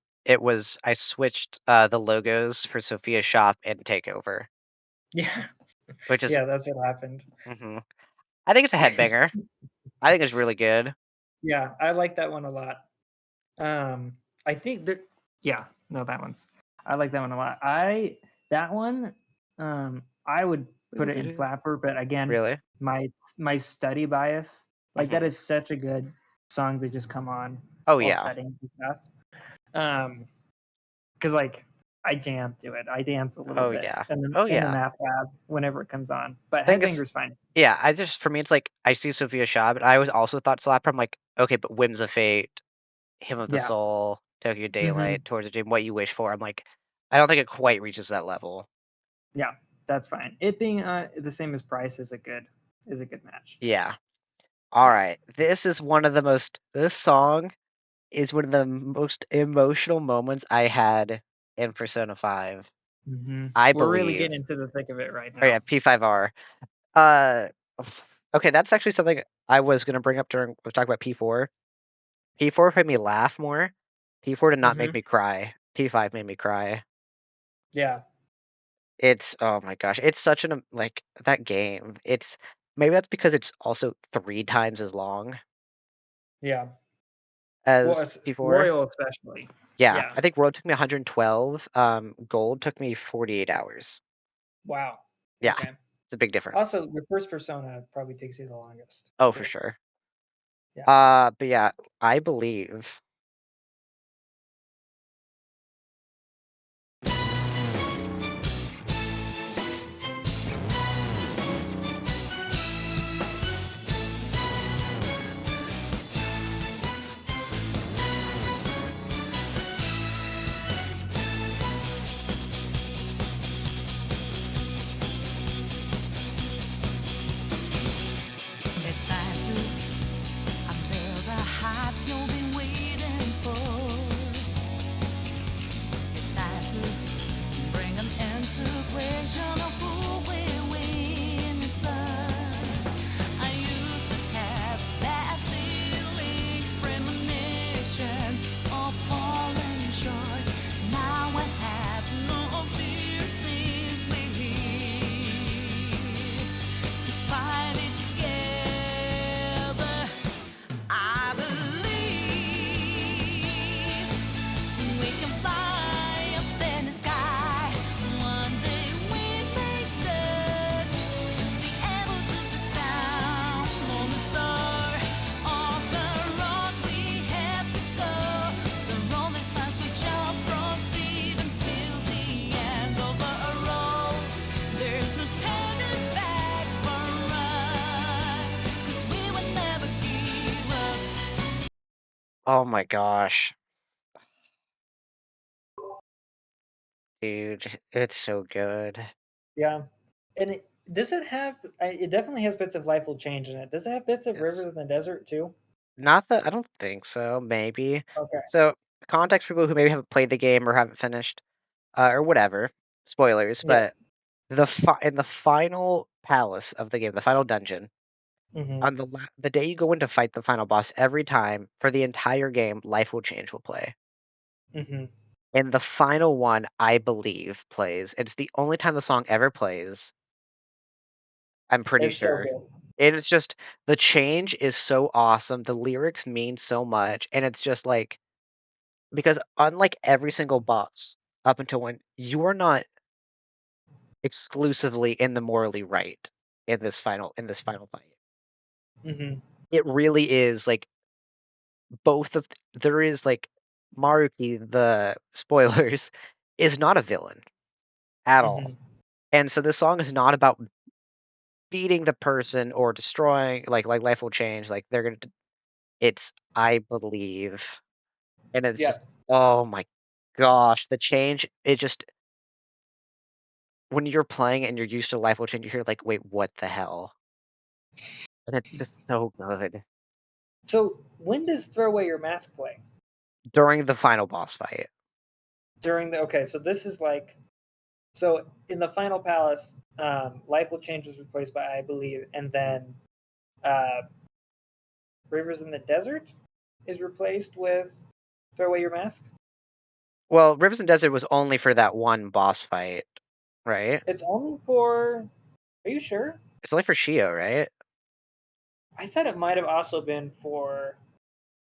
[SPEAKER 1] switched the logos for Sophia's Shop and Takeover,
[SPEAKER 2] Yeah,
[SPEAKER 1] which is
[SPEAKER 2] yeah, that's what happened.
[SPEAKER 1] mhm. I think it's a headbanger. I think it's really good.
[SPEAKER 2] Yeah, I like that one a lot. I think that yeah, no, that one's I like that one a lot. That one, I would put it in slapper, but again,
[SPEAKER 1] Really?
[SPEAKER 2] my study bias, like that
[SPEAKER 1] Mhm.
[SPEAKER 2] is such a good song to just come on
[SPEAKER 1] Oh
[SPEAKER 2] while
[SPEAKER 1] yeah.
[SPEAKER 2] studying and stuff. Because like I jam to it, I dance a little
[SPEAKER 1] Oh
[SPEAKER 2] bit,
[SPEAKER 1] yeah.
[SPEAKER 2] and then
[SPEAKER 1] Oh
[SPEAKER 2] in the
[SPEAKER 1] yeah.
[SPEAKER 2] math lab whenever it comes on. But
[SPEAKER 1] I think it's
[SPEAKER 2] Headbanger's fine.
[SPEAKER 1] yeah. I just for me it's like I see Sophia Shab, and I was also thought Slapper. I'm like, okay, but Whims of Fate, Hymn of the
[SPEAKER 2] Yeah.
[SPEAKER 1] Soul, Tokyo
[SPEAKER 2] Mhm.
[SPEAKER 1] Daylight, Towards the Dream, What You Wish For. I'm like, I don't think it quite reaches that level.
[SPEAKER 2] Yeah, that's fine. It being the same as Price is a good match.
[SPEAKER 1] Yeah. All
[SPEAKER 2] Yeah.
[SPEAKER 1] right. This song is one of the most emotional moments I had in Persona 5.
[SPEAKER 2] Mm-hmm.
[SPEAKER 1] I
[SPEAKER 2] We're really
[SPEAKER 1] believe.
[SPEAKER 2] getting into the thick of it right now.
[SPEAKER 1] Oh yeah, P5R. Okay, that's actually something I was gonna bring up during we talk about P4. P4 made me laugh more. P4 did not make me cry. P5 made me cry.
[SPEAKER 2] Yeah.
[SPEAKER 1] It's oh my gosh, it's such an like that game. It's maybe that's because it's also 3 times as long
[SPEAKER 2] Yeah.
[SPEAKER 1] as
[SPEAKER 2] Well,
[SPEAKER 1] P4.
[SPEAKER 2] Royal especially.
[SPEAKER 1] Yeah,
[SPEAKER 2] Yeah.
[SPEAKER 1] I think World took me 112. Gold took me 48 hours.
[SPEAKER 2] Wow.
[SPEAKER 1] Yeah,
[SPEAKER 2] Okay.
[SPEAKER 1] it's a big difference.
[SPEAKER 2] Also, your first Persona probably takes you the longest.
[SPEAKER 1] Oh, for sure.
[SPEAKER 2] Yeah.
[SPEAKER 1] But yeah, I believe.
[SPEAKER 4] It's time to unveil the hype you've been waiting for. It's time to bring an end to question of who will win. It's us. I used to have that feeling, premonition of falling short. Now I have no fear, since we're here to fight it together. I believe we can fly up in the sky. One day we may just be able to touch down on the star of the road we have to go. The road is past, we shall proceed until the end of the road. There's no turning back for us, 'cause we will never give up.
[SPEAKER 1] Oh my gosh. Dude, it's so good.
[SPEAKER 2] Yeah. And does it have? It definitely has bits of Life Will Change in it. Does it have bits of
[SPEAKER 1] Yes.
[SPEAKER 2] Rivers in the Desert too?
[SPEAKER 1] Not that I don't think so. Maybe.
[SPEAKER 2] Okay.
[SPEAKER 1] So context for people who maybe haven't played the game or haven't finished, or whatever. Spoilers,
[SPEAKER 2] Yeah.
[SPEAKER 1] but in the final palace of the game, the final dungeon,
[SPEAKER 2] Hmm.
[SPEAKER 1] on the day you go in to fight the final boss, every time for the entire game, Life Will Change will play.
[SPEAKER 2] Hmm.
[SPEAKER 1] And the final one, I believe, plays. It's the only time the song ever plays. I'm pretty
[SPEAKER 2] It's so
[SPEAKER 1] sure.
[SPEAKER 2] good.
[SPEAKER 1] And it's just the change is so awesome. The lyrics mean so much, and it's just like because unlike every single boss up until when you are not exclusively in the morally right in this final fight.
[SPEAKER 2] Hmm.
[SPEAKER 1] It really is like both of there is like Maruki, the spoilers, is not a villain at all.
[SPEAKER 2] Hmm.
[SPEAKER 1] And so this song is not about beating the person or destroying like Life Will Change. Like they're gonna it's I believe. And it's
[SPEAKER 2] Yeah.
[SPEAKER 1] just oh my gosh, the change it just when you're playing and you're used to Life Will Change, you hear like, wait, what the hell? And it's just so good.
[SPEAKER 2] So when does Throw Away Your Mask play?
[SPEAKER 1] During the final boss fight.
[SPEAKER 2] During the okay, so this is like so in the final palace, Life Will Change was replaced by I Believe, and then uh, Rivers in the Desert is replaced with Throw Away Your Mask.
[SPEAKER 1] Well, Rivers and Desert was only for that one boss fight, right?
[SPEAKER 2] It's only for. Are you sure?
[SPEAKER 1] It's only for Shio, right?
[SPEAKER 2] I thought it might have also been for.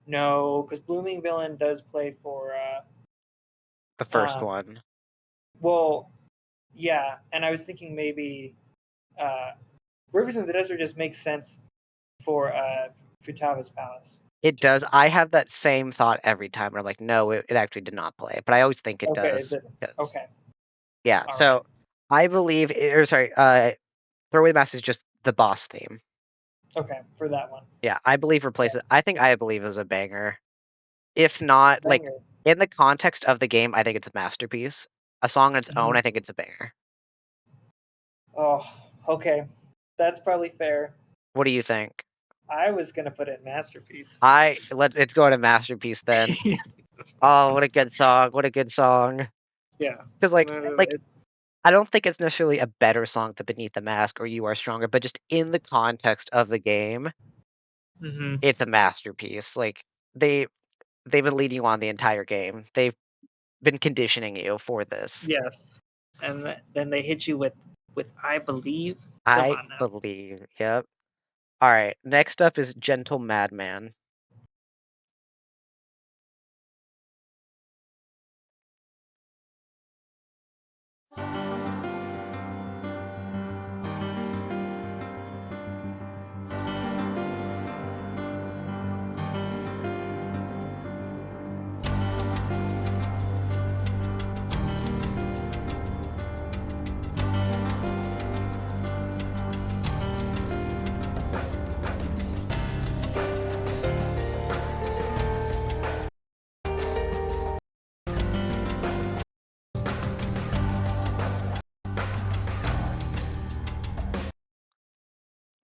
[SPEAKER 2] No, because Blooming Villain does play for.
[SPEAKER 1] The first
[SPEAKER 2] Um,
[SPEAKER 1] one.
[SPEAKER 2] Well, yeah, and I was thinking maybe Rivers in the Desert just makes sense for Futaga's Palace.
[SPEAKER 1] It does. I have that same thought every time. Where I'm like, no, it actually did not play. But I always think it
[SPEAKER 2] Okay,
[SPEAKER 1] does.
[SPEAKER 2] okay.
[SPEAKER 1] Yeah.
[SPEAKER 2] All
[SPEAKER 1] So
[SPEAKER 2] right.
[SPEAKER 1] I believe, or sorry, Throw Away the Mask is just the boss theme.
[SPEAKER 2] Okay, for that one.
[SPEAKER 1] Yeah, I believe replaces. I think I believe is a banger. If not, like
[SPEAKER 2] Banger.
[SPEAKER 1] in the context of the game, I think it's a masterpiece. A song on its own,
[SPEAKER 2] Mhm.
[SPEAKER 1] I think it's a banger.
[SPEAKER 2] Oh, okay. That's probably fair.
[SPEAKER 1] What do you think?
[SPEAKER 2] I was gonna put it masterpiece.
[SPEAKER 1] Let's go to masterpiece then. Oh, what a good song! What a good song!
[SPEAKER 2] Yeah.
[SPEAKER 1] Because like
[SPEAKER 2] It's
[SPEAKER 1] I don't think it's necessarily a better song than Beneath the Mask or You Are Stronger, but just in the context of the game,
[SPEAKER 2] mhm.
[SPEAKER 1] it's a masterpiece. Like they've been leading you on the entire game. They've been conditioning you for this.
[SPEAKER 2] Yes. And then they hit you with I believe. Come
[SPEAKER 1] I
[SPEAKER 2] on now.
[SPEAKER 1] believe. Yep. All right. Next up is Gentle Madman.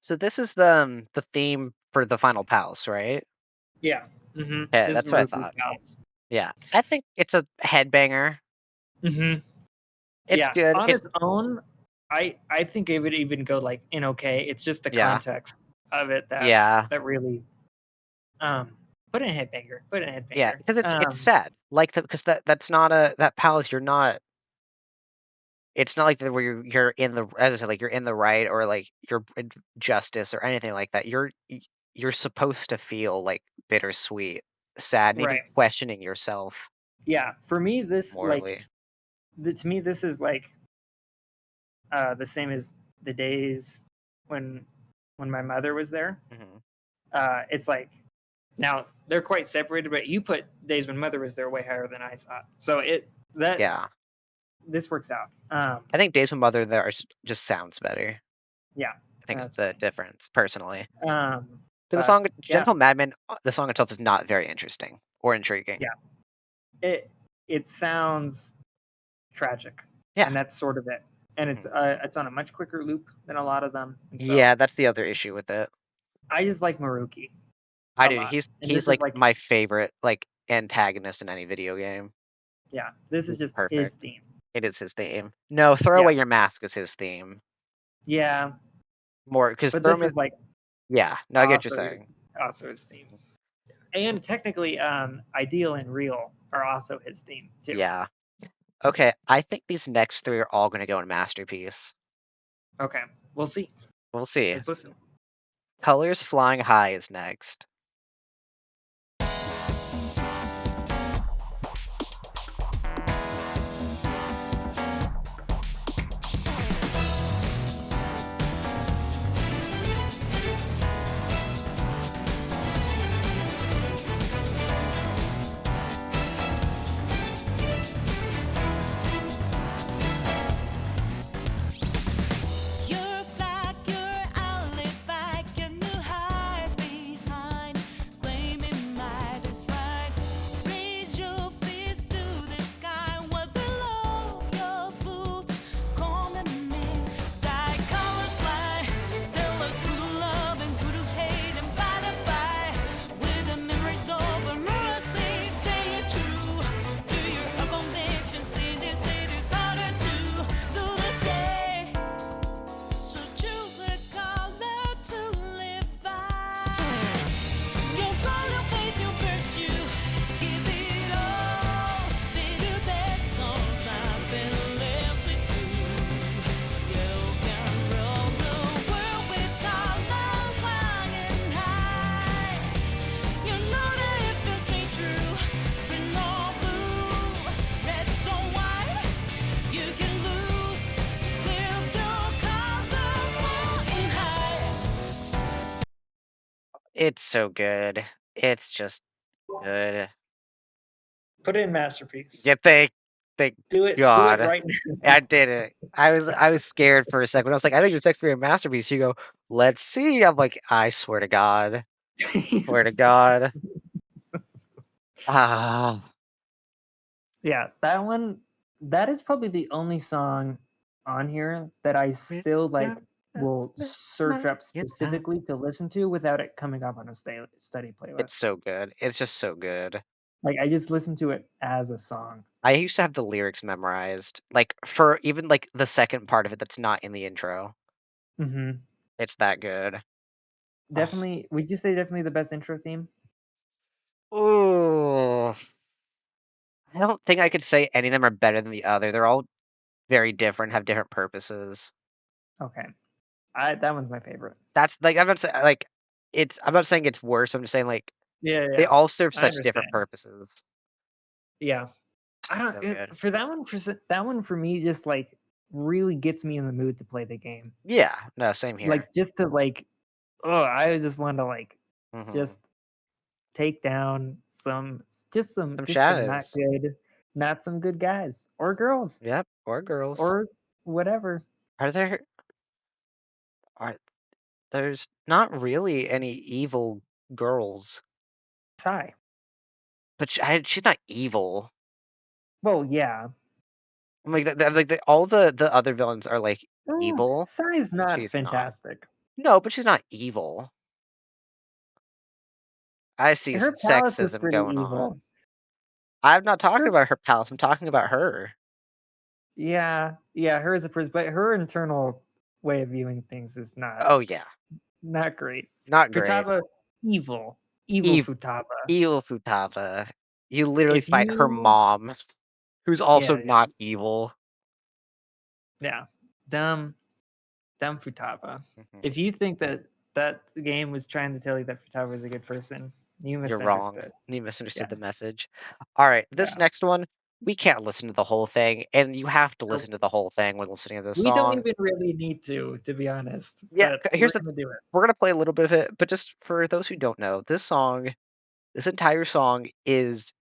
[SPEAKER 1] So this is the theme for the final palace, right?
[SPEAKER 2] Yeah. Mm-hmm.
[SPEAKER 1] Yeah,
[SPEAKER 2] This is
[SPEAKER 1] that's what I
[SPEAKER 2] Marufu's
[SPEAKER 1] thought.
[SPEAKER 2] Palace.
[SPEAKER 1] Yeah, I think it's a headbanger.
[SPEAKER 2] Mm-hmm.
[SPEAKER 1] It's
[SPEAKER 2] Yeah.
[SPEAKER 1] good.
[SPEAKER 2] On
[SPEAKER 1] It's
[SPEAKER 2] its own, I think it would even go like in okay. It's just the
[SPEAKER 1] Yeah.
[SPEAKER 2] context of it that
[SPEAKER 1] yeah,
[SPEAKER 2] really put in a headbanger. Put in a headbanger.
[SPEAKER 1] yeah, because it's sad. Like because that's not that palace. You're not. It's not like that where you're in the, as I said, like you're in the right or like you're in justice or anything like that. You're supposed to feel like bittersweet, sad, and even
[SPEAKER 2] Right.
[SPEAKER 1] questioning yourself
[SPEAKER 2] Yeah. For me, this
[SPEAKER 1] morally.
[SPEAKER 2] to me this is like the same as the days when my mother was there.
[SPEAKER 1] Mhm.
[SPEAKER 2] It's like now they're quite separated, but you put days when mother was there way higher than I thought. So
[SPEAKER 1] Yeah,
[SPEAKER 2] this works out.
[SPEAKER 1] I think Days with Mother there just sounds better.
[SPEAKER 2] Yeah,
[SPEAKER 1] I think it's
[SPEAKER 2] that's
[SPEAKER 1] the
[SPEAKER 2] fine.
[SPEAKER 1] difference personally. Because the
[SPEAKER 2] But,
[SPEAKER 1] song
[SPEAKER 2] yeah,
[SPEAKER 1] Gentle Madman, the song itself is not very interesting or intriguing.
[SPEAKER 2] Yeah. it sounds tragic,
[SPEAKER 1] Yeah.
[SPEAKER 2] and that's sort of it. And it's on a much quicker loop than a lot of them. And so
[SPEAKER 1] Yeah, that's the other issue with it.
[SPEAKER 2] I just like Maruki.
[SPEAKER 1] I
[SPEAKER 2] a
[SPEAKER 1] do.
[SPEAKER 2] lot. And
[SPEAKER 1] He's
[SPEAKER 2] this is
[SPEAKER 1] like my favorite like antagonist in any video game.
[SPEAKER 2] yeah. This is
[SPEAKER 1] He's
[SPEAKER 2] just
[SPEAKER 1] perfect.
[SPEAKER 2] his theme.
[SPEAKER 1] It is his theme. No, Throw
[SPEAKER 2] Yeah.
[SPEAKER 1] Away Your Mask is his theme.
[SPEAKER 2] Yeah,
[SPEAKER 1] More because
[SPEAKER 2] but this is like
[SPEAKER 1] yeah. No, I get what you're
[SPEAKER 2] also
[SPEAKER 1] saying.
[SPEAKER 2] also his theme. And technically, Ideal and Real are also his theme too.
[SPEAKER 1] Yeah. Okay, I think these next three are all going to go in Masterpiece.
[SPEAKER 2] Okay, we'll see.
[SPEAKER 1] We'll see.
[SPEAKER 2] Let's listen.
[SPEAKER 1] Colors Flying High is next.
[SPEAKER 4] Your flag, your alibi, can you hide behind claiming might is right? Raise your fist to the sky, what below your boots, calling me. Thy colors fly, tell us who to love and who to hate, and by the by, with the memories over mercy, stay true to your convictions. See this harder to do the same. So choose a color to live by. Your color, faith, your virtue, give it all. Did your best 'cause I've been left with you. You can rule the world with colors flying high. You know that if you stay true, green or blue, red or white, you can lose. With your colors flying high.
[SPEAKER 1] It's so good. It's just good.
[SPEAKER 2] Put it in Masterpiece.
[SPEAKER 1] Yeah, thank
[SPEAKER 2] Do it
[SPEAKER 1] God.
[SPEAKER 2] right now.
[SPEAKER 1] I did it. I was scared for a second. I was like, I think this next to be a masterpiece. You go, let's see. I'm like, I swear to God. Swear to God. Ah.
[SPEAKER 2] Yeah, that one. That is probably the only song on here that I still like will search up specifically to listen to without it coming up on a study playlist.
[SPEAKER 1] It's so good. It's just so good.
[SPEAKER 2] Like I just listen to it as a song.
[SPEAKER 1] I used to have the lyrics memorized, like for even like the second part of it that's not in the intro.
[SPEAKER 2] Mm-hmm.
[SPEAKER 1] It's that good.
[SPEAKER 2] Definitely. Would you say definitely the best intro theme?
[SPEAKER 1] Oh, I don't think I could say any of them are better than the other. They're all very different, have different purposes.
[SPEAKER 2] Okay. That one's my favorite.
[SPEAKER 1] That's like I'm not saying like it's. I'm not saying it's worse. I'm just saying like
[SPEAKER 2] Yeah,
[SPEAKER 1] they
[SPEAKER 2] yeah.
[SPEAKER 1] all serve
[SPEAKER 2] I
[SPEAKER 1] such different
[SPEAKER 2] understand.
[SPEAKER 1] purposes.
[SPEAKER 2] Yeah. I
[SPEAKER 1] So
[SPEAKER 2] don't
[SPEAKER 1] good.
[SPEAKER 2] for that one. That one for me just like really gets me in the mood to play the game.
[SPEAKER 1] Yeah. No, same here.
[SPEAKER 2] Like just to like, oh, I just want to like
[SPEAKER 1] Mhm.
[SPEAKER 2] just take down some
[SPEAKER 1] Some
[SPEAKER 2] not
[SPEAKER 1] shadows.
[SPEAKER 2] good, not some good guys or girls
[SPEAKER 1] Yep. Or girls.
[SPEAKER 2] or whatever.
[SPEAKER 1] Are there? Are there's not really any evil girls,
[SPEAKER 2] Sigh.
[SPEAKER 1] but she's not evil.
[SPEAKER 2] Well, yeah.
[SPEAKER 1] I'm like all the other villains are like evil.
[SPEAKER 2] Sai's not
[SPEAKER 1] She's not.
[SPEAKER 2] fantastic.
[SPEAKER 1] No, but she's not evil. I see
[SPEAKER 2] Her
[SPEAKER 1] some
[SPEAKER 2] palace is
[SPEAKER 1] sexism
[SPEAKER 2] pretty
[SPEAKER 1] going on.
[SPEAKER 2] evil.
[SPEAKER 1] I'm not talking
[SPEAKER 2] Her,
[SPEAKER 1] about her palace. I'm talking about her.
[SPEAKER 2] yeah, her is a person, but her internal way of viewing things is
[SPEAKER 1] Oh yeah,
[SPEAKER 2] not great.
[SPEAKER 1] not great.
[SPEAKER 2] Futaba, evil
[SPEAKER 1] Eve,
[SPEAKER 2] Futaba.
[SPEAKER 1] evil Futaba. You literally
[SPEAKER 2] If
[SPEAKER 1] fight her
[SPEAKER 2] you,
[SPEAKER 1] mom, who's also
[SPEAKER 2] yeah,
[SPEAKER 1] not evil.
[SPEAKER 2] dumb Futaba.
[SPEAKER 1] Mhm.
[SPEAKER 2] If you think that that game was trying to tell you that Futaba was a good person, you
[SPEAKER 1] You're wrong.
[SPEAKER 2] misunderstood.
[SPEAKER 1] You misunderstood
[SPEAKER 2] Yeah.
[SPEAKER 1] the message. All right, this
[SPEAKER 2] Yeah.
[SPEAKER 1] next one, we can't listen to the whole thing, and you have to
[SPEAKER 2] Nope.
[SPEAKER 1] listen to the whole thing when listening to this
[SPEAKER 2] We don't
[SPEAKER 1] song.
[SPEAKER 2] even really need to be honest.
[SPEAKER 1] Yeah,
[SPEAKER 2] But
[SPEAKER 1] here's
[SPEAKER 2] we're gonna do it.
[SPEAKER 1] we're gonna play a little bit of it, but just for those who don't know, this entire song is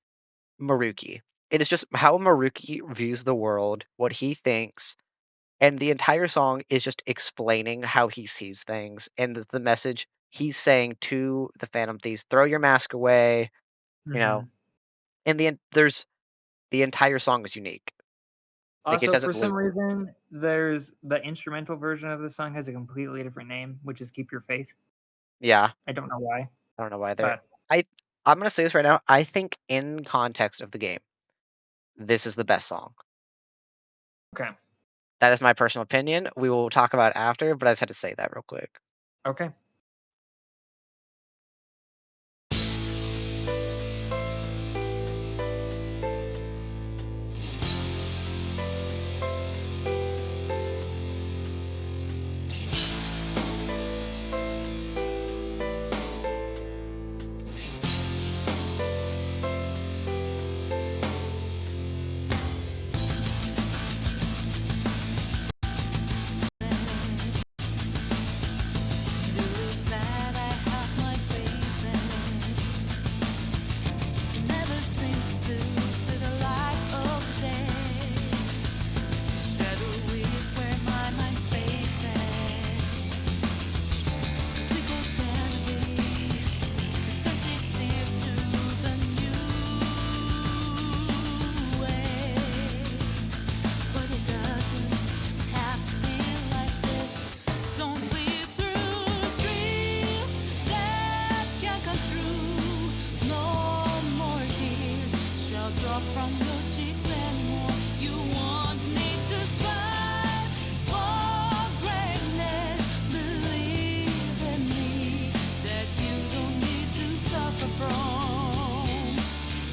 [SPEAKER 1] Maruki. It is just how Maruki views the world, what he thinks, and the entire song is just explaining how he sees things and the message he's saying to the Phantom Thieves: throw your mask away, you know.
[SPEAKER 2] Mhm.
[SPEAKER 1] And there's the entire song is unique. Like it
[SPEAKER 2] Also, for
[SPEAKER 1] doesn't
[SPEAKER 2] some
[SPEAKER 1] loop.
[SPEAKER 2] reason, there's the instrumental version of the song has a completely different name, which is "Keep Your Faith."
[SPEAKER 1] Yeah,
[SPEAKER 2] I don't know why,
[SPEAKER 1] I don't know why they're.
[SPEAKER 2] but
[SPEAKER 1] I I'm gonna say this right now. I think in context of the game, this is the best song.
[SPEAKER 2] okay,
[SPEAKER 1] That is my personal opinion. We will talk about it after, but I just had to say that real quick.
[SPEAKER 2] okay.
[SPEAKER 4] That I have my faith in. Never seem to see the light of day. Shadow is where my mind's pacing. 'Cause we go down to be sensitive to the new ways. But it doesn't have to be like this. Don't sleep through dreams that can't come true. No more tears shall drop from your cheeks anymore. You want me to strive for greatness. Believe in me that you don't need to suffer from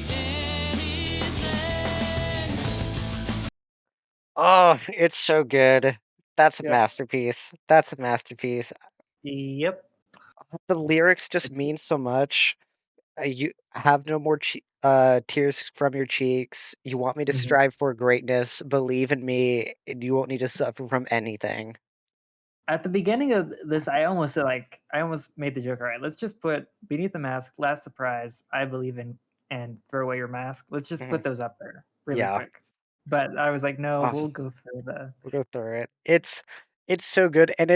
[SPEAKER 4] anything.
[SPEAKER 1] Oh, it's so good. That's a
[SPEAKER 2] Yep.
[SPEAKER 1] masterpiece. That's a masterpiece.
[SPEAKER 2] Yep.
[SPEAKER 1] The lyrics just mean so much. You have no more tears from your cheeks. You want me to
[SPEAKER 2] Mhm.
[SPEAKER 1] strive for greatness. Believe in me, and you won't need to suffer from anything.
[SPEAKER 2] At the beginning of this, I almost made the joke. All right, let's just put "Beneath the Mask," "Last Surprise," "I Believe in," and "Throw Away Your Mask." Let's just put
[SPEAKER 1] Mhm.
[SPEAKER 2] those up there really
[SPEAKER 1] Yeah.
[SPEAKER 2] quick. But I was like, no,
[SPEAKER 1] Ah,
[SPEAKER 2] we'll go through the.
[SPEAKER 1] we'll go through it. It's so good, and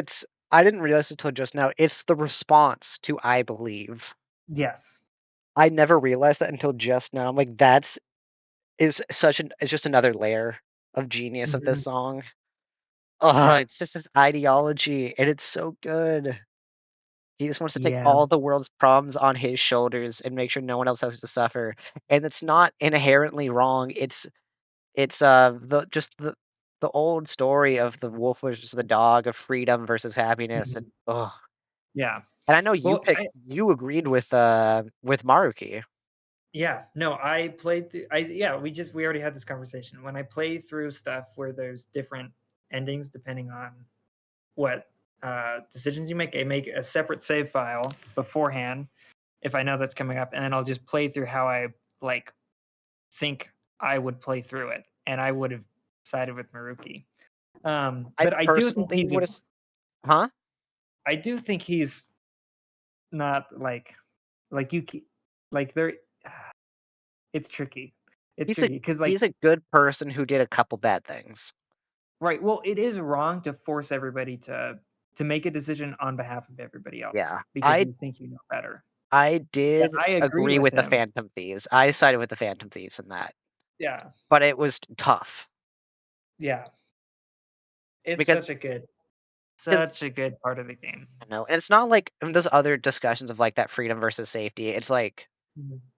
[SPEAKER 1] I didn't realize until just now. It's the response to "I Believe."
[SPEAKER 2] Yes.
[SPEAKER 1] I never realized that until just now. I'm like, it's just another layer of genius of this
[SPEAKER 2] Mhm.
[SPEAKER 1] song. Oh,
[SPEAKER 2] Yeah.
[SPEAKER 1] it's just his ideology, and it's so good. He just wants to take
[SPEAKER 2] Yeah.
[SPEAKER 1] all the world's problems on his shoulders and make sure no one else has to suffer. And it's not inherently wrong. It's the old story of the wolf versus the dog, of freedom versus happiness, and
[SPEAKER 2] Yeah.
[SPEAKER 1] and I know you
[SPEAKER 2] Well,
[SPEAKER 1] picked, you agreed with Maruki.
[SPEAKER 2] Yeah, no, I played through, we already had this conversation. When I play through stuff where there's different endings depending on what decisions you make, I make a separate save file beforehand if I know that's coming up, and then I'll just play through how I like think I would play through it, and I would have sided with Maruki. But I do think
[SPEAKER 1] personally would have, huh?
[SPEAKER 2] I do think he's not like you like there. It's tricky. It's tricky because
[SPEAKER 1] He's a good person who did a couple bad things.
[SPEAKER 2] right. Well, it is wrong to force everybody to make a decision on behalf of everybody else.
[SPEAKER 1] Yeah,
[SPEAKER 2] Because you think you know better.
[SPEAKER 1] I did
[SPEAKER 2] I agree
[SPEAKER 1] agree with the
[SPEAKER 2] him.
[SPEAKER 1] Phantom Thieves. I sided with the Phantom Thieves in that.
[SPEAKER 2] Yeah.
[SPEAKER 1] But it was tough.
[SPEAKER 2] Yeah. It's
[SPEAKER 1] Because-
[SPEAKER 2] such a good part of the game.
[SPEAKER 1] I know. And it's not like those other discussions of like that freedom versus safety. It's like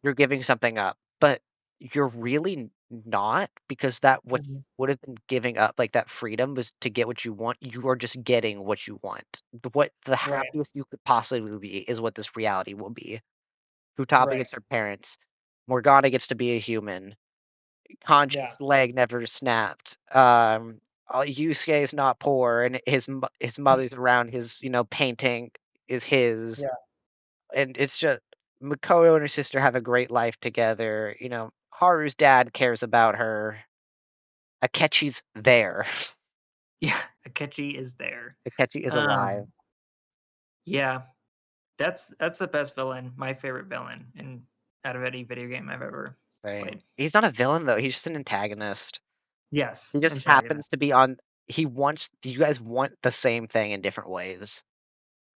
[SPEAKER 1] you're giving something up, but you're really not, because that what would have been giving up, like that freedom, was to get what you want. You are just getting what you want. What the happiest you could possibly be is what this reality will be. Futaba gets her parents. Morgana gets to be a human. Kanji's leg never snapped. Yusuke is not poor, and his mother's around. His painting is his.
[SPEAKER 2] Yeah.
[SPEAKER 1] And it's just Makoto and her sister have a great life together. Haru's dad cares about her. Akechi's there.
[SPEAKER 2] Yeah, Akechi is there.
[SPEAKER 1] Akechi is alive.
[SPEAKER 2] Yeah, that's the best villain. My favorite villain out of any video game I've ever played.
[SPEAKER 1] He's not a villain though. He's just an antagonist.
[SPEAKER 2] Yes,
[SPEAKER 1] He just happens to be on. You guys want the same thing in different ways.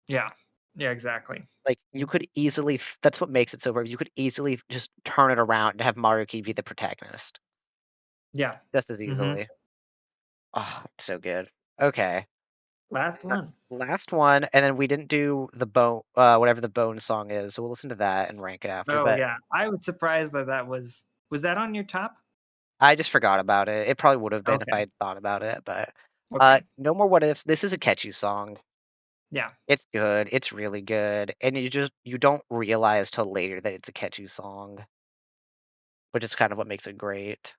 [SPEAKER 2] Yeah. Yeah, exactly.
[SPEAKER 1] Like, you could easily, that's what makes it so perfect. You could easily just turn it around and have Maruki be the protagonist.
[SPEAKER 2] Yeah.
[SPEAKER 1] Just as easily. Oh, it's so good. Okay.
[SPEAKER 2] Last one.
[SPEAKER 1] Last one, and then we didn't do the bone, whatever the bone song is, so we'll listen to that and rank it after.
[SPEAKER 2] Oh, yeah. I was surprised that was that on your top?
[SPEAKER 1] I just forgot about it. It probably would have been if I had thought about it, but No More What Ifs. This is a catchy song.
[SPEAKER 2] Yeah.
[SPEAKER 1] It's good. It's really good. And you don't realize till later that it's a catchy song, which is kind of what makes it great.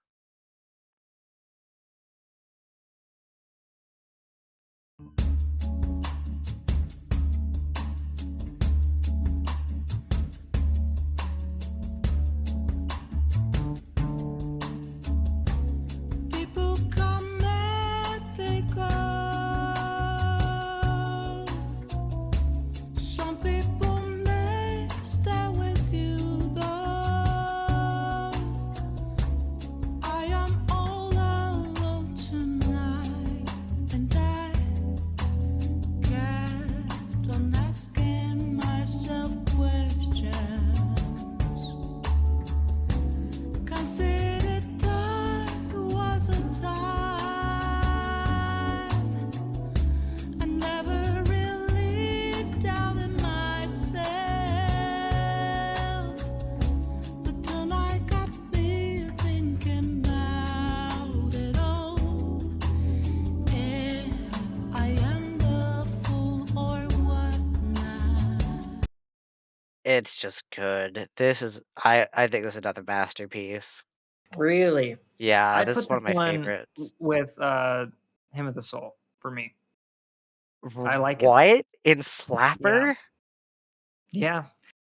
[SPEAKER 4] People come and they go. Some people may stay with you though. I am all alone tonight, and I kept on asking myself questions. Consider time was a time I never really doubted myself, but tonight got me thinking about it all. If I am the fool or what now?
[SPEAKER 1] It's just good. This is I think this is another masterpiece.
[SPEAKER 2] Really?
[SPEAKER 1] Yeah, this
[SPEAKER 2] put
[SPEAKER 1] is one of my
[SPEAKER 2] this
[SPEAKER 1] favorites.
[SPEAKER 2] with Hymn of the Soul for me. I like it.
[SPEAKER 1] What? In Slapper?
[SPEAKER 2] Yeah,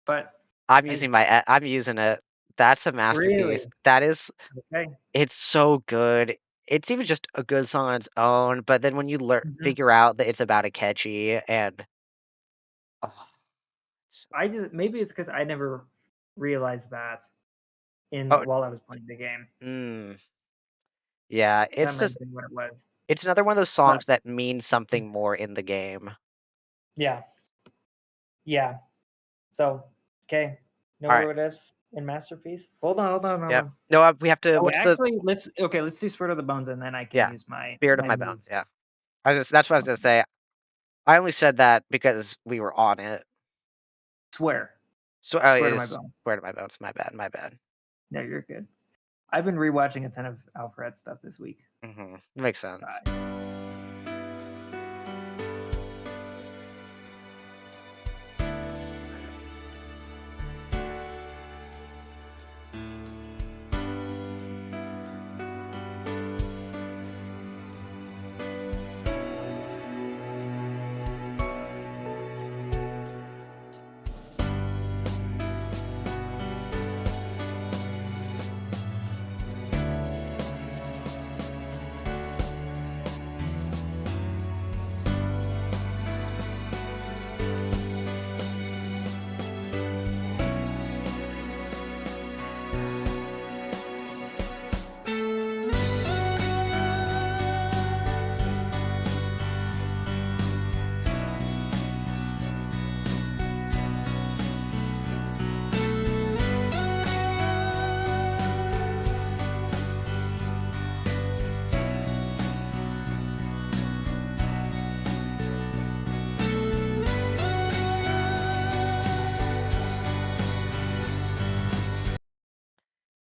[SPEAKER 2] but
[SPEAKER 1] I'm using it. That's a masterpiece.
[SPEAKER 2] Really?
[SPEAKER 1] That is,
[SPEAKER 2] okay.
[SPEAKER 1] it's so good. It's even just a good song on its own, but then when you figure out that it's about Akechi and
[SPEAKER 2] maybe it's because I never realized that while I was playing the game.
[SPEAKER 1] Yeah,
[SPEAKER 2] That
[SPEAKER 1] it's
[SPEAKER 2] might
[SPEAKER 1] just
[SPEAKER 2] have been what it was.
[SPEAKER 1] it's another one of those songs that means something more in the game.
[SPEAKER 2] Yeah. Yeah. So, okay. No
[SPEAKER 1] All
[SPEAKER 2] more
[SPEAKER 1] right.
[SPEAKER 2] what ifs in Masterpiece. Hold on.
[SPEAKER 1] Yeah. No, we have to.
[SPEAKER 2] Oh,
[SPEAKER 1] What's
[SPEAKER 2] actually, let's do Spirit of the Bones, and then I can use my
[SPEAKER 1] Spirit of my Bones. Yeah, that's what I was gonna say. I only said that because we were on it.
[SPEAKER 2] Swear.
[SPEAKER 1] So,
[SPEAKER 2] Swear to my bones.
[SPEAKER 1] Swear to my bones. My bad.
[SPEAKER 2] No, you're good. I've been rewatching a ton of Alfred stuff this week.
[SPEAKER 1] Makes sense.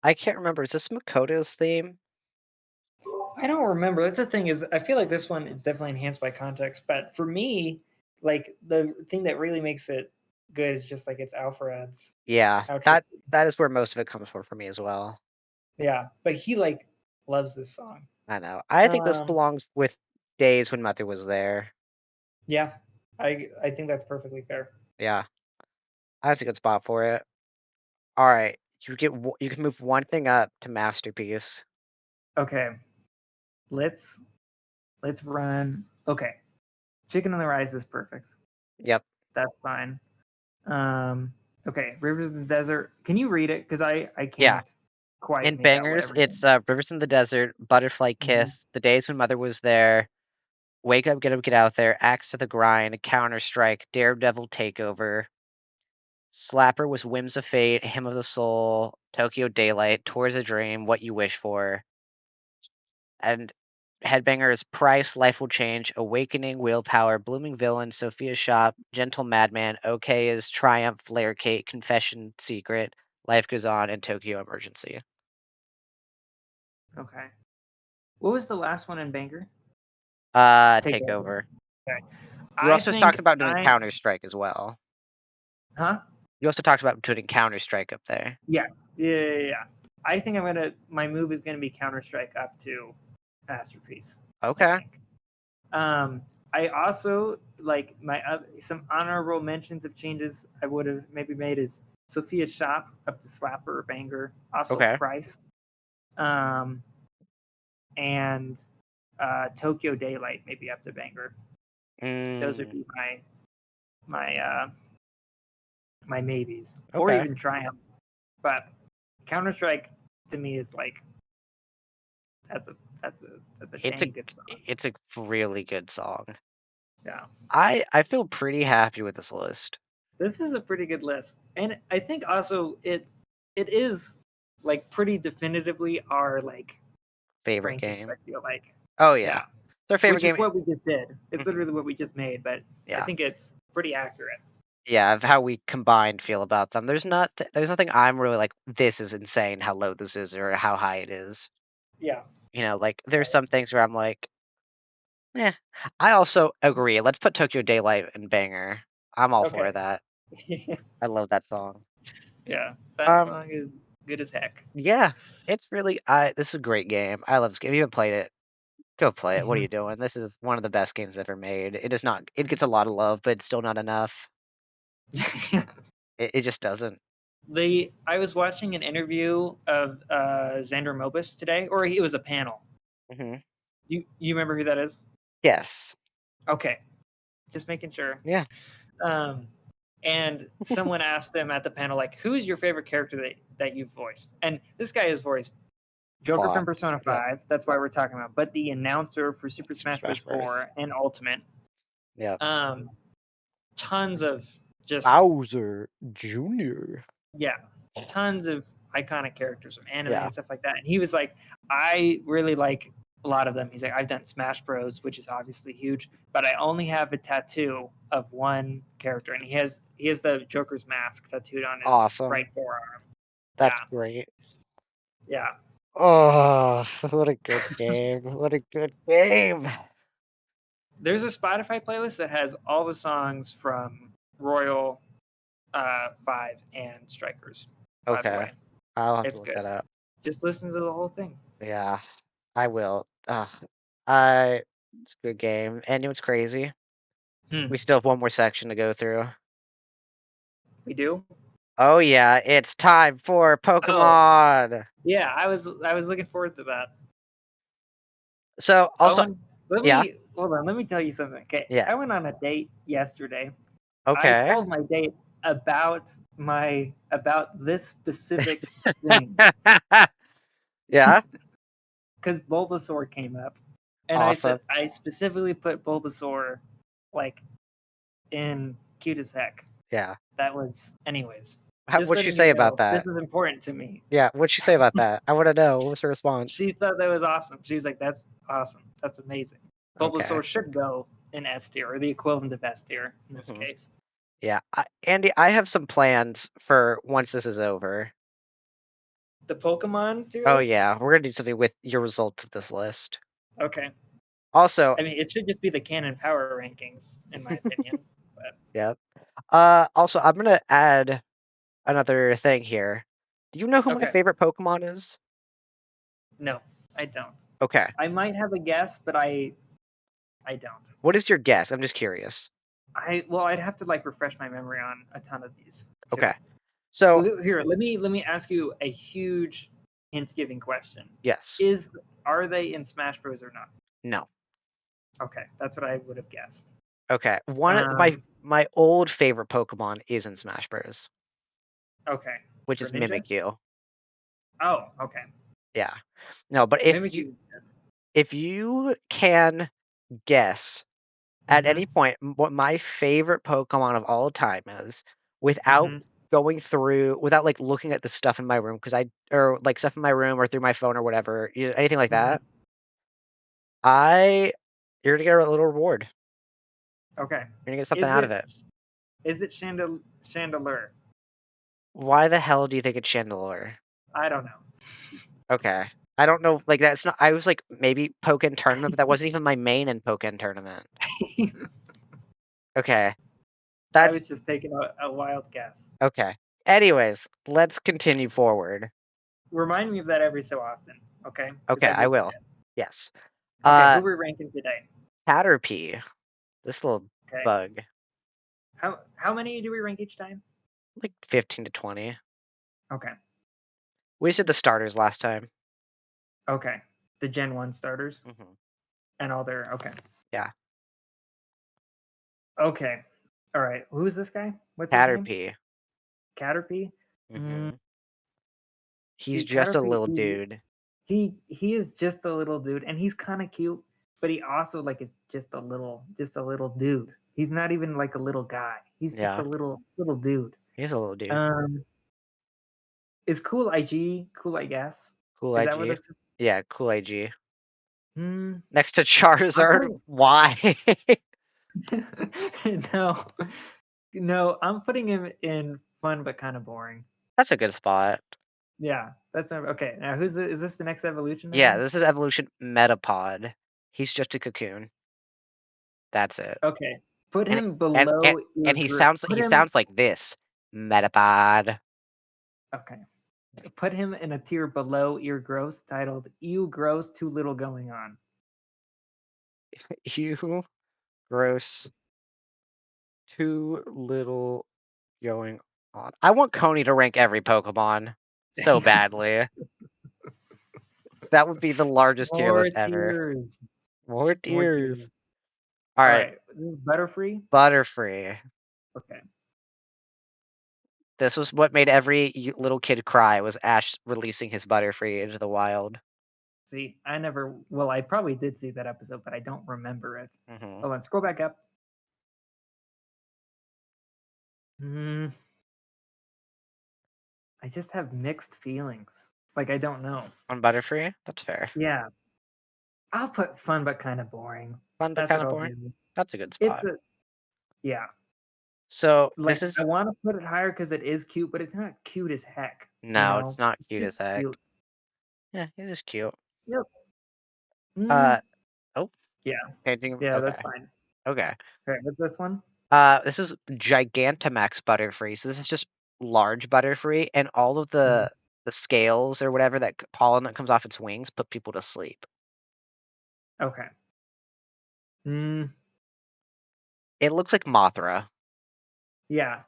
[SPEAKER 1] I can't remember. Is this Makoto's theme?
[SPEAKER 2] I don't remember. That's the thing is, I feel like this one is definitely enhanced by context. But for me, like the thing that really makes it good is just like it's Alfred's.
[SPEAKER 1] Yeah,
[SPEAKER 2] outro.
[SPEAKER 1] that is where most of it comes from for me as well.
[SPEAKER 2] Yeah, but he like loves this song.
[SPEAKER 1] I know. I think this
[SPEAKER 2] Um,
[SPEAKER 1] belongs with Days When Mother Was There.
[SPEAKER 2] Yeah, I think that's perfectly fair.
[SPEAKER 1] Yeah, that's a good spot for it. All right, you can move one thing up to masterpiece.
[SPEAKER 2] Okay, let's run. Okay, Chicken on the Rise is perfect.
[SPEAKER 1] Yep.
[SPEAKER 2] That's fine. Okay, Rivers in the Desert. Can you read it? Because I can't
[SPEAKER 1] Yeah.
[SPEAKER 2] quite
[SPEAKER 1] In
[SPEAKER 2] make out
[SPEAKER 1] bangers,
[SPEAKER 2] whatever
[SPEAKER 1] it's Rivers in the Desert, Butterfly Kiss, The Days When Mother Was There, Wake Up, Get Out There, Axe to the Grind, Counter Strike, Daredevil Takeover, Slapper was Whims of Fate, Hymn of the Soul, Tokyo Daylight, Towards a Dream, What You Wish For, and Headbangers Price, Life Will Change, Awakening, Willpower, Blooming Villain, Sophia's Shop, Gentle Madman, OK is Triumph, Flare Kate, Confession Secret, Life Goes On, and Tokyo Emergency.
[SPEAKER 2] Okay. What was the last one in Banger?
[SPEAKER 1] Takeover.
[SPEAKER 2] Okay.
[SPEAKER 1] You also talked about doing
[SPEAKER 2] I-
[SPEAKER 1] Counter Strike as well.
[SPEAKER 2] Huh?
[SPEAKER 1] You also talked about putting Counter Strike up there.
[SPEAKER 2] Yes. Yeah. I think my move is gonna be Counter Strike up to Masterpiece. I
[SPEAKER 1] Okay.
[SPEAKER 2] think. I also like my some honorable mentions of changes I would have maybe made is Sophia's Shop up to Slapper or Banger. Also
[SPEAKER 1] Okay.
[SPEAKER 2] Price. And Tokyo Daylight maybe up to Banger. Those would be my maybes, or
[SPEAKER 1] Okay.
[SPEAKER 2] even Triumph. But Counter Strike to me is like that's a dang good song.
[SPEAKER 1] It's a really good song.
[SPEAKER 2] Yeah.
[SPEAKER 1] I feel pretty happy with this list.
[SPEAKER 2] This is a pretty good list, and I think also it is like pretty definitively our like
[SPEAKER 1] Favorite
[SPEAKER 2] rankings.
[SPEAKER 1] game.
[SPEAKER 2] I feel like.
[SPEAKER 1] Oh yeah. It's our favorite
[SPEAKER 2] Which
[SPEAKER 1] game.
[SPEAKER 2] is what we just did. It's
[SPEAKER 1] Mhm.
[SPEAKER 2] literally what we just made, but
[SPEAKER 1] Yeah.
[SPEAKER 2] I think it's pretty accurate.
[SPEAKER 1] Yeah, of how we combined feel about them. There's nothing I'm really like, this is insane how low this is or how high it is.
[SPEAKER 2] Yeah.
[SPEAKER 1] You know, like there's some things where I'm like, eh. I also agree. Let's put Tokyo Daylight and Banger. I'm all for
[SPEAKER 2] Okay.
[SPEAKER 1] that. I love that song.
[SPEAKER 2] Yeah. That song is good as heck.
[SPEAKER 1] Yeah, it's really this is a great game. I love this game. If you haven't played it, go play it. What are you doing? This is one of the best games ever made. It gets a lot of love, but it's still not enough. It just doesn't.
[SPEAKER 2] I was watching an interview of Xander Mobus today, or it was a panel.
[SPEAKER 1] hmm
[SPEAKER 2] You remember who that is?
[SPEAKER 1] Yes.
[SPEAKER 2] Okay, just making sure.
[SPEAKER 1] Yeah.
[SPEAKER 2] And someone asked them at the panel, like, who is your favorite character that you've voiced? And this guy has voiced Joker from Persona 5. That's why we're talking about. But the announcer for Super Smash Bros. 4 and Ultimate.
[SPEAKER 1] Yeah.
[SPEAKER 2] Tons of just
[SPEAKER 1] Bowser Jr.
[SPEAKER 2] Yeah, tons of iconic characters from anime
[SPEAKER 1] Yeah.
[SPEAKER 2] and stuff like that. And he was like, I really like a lot of them. He's like, I've done Smash Bros, which is obviously huge, but I only have a tattoo of one character, and he has the Joker's mask tattooed on his
[SPEAKER 1] Awesome.
[SPEAKER 2] right forearm.
[SPEAKER 1] That's great.
[SPEAKER 2] Yeah.
[SPEAKER 1] Oh, what a good game. What a good game.
[SPEAKER 2] There's a Spotify playlist that has all the songs from Royal 5 and Strikers, by the
[SPEAKER 1] Okay.
[SPEAKER 2] way.
[SPEAKER 1] I'll have to
[SPEAKER 2] It's
[SPEAKER 1] look
[SPEAKER 2] good.
[SPEAKER 1] that up.
[SPEAKER 2] Just listen to the whole thing.
[SPEAKER 1] Yeah, I will. It's a good game. And you know what's crazy?
[SPEAKER 2] Hmm.
[SPEAKER 1] We still have one more section to go through.
[SPEAKER 2] We do?
[SPEAKER 1] Oh yeah, it's time for Pokemon.
[SPEAKER 2] Yeah, I was looking forward to that.
[SPEAKER 1] So also,
[SPEAKER 2] Owen, let
[SPEAKER 1] yeah.
[SPEAKER 2] me hold on. Let me tell you something. Okay,
[SPEAKER 1] Yeah.
[SPEAKER 2] I went on a date yesterday. I
[SPEAKER 1] Okay.
[SPEAKER 2] told my date about this specific thing
[SPEAKER 1] Yeah.
[SPEAKER 2] because Bulbasaur came up, and
[SPEAKER 1] Awesome.
[SPEAKER 2] I specifically put Bulbasaur like in cute as heck.
[SPEAKER 1] Yeah.
[SPEAKER 2] That was, anyways.
[SPEAKER 1] What'd she
[SPEAKER 2] letting
[SPEAKER 1] say
[SPEAKER 2] you
[SPEAKER 1] about
[SPEAKER 2] know,
[SPEAKER 1] that?
[SPEAKER 2] This is important to me.
[SPEAKER 1] Yeah. What'd she say about that? I want to know. What was her response?
[SPEAKER 2] She thought that was awesome. She's like, "That's awesome. That's amazing." Bulbasaur
[SPEAKER 1] Okay.
[SPEAKER 2] should go in S tier, or the equivalent of S tier in this
[SPEAKER 1] Mhm.
[SPEAKER 2] case.
[SPEAKER 1] Yeah. Andy, I have some plans for once this is over.
[SPEAKER 2] The Pokemon tier
[SPEAKER 1] Oh
[SPEAKER 2] list?
[SPEAKER 1] yeah, we're gonna do something with your results of this list.
[SPEAKER 2] Okay.
[SPEAKER 1] Also,
[SPEAKER 2] I mean, it should just be the canon power rankings, in my opinion. But
[SPEAKER 1] yeah. Also, I'm gonna add another thing here. Do you know who my
[SPEAKER 2] Okay.
[SPEAKER 1] favorite Pokemon is?
[SPEAKER 2] no, I don't.
[SPEAKER 1] Okay.
[SPEAKER 2] I might have a guess, but I don't.
[SPEAKER 1] What is your guess? I'm just curious.
[SPEAKER 2] I'd have to like refresh my memory on a ton of these. too.
[SPEAKER 1] Okay. So
[SPEAKER 2] Well, here, let me ask you a huge hint-giving question.
[SPEAKER 1] yes.
[SPEAKER 2] Are they in Smash Bros or not?
[SPEAKER 1] No.
[SPEAKER 2] Okay, that's what I would have guessed.
[SPEAKER 1] Okay. One of my old favorite Pokemon is in Smash Bros.
[SPEAKER 2] Okay.
[SPEAKER 1] Which is
[SPEAKER 2] Greninja?
[SPEAKER 1] Mimikyu.
[SPEAKER 2] Oh, okay.
[SPEAKER 1] Yeah. No, but if
[SPEAKER 2] Mimikyu
[SPEAKER 1] you
[SPEAKER 2] is good.
[SPEAKER 1] if you can guess at
[SPEAKER 2] Mhm.
[SPEAKER 1] any point what my favorite Pokemon of all time is, without without like looking at the stuff in my room, or like stuff in my room or through my phone or whatever, anything like that, you're gonna get a little reward.
[SPEAKER 2] Okay.
[SPEAKER 1] You're gonna get something out of it.
[SPEAKER 2] Is it Chandelure?
[SPEAKER 1] Why the hell do you think it's Chandelure?
[SPEAKER 2] I don't know.
[SPEAKER 1] Okay. I don't know, like that's not. I was like maybe Pokken Tournament, but that wasn't even my main in Pokken Tournament. Okay.
[SPEAKER 2] I
[SPEAKER 1] That's
[SPEAKER 2] was just taking a wild guess.
[SPEAKER 1] okay. Anyways, let's continue forward.
[SPEAKER 2] Remind me of that every so often, okay? 'Cause
[SPEAKER 1] Okay,
[SPEAKER 2] do
[SPEAKER 1] I will.
[SPEAKER 2] forget.
[SPEAKER 1] Yes.
[SPEAKER 2] Okay, who we're ranking today?
[SPEAKER 1] Caterpie. This little
[SPEAKER 2] Okay.
[SPEAKER 1] bug.
[SPEAKER 2] How many do we rank each time?
[SPEAKER 1] Like 15 to 20.
[SPEAKER 2] Okay.
[SPEAKER 1] We said the starters last time.
[SPEAKER 2] Okay. The Gen 1 starters
[SPEAKER 1] Mhm.
[SPEAKER 2] and all their okay.
[SPEAKER 1] Yeah.
[SPEAKER 2] Okay. All right. Who's this guy? What's his name?
[SPEAKER 1] Caterpie.
[SPEAKER 2] Caterpie?
[SPEAKER 1] Mhm. He's
[SPEAKER 2] See,
[SPEAKER 1] just a
[SPEAKER 2] Caterpie,
[SPEAKER 1] little dude.
[SPEAKER 2] He is just a little dude, and he's kind of cute, but he also like is just a little dude. He's not even like a little guy. He's just
[SPEAKER 1] Yeah.
[SPEAKER 2] a little dude.
[SPEAKER 1] He's a little dude.
[SPEAKER 2] Is Cool IG cool? I guess.
[SPEAKER 1] Cool
[SPEAKER 2] Is that what
[SPEAKER 1] IG.
[SPEAKER 2] it's?
[SPEAKER 1] Yeah, Cool IG.
[SPEAKER 2] Hmm.
[SPEAKER 1] Next to Charizard. Why?
[SPEAKER 2] No. I'm putting him in fun but kind of boring.
[SPEAKER 1] That's a good spot.
[SPEAKER 2] Yeah, that's okay. Now, is this the next evolution?
[SPEAKER 1] Yeah,
[SPEAKER 2] Then?
[SPEAKER 1] this is evolution Metapod. He's just a cocoon. That's it.
[SPEAKER 2] Okay, put
[SPEAKER 1] And
[SPEAKER 2] him below.
[SPEAKER 1] and he sounds like this. Metapod.
[SPEAKER 2] Okay. Put him in a tier below Ear Gross, titled "Ew Gross, Too Little Going On."
[SPEAKER 1] You gross. Too little going on. I want Coney to rank every Pokemon so badly. That would be the largest tier list ever. More tiers. All right.
[SPEAKER 2] Butterfree.
[SPEAKER 1] Butterfree.
[SPEAKER 2] Okay.
[SPEAKER 1] This was what made every little kid cry, was Ash releasing his Butterfree into the wild.
[SPEAKER 2] See, I probably did see that episode, but I don't remember it.
[SPEAKER 1] Mhm.
[SPEAKER 2] Hold on, scroll back up. I just have mixed feelings. Like, I don't know.
[SPEAKER 1] On Butterfree? That's fair.
[SPEAKER 2] Yeah. I'll put fun but kind of boring.
[SPEAKER 1] Fun but
[SPEAKER 2] That's
[SPEAKER 1] kind
[SPEAKER 2] what
[SPEAKER 1] of
[SPEAKER 2] I'll
[SPEAKER 1] boring?
[SPEAKER 2] do.
[SPEAKER 1] That's a good spot.
[SPEAKER 2] Yeah.
[SPEAKER 1] So
[SPEAKER 2] Like,
[SPEAKER 1] this is
[SPEAKER 2] I want to put it higher because it is cute, but it's not cute as heck.
[SPEAKER 1] no, it's not cute as
[SPEAKER 2] just
[SPEAKER 1] heck.
[SPEAKER 2] cute.
[SPEAKER 1] Yeah, it is cute.
[SPEAKER 2] Yep.
[SPEAKER 1] Oh,
[SPEAKER 2] Yeah.
[SPEAKER 1] changing.
[SPEAKER 2] Yeah,
[SPEAKER 1] Okay.
[SPEAKER 2] that's fine.
[SPEAKER 1] Okay.
[SPEAKER 2] Okay, what's this one?
[SPEAKER 1] This is Gigantamax Butterfree. So this is just large Butterfree, and all of the scales or whatever pollen that comes off its wings put people to sleep.
[SPEAKER 2] Okay. Mm,
[SPEAKER 1] It looks like Mothra.
[SPEAKER 2] yeah.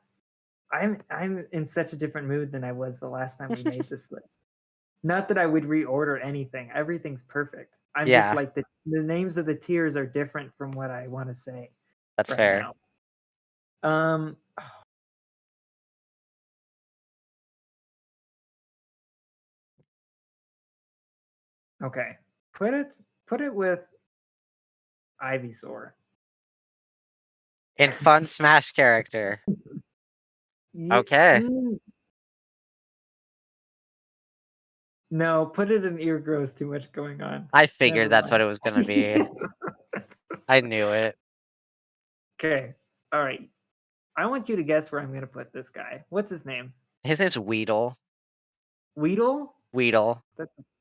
[SPEAKER 2] I'm in such a different mood than I was the last time we made this list. Not that I would reorder anything. Everything's perfect. I'm just
[SPEAKER 1] Yeah,
[SPEAKER 2] like the names of the tiers are different from what I want to say
[SPEAKER 1] that's
[SPEAKER 2] right
[SPEAKER 1] fair.
[SPEAKER 2] now. Okay. Put it with Ivysaur.
[SPEAKER 1] In fun Smash character.
[SPEAKER 2] Ye-
[SPEAKER 1] Okay.
[SPEAKER 2] mm, No, put it in ear grows too much going on.
[SPEAKER 1] I figured
[SPEAKER 2] Never
[SPEAKER 1] that's what
[SPEAKER 2] mind.
[SPEAKER 1] it was gonna be. I knew it.
[SPEAKER 2] Okay. All right. I want you to guess where I'm going to put this guy. What's his name?
[SPEAKER 1] His name's Weedle.
[SPEAKER 2] Weedle?
[SPEAKER 1] Weedle.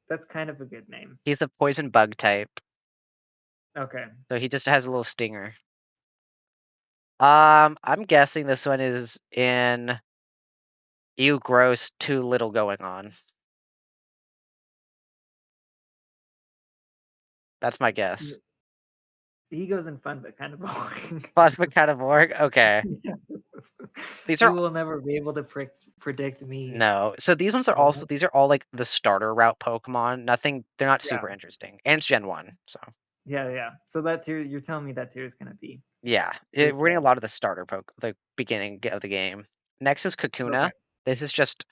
[SPEAKER 2] That's kind of a good name.
[SPEAKER 1] He's a poison bug type,
[SPEAKER 2] Okay.
[SPEAKER 1] so he just has a little stinger. I'm guessing this one is in Ew Gross, Too Little Going On. That's my guess.
[SPEAKER 2] He goes in fun, but kind of boring.
[SPEAKER 1] Fun but kind of boring? Okay. These
[SPEAKER 2] You
[SPEAKER 1] are
[SPEAKER 2] will never be able to predict me.
[SPEAKER 1] no. So these ones are
[SPEAKER 2] Yeah.
[SPEAKER 1] also these are all like the starter route Pokemon. Nothing. They're not super
[SPEAKER 2] Yeah.
[SPEAKER 1] interesting. And it's Gen 1, so
[SPEAKER 2] Yeah. So that tier, you're telling me that tier is going to be.
[SPEAKER 1] yeah.
[SPEAKER 2] Pretty
[SPEAKER 1] We're getting a
[SPEAKER 2] bad.
[SPEAKER 1] lot of the starter the beginning of the game. Next is Kakuna.
[SPEAKER 2] Okay.
[SPEAKER 1] This is just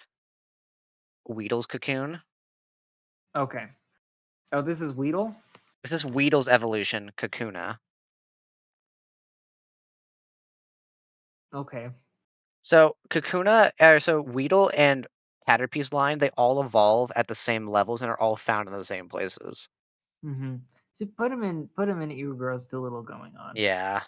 [SPEAKER 1] Weedle's Cocoon.
[SPEAKER 2] Okay. Oh, this is Weedle?
[SPEAKER 1] This is Weedle's evolution, Kakuna.
[SPEAKER 2] Okay.
[SPEAKER 1] So Kakuna, so Weedle and Caterpie's line, they all evolve at the same levels and are all found in the same places.
[SPEAKER 2] Mm-hmm. So put him in ear grows too little going on.
[SPEAKER 1] Yeah.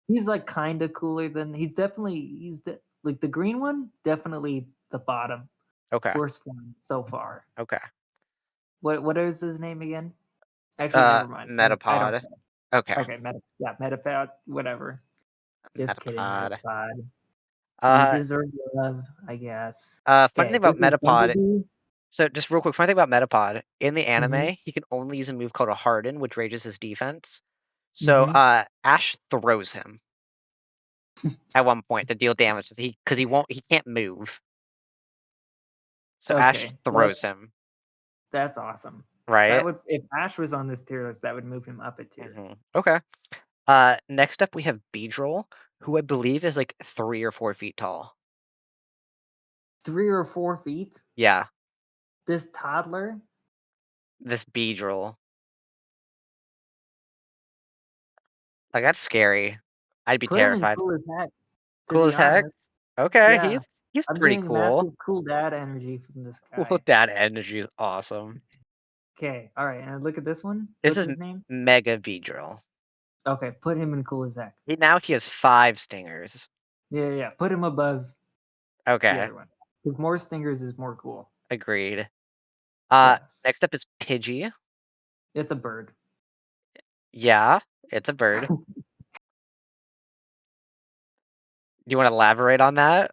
[SPEAKER 2] He's like kind of cooler than like the green one, definitely the bottom.
[SPEAKER 1] Okay.
[SPEAKER 2] Worst one so far.
[SPEAKER 1] Okay.
[SPEAKER 2] What is his name again? Actually, never mind. I don't
[SPEAKER 1] Metapod.
[SPEAKER 2] care.
[SPEAKER 1] Okay.
[SPEAKER 2] Okay, Metapod, whatever. Just kidding,
[SPEAKER 1] Metapod.
[SPEAKER 2] Metapod. You deserve your love, I guess.
[SPEAKER 1] Funny
[SPEAKER 2] Okay,
[SPEAKER 1] thing about
[SPEAKER 2] this is
[SPEAKER 1] Metapod.
[SPEAKER 2] Bumblebee.
[SPEAKER 1] So just real quick, funny thing about Metapod, in the anime,
[SPEAKER 2] Mhm.
[SPEAKER 1] he can only use a move called a Harden, which raises his defense. So Ash throws him at one point to deal damage because he can't move. So Ash
[SPEAKER 2] Okay,
[SPEAKER 1] throws him,
[SPEAKER 2] that's awesome.
[SPEAKER 1] right?
[SPEAKER 2] That would, if Ash was on this tier list, that would move him up a tier.
[SPEAKER 1] Okay. Next up we have Beedrill, who I believe is like 3 or 4 feet tall.
[SPEAKER 2] 3 or 4 feet?
[SPEAKER 1] Yeah,
[SPEAKER 2] This toddler?
[SPEAKER 1] this Beedrill. Like that's scary. I'd be
[SPEAKER 2] Put him in
[SPEAKER 1] terrified.
[SPEAKER 2] cool as heck.
[SPEAKER 1] Cool as heck? Okay,
[SPEAKER 2] Yeah.
[SPEAKER 1] he's
[SPEAKER 2] I'm
[SPEAKER 1] pretty
[SPEAKER 2] getting
[SPEAKER 1] cool.
[SPEAKER 2] massive cool dad energy from this guy.
[SPEAKER 1] Cool dad energy is awesome.
[SPEAKER 2] Okay, all right, and look at this one.
[SPEAKER 1] This
[SPEAKER 2] What's
[SPEAKER 1] is
[SPEAKER 2] his name?
[SPEAKER 1] Mega Beedrill.
[SPEAKER 2] Okay, put him in cool as heck.
[SPEAKER 1] Now he has 5 stingers.
[SPEAKER 2] Yeah. Put him above the
[SPEAKER 1] Okay,
[SPEAKER 2] other one. With more stingers is more cool.
[SPEAKER 1] agreed.
[SPEAKER 2] Yes.
[SPEAKER 1] Next up is Pidgey.
[SPEAKER 2] It's a bird.
[SPEAKER 1] Yeah, it's a bird. Do you want to elaborate on that?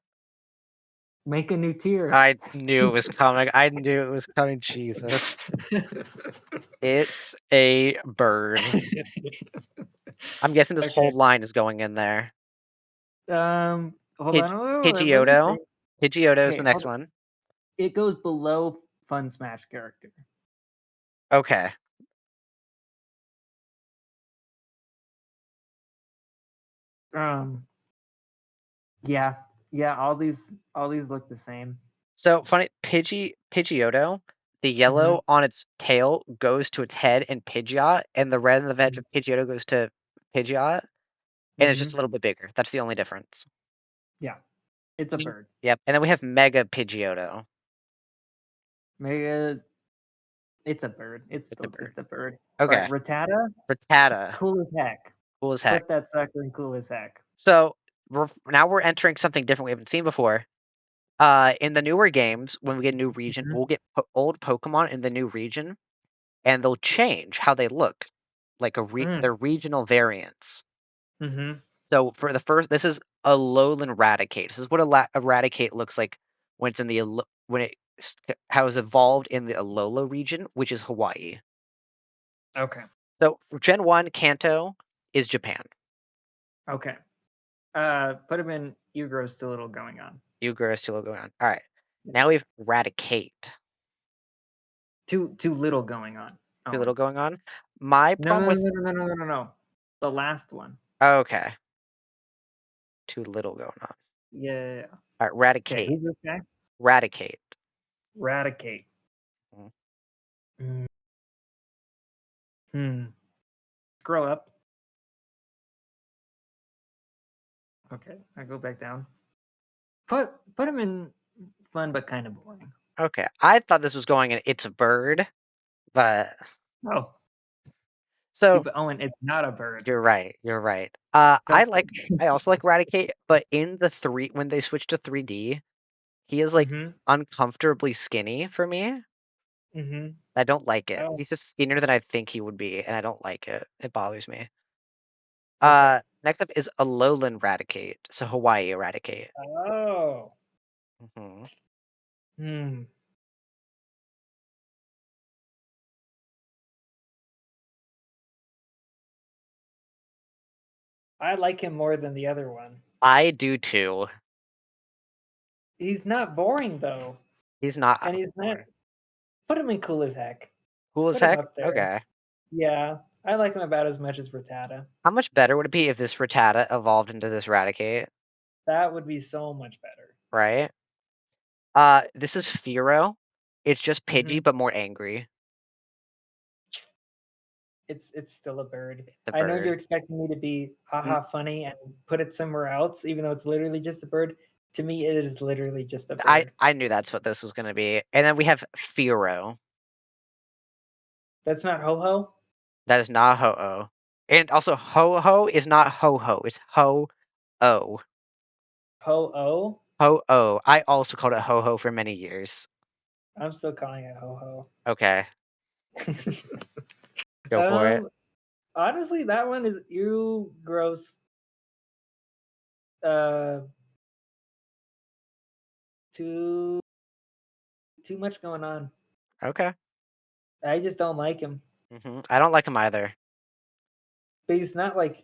[SPEAKER 2] Make a new tier.
[SPEAKER 1] I knew it was coming. I knew it was coming. Jesus. It's a bird. I'm guessing this whole line is going in there.
[SPEAKER 2] Hold on.
[SPEAKER 1] Pidgeotto. Pidgeotto is the next one.
[SPEAKER 2] It goes below Fun Smash character.
[SPEAKER 1] Okay.
[SPEAKER 2] Yeah. All these look the same.
[SPEAKER 1] So funny, Pidgeotto, the yellow on its tail goes to its head in Pidgeot, and the red on the veg of Pidgeotto goes to Pidgeot, and it's just a little bit bigger. That's the only difference.
[SPEAKER 2] Yeah, it's a bird.
[SPEAKER 1] Yep, and then we have Mega Pidgeotto.
[SPEAKER 2] Mega, it's a bird. It's still just a bird.
[SPEAKER 1] Okay.
[SPEAKER 2] Right, Rattata.
[SPEAKER 1] Rattata.
[SPEAKER 2] Cool as heck.
[SPEAKER 1] Cool as heck.
[SPEAKER 2] Put that sucker in cool as heck.
[SPEAKER 1] So now we're entering something different we haven't seen before. In the newer games, when we get a new region,
[SPEAKER 2] Mhm.
[SPEAKER 1] we'll get old Pokemon in the new region, and they'll change how they look, like their regional variants.
[SPEAKER 2] Mm-hmm.
[SPEAKER 1] So for the first, this is a Alolan Raticate. This is what a Raticate looks like when it's in the when it has evolved in the Alola region, which is Hawaii.
[SPEAKER 2] Okay.
[SPEAKER 1] So Gen 1 Kanto is Japan.
[SPEAKER 2] Okay. Put him in Ugro still a little going on.
[SPEAKER 1] Ugro is still going on. All right. Now we have Raticate.
[SPEAKER 2] Too little going on.
[SPEAKER 1] Too little going on. My problem with
[SPEAKER 2] No. The last one.
[SPEAKER 1] okay. Too little going on.
[SPEAKER 2] Yeah.
[SPEAKER 1] All right,
[SPEAKER 2] Okay,
[SPEAKER 1] Raticate.
[SPEAKER 2] who's this guy?
[SPEAKER 1] Raticate.
[SPEAKER 2] Raticate.
[SPEAKER 1] Mhm.
[SPEAKER 2] Scroll up. Okay, I go back down. Put him in fun but kind of boring.
[SPEAKER 1] Okay. I thought this was going in It's a Bird, but
[SPEAKER 2] Oh,
[SPEAKER 1] so
[SPEAKER 2] see, but Owen, it's not a bird.
[SPEAKER 1] you're right. You're right.
[SPEAKER 2] That's
[SPEAKER 1] I also like Raticate, but in the when they switch to 3D, he is like uncomfortably skinny for me.
[SPEAKER 2] Mm-hmm.
[SPEAKER 1] I don't like it.
[SPEAKER 2] Oh.
[SPEAKER 1] He's just skinnier than I think he would be, and I don't like it. It bothers me.
[SPEAKER 2] Okay.
[SPEAKER 1] Next up is Alolan Raticate, so Hawaii Raticate.
[SPEAKER 2] Oh.
[SPEAKER 1] Hmm.
[SPEAKER 2] I like him more than the other one.
[SPEAKER 1] I do too.
[SPEAKER 2] He's not boring though.
[SPEAKER 1] He's not.
[SPEAKER 2] And he's not. Put him in cool as heck.
[SPEAKER 1] Cool as
[SPEAKER 2] Put him
[SPEAKER 1] heck.
[SPEAKER 2] up there.
[SPEAKER 1] Okay.
[SPEAKER 2] Yeah, I like him about as much as Rattata.
[SPEAKER 1] How much better would it be if this Rattata evolved into this Raticate?
[SPEAKER 2] That would be so much better.
[SPEAKER 1] Right? This is Fearow. It's just Pidgey, but more angry.
[SPEAKER 2] It's still a bird.
[SPEAKER 1] The
[SPEAKER 2] I know
[SPEAKER 1] bird.
[SPEAKER 2] you're expecting me to be haha funny and put it somewhere else, even though it's literally just a bird. To me, it is literally just a bird.
[SPEAKER 1] I knew that's what this was going to be. And then we have Fearow.
[SPEAKER 2] That's not Ho-Ho?
[SPEAKER 1] That is not Ho-Oh. And also, Ho-Ho is not Ho-Ho. It's Ho-Oh.
[SPEAKER 2] Ho-Oh?
[SPEAKER 1] Ho-Oh. I also called it Ho-Ho for many years.
[SPEAKER 2] I'm still calling it Ho-Ho.
[SPEAKER 1] Okay. Go for it.
[SPEAKER 2] Honestly, that one is gross. Too much going on.
[SPEAKER 1] Okay.
[SPEAKER 2] I just don't like him.
[SPEAKER 1] I don't like him either.
[SPEAKER 2] But he's not like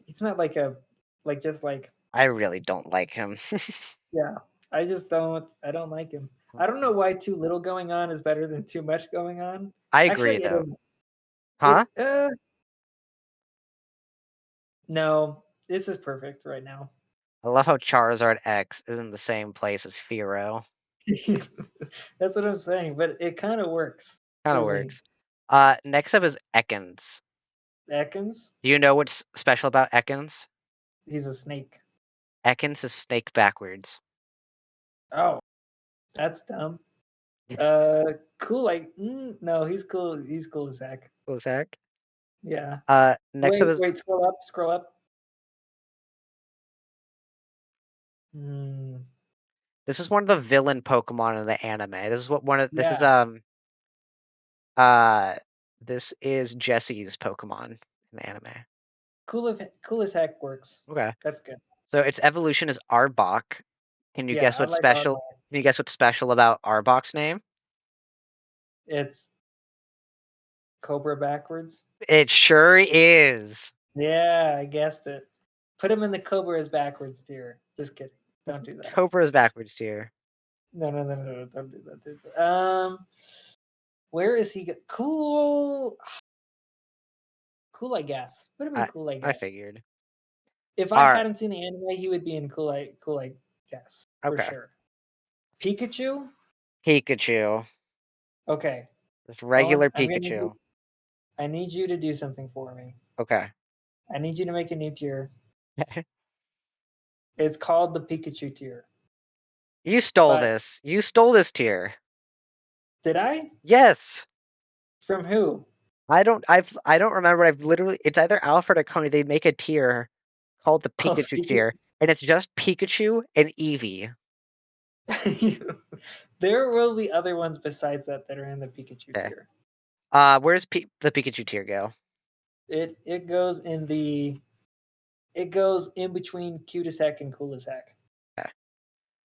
[SPEAKER 1] I really don't like him.
[SPEAKER 2] yeah. I don't like him. I don't know why too little going on is better than too much going on.
[SPEAKER 1] I agree, though.
[SPEAKER 2] No, this is perfect right now.
[SPEAKER 1] I love how Charizard X is in the same place as Fearow.
[SPEAKER 2] That's what I'm saying, but it kind of works.
[SPEAKER 1] Kind of works. Next up is Ekans.
[SPEAKER 2] Ekans?
[SPEAKER 1] Do you know what's special about Ekans?
[SPEAKER 2] He's a snake.
[SPEAKER 1] Ekans is snake backwards.
[SPEAKER 2] Oh, that's dumb. Cool. No, he's cool. He's cool as heck.
[SPEAKER 1] Cool as heck.
[SPEAKER 2] Yeah.
[SPEAKER 1] Next up is
[SPEAKER 2] wait. Scroll up.
[SPEAKER 1] This is one of the villain Pokemon in the anime. This is what one of this is Jesse's Pokemon in the anime.
[SPEAKER 2] Cool as heck works.
[SPEAKER 1] Okay.
[SPEAKER 2] That's good.
[SPEAKER 1] So its evolution is Arbok. Can you guess what's
[SPEAKER 2] like
[SPEAKER 1] special?
[SPEAKER 2] Arbok.
[SPEAKER 1] Can you guess what's special about Arbok's name?
[SPEAKER 2] It's Cobra backwards.
[SPEAKER 1] It sure is.
[SPEAKER 2] Yeah, I guessed it. Put him in the Cobra's backwards tier. Just kidding. Don't do that.
[SPEAKER 1] Cobra's backwards tier.
[SPEAKER 2] No. Don't do that. Where is he? Cool. Cool, I guess. Put him in cool, I guess.
[SPEAKER 1] I figured.
[SPEAKER 2] If I hadn't seen the anime, he would be in cool, I guess. For sure. Pikachu?
[SPEAKER 1] Pikachu.
[SPEAKER 2] Okay.
[SPEAKER 1] Just regular Pikachu.
[SPEAKER 2] I need you to do something for me.
[SPEAKER 1] Okay.
[SPEAKER 2] I need you to make a new tier. It's called the Pikachu tier.
[SPEAKER 1] You stole this. You stole this tier.
[SPEAKER 2] Did I?
[SPEAKER 1] Yes.
[SPEAKER 2] From who?
[SPEAKER 1] I don't remember. It's either Alfred or Coney. They make a tier called the Pikachu tier, and it's just Pikachu and Eevee.
[SPEAKER 2] There will be other ones besides that are in the Pikachu
[SPEAKER 1] Okay.
[SPEAKER 2] tier.
[SPEAKER 1] Where's the Pikachu tier go?
[SPEAKER 2] It goes in the. It goes in between cutest heck and coolest heck.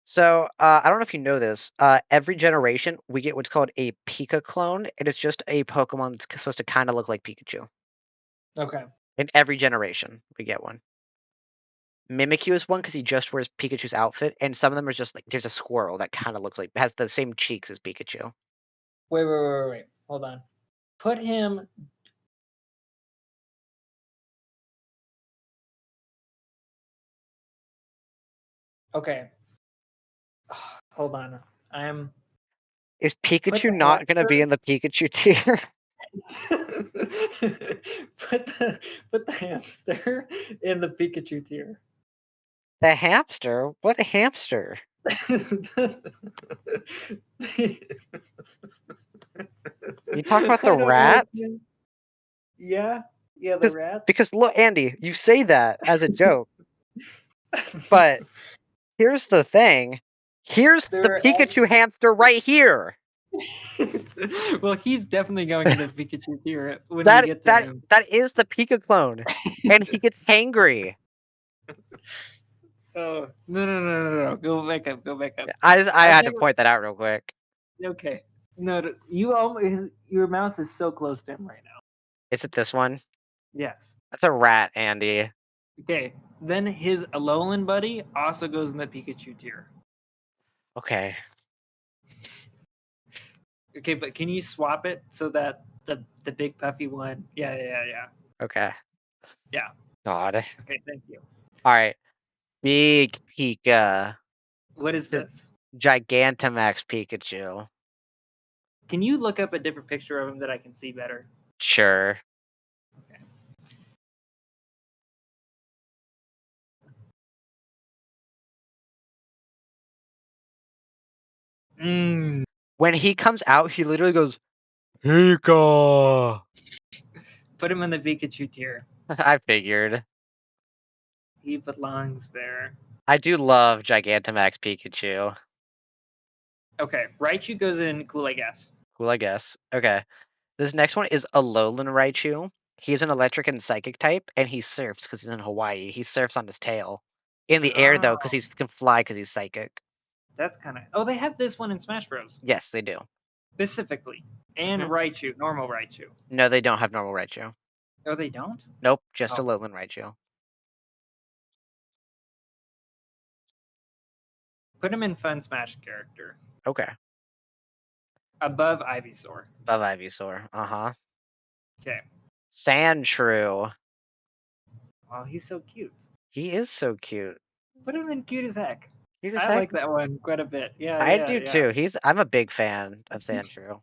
[SPEAKER 1] So, I don't know if you know this. Every generation we get what's called a Pika clone, and it's just a Pokemon that's supposed to kind of look like Pikachu.
[SPEAKER 2] Okay.
[SPEAKER 1] In every generation, we get one. Mimikyu is one because he just wears Pikachu's outfit, and some of them are just like there's a squirrel that kind of looks like has the same cheeks as Pikachu.
[SPEAKER 2] Wait. Hold on. Put him. Okay. Hold on.
[SPEAKER 1] Is
[SPEAKER 2] Put
[SPEAKER 1] Pikachu
[SPEAKER 2] the
[SPEAKER 1] not going to be
[SPEAKER 2] hamster-
[SPEAKER 1] in the Pikachu tier?
[SPEAKER 2] put the hamster in the Pikachu tier.
[SPEAKER 1] The hamster? What hamster? You talk about the
[SPEAKER 2] I don't know
[SPEAKER 1] rat?
[SPEAKER 2] what's in- Yeah, the
[SPEAKER 1] 'Cause-
[SPEAKER 2] rat.
[SPEAKER 1] Because look, Andy, you say that as a joke, but here's the thing. Here's the
[SPEAKER 2] There are
[SPEAKER 1] Pikachu hamster right here.
[SPEAKER 2] well, he's definitely going into the Pikachu tier when we
[SPEAKER 1] That
[SPEAKER 2] get to
[SPEAKER 1] that
[SPEAKER 2] him.
[SPEAKER 1] that is the Pika clone, and he gets hangry.
[SPEAKER 2] Oh no! Go back up.
[SPEAKER 1] I had to
[SPEAKER 2] think-
[SPEAKER 1] point that out real quick.
[SPEAKER 2] Okay. No, you almost your mouse is so close to him right now.
[SPEAKER 1] Is it this one?
[SPEAKER 2] Yes.
[SPEAKER 1] That's a rat, Andy.
[SPEAKER 2] Okay. Then his Alolan buddy also goes in the Pikachu tier.
[SPEAKER 1] Okay.
[SPEAKER 2] Okay, but can you swap it so that the big puffy one? Yeah.
[SPEAKER 1] Okay.
[SPEAKER 2] Yeah.
[SPEAKER 1] God.
[SPEAKER 2] Okay, thank you.
[SPEAKER 1] All right. Big Pika.
[SPEAKER 2] What is this?
[SPEAKER 1] Gigantamax Pikachu.
[SPEAKER 2] Can you look up a different picture of him that I can see better?
[SPEAKER 1] Sure.
[SPEAKER 2] Okay.
[SPEAKER 1] When he comes out, he literally goes, Pika.
[SPEAKER 2] Put him in the Pikachu tier.
[SPEAKER 1] I figured.
[SPEAKER 2] He belongs there.
[SPEAKER 1] I do love Gigantamax Pikachu.
[SPEAKER 2] Okay, Raichu goes in cool, I guess.
[SPEAKER 1] Cool, I guess. Okay. This next one is Alolan Raichu. He's an electric and psychic type, and he surfs because he's in Hawaii. He surfs on his tail. In the air, though, because he can fly because he's psychic.
[SPEAKER 2] That's kind of. Oh, they have this one in Smash Bros.
[SPEAKER 1] Yes, they do.
[SPEAKER 2] Specifically. And Raichu, normal Raichu.
[SPEAKER 1] No, they don't have normal Raichu.
[SPEAKER 2] Oh, they don't?
[SPEAKER 1] Nope, just
[SPEAKER 2] Oh.
[SPEAKER 1] Alolan Raichu.
[SPEAKER 2] Put him in fun Smash character.
[SPEAKER 1] Okay.
[SPEAKER 2] Above Ivysaur.
[SPEAKER 1] Above Ivysaur. Uh-huh.
[SPEAKER 2] Okay.
[SPEAKER 1] Sandshrew.
[SPEAKER 2] Oh, he's so cute.
[SPEAKER 1] He is so cute.
[SPEAKER 2] Put him in cute as heck.
[SPEAKER 1] Cute as
[SPEAKER 2] I
[SPEAKER 1] heck.
[SPEAKER 2] like that one quite a bit. Yeah,
[SPEAKER 1] I
[SPEAKER 2] yeah,
[SPEAKER 1] do
[SPEAKER 2] yeah.
[SPEAKER 1] too. I'm a big fan of Sandshrew.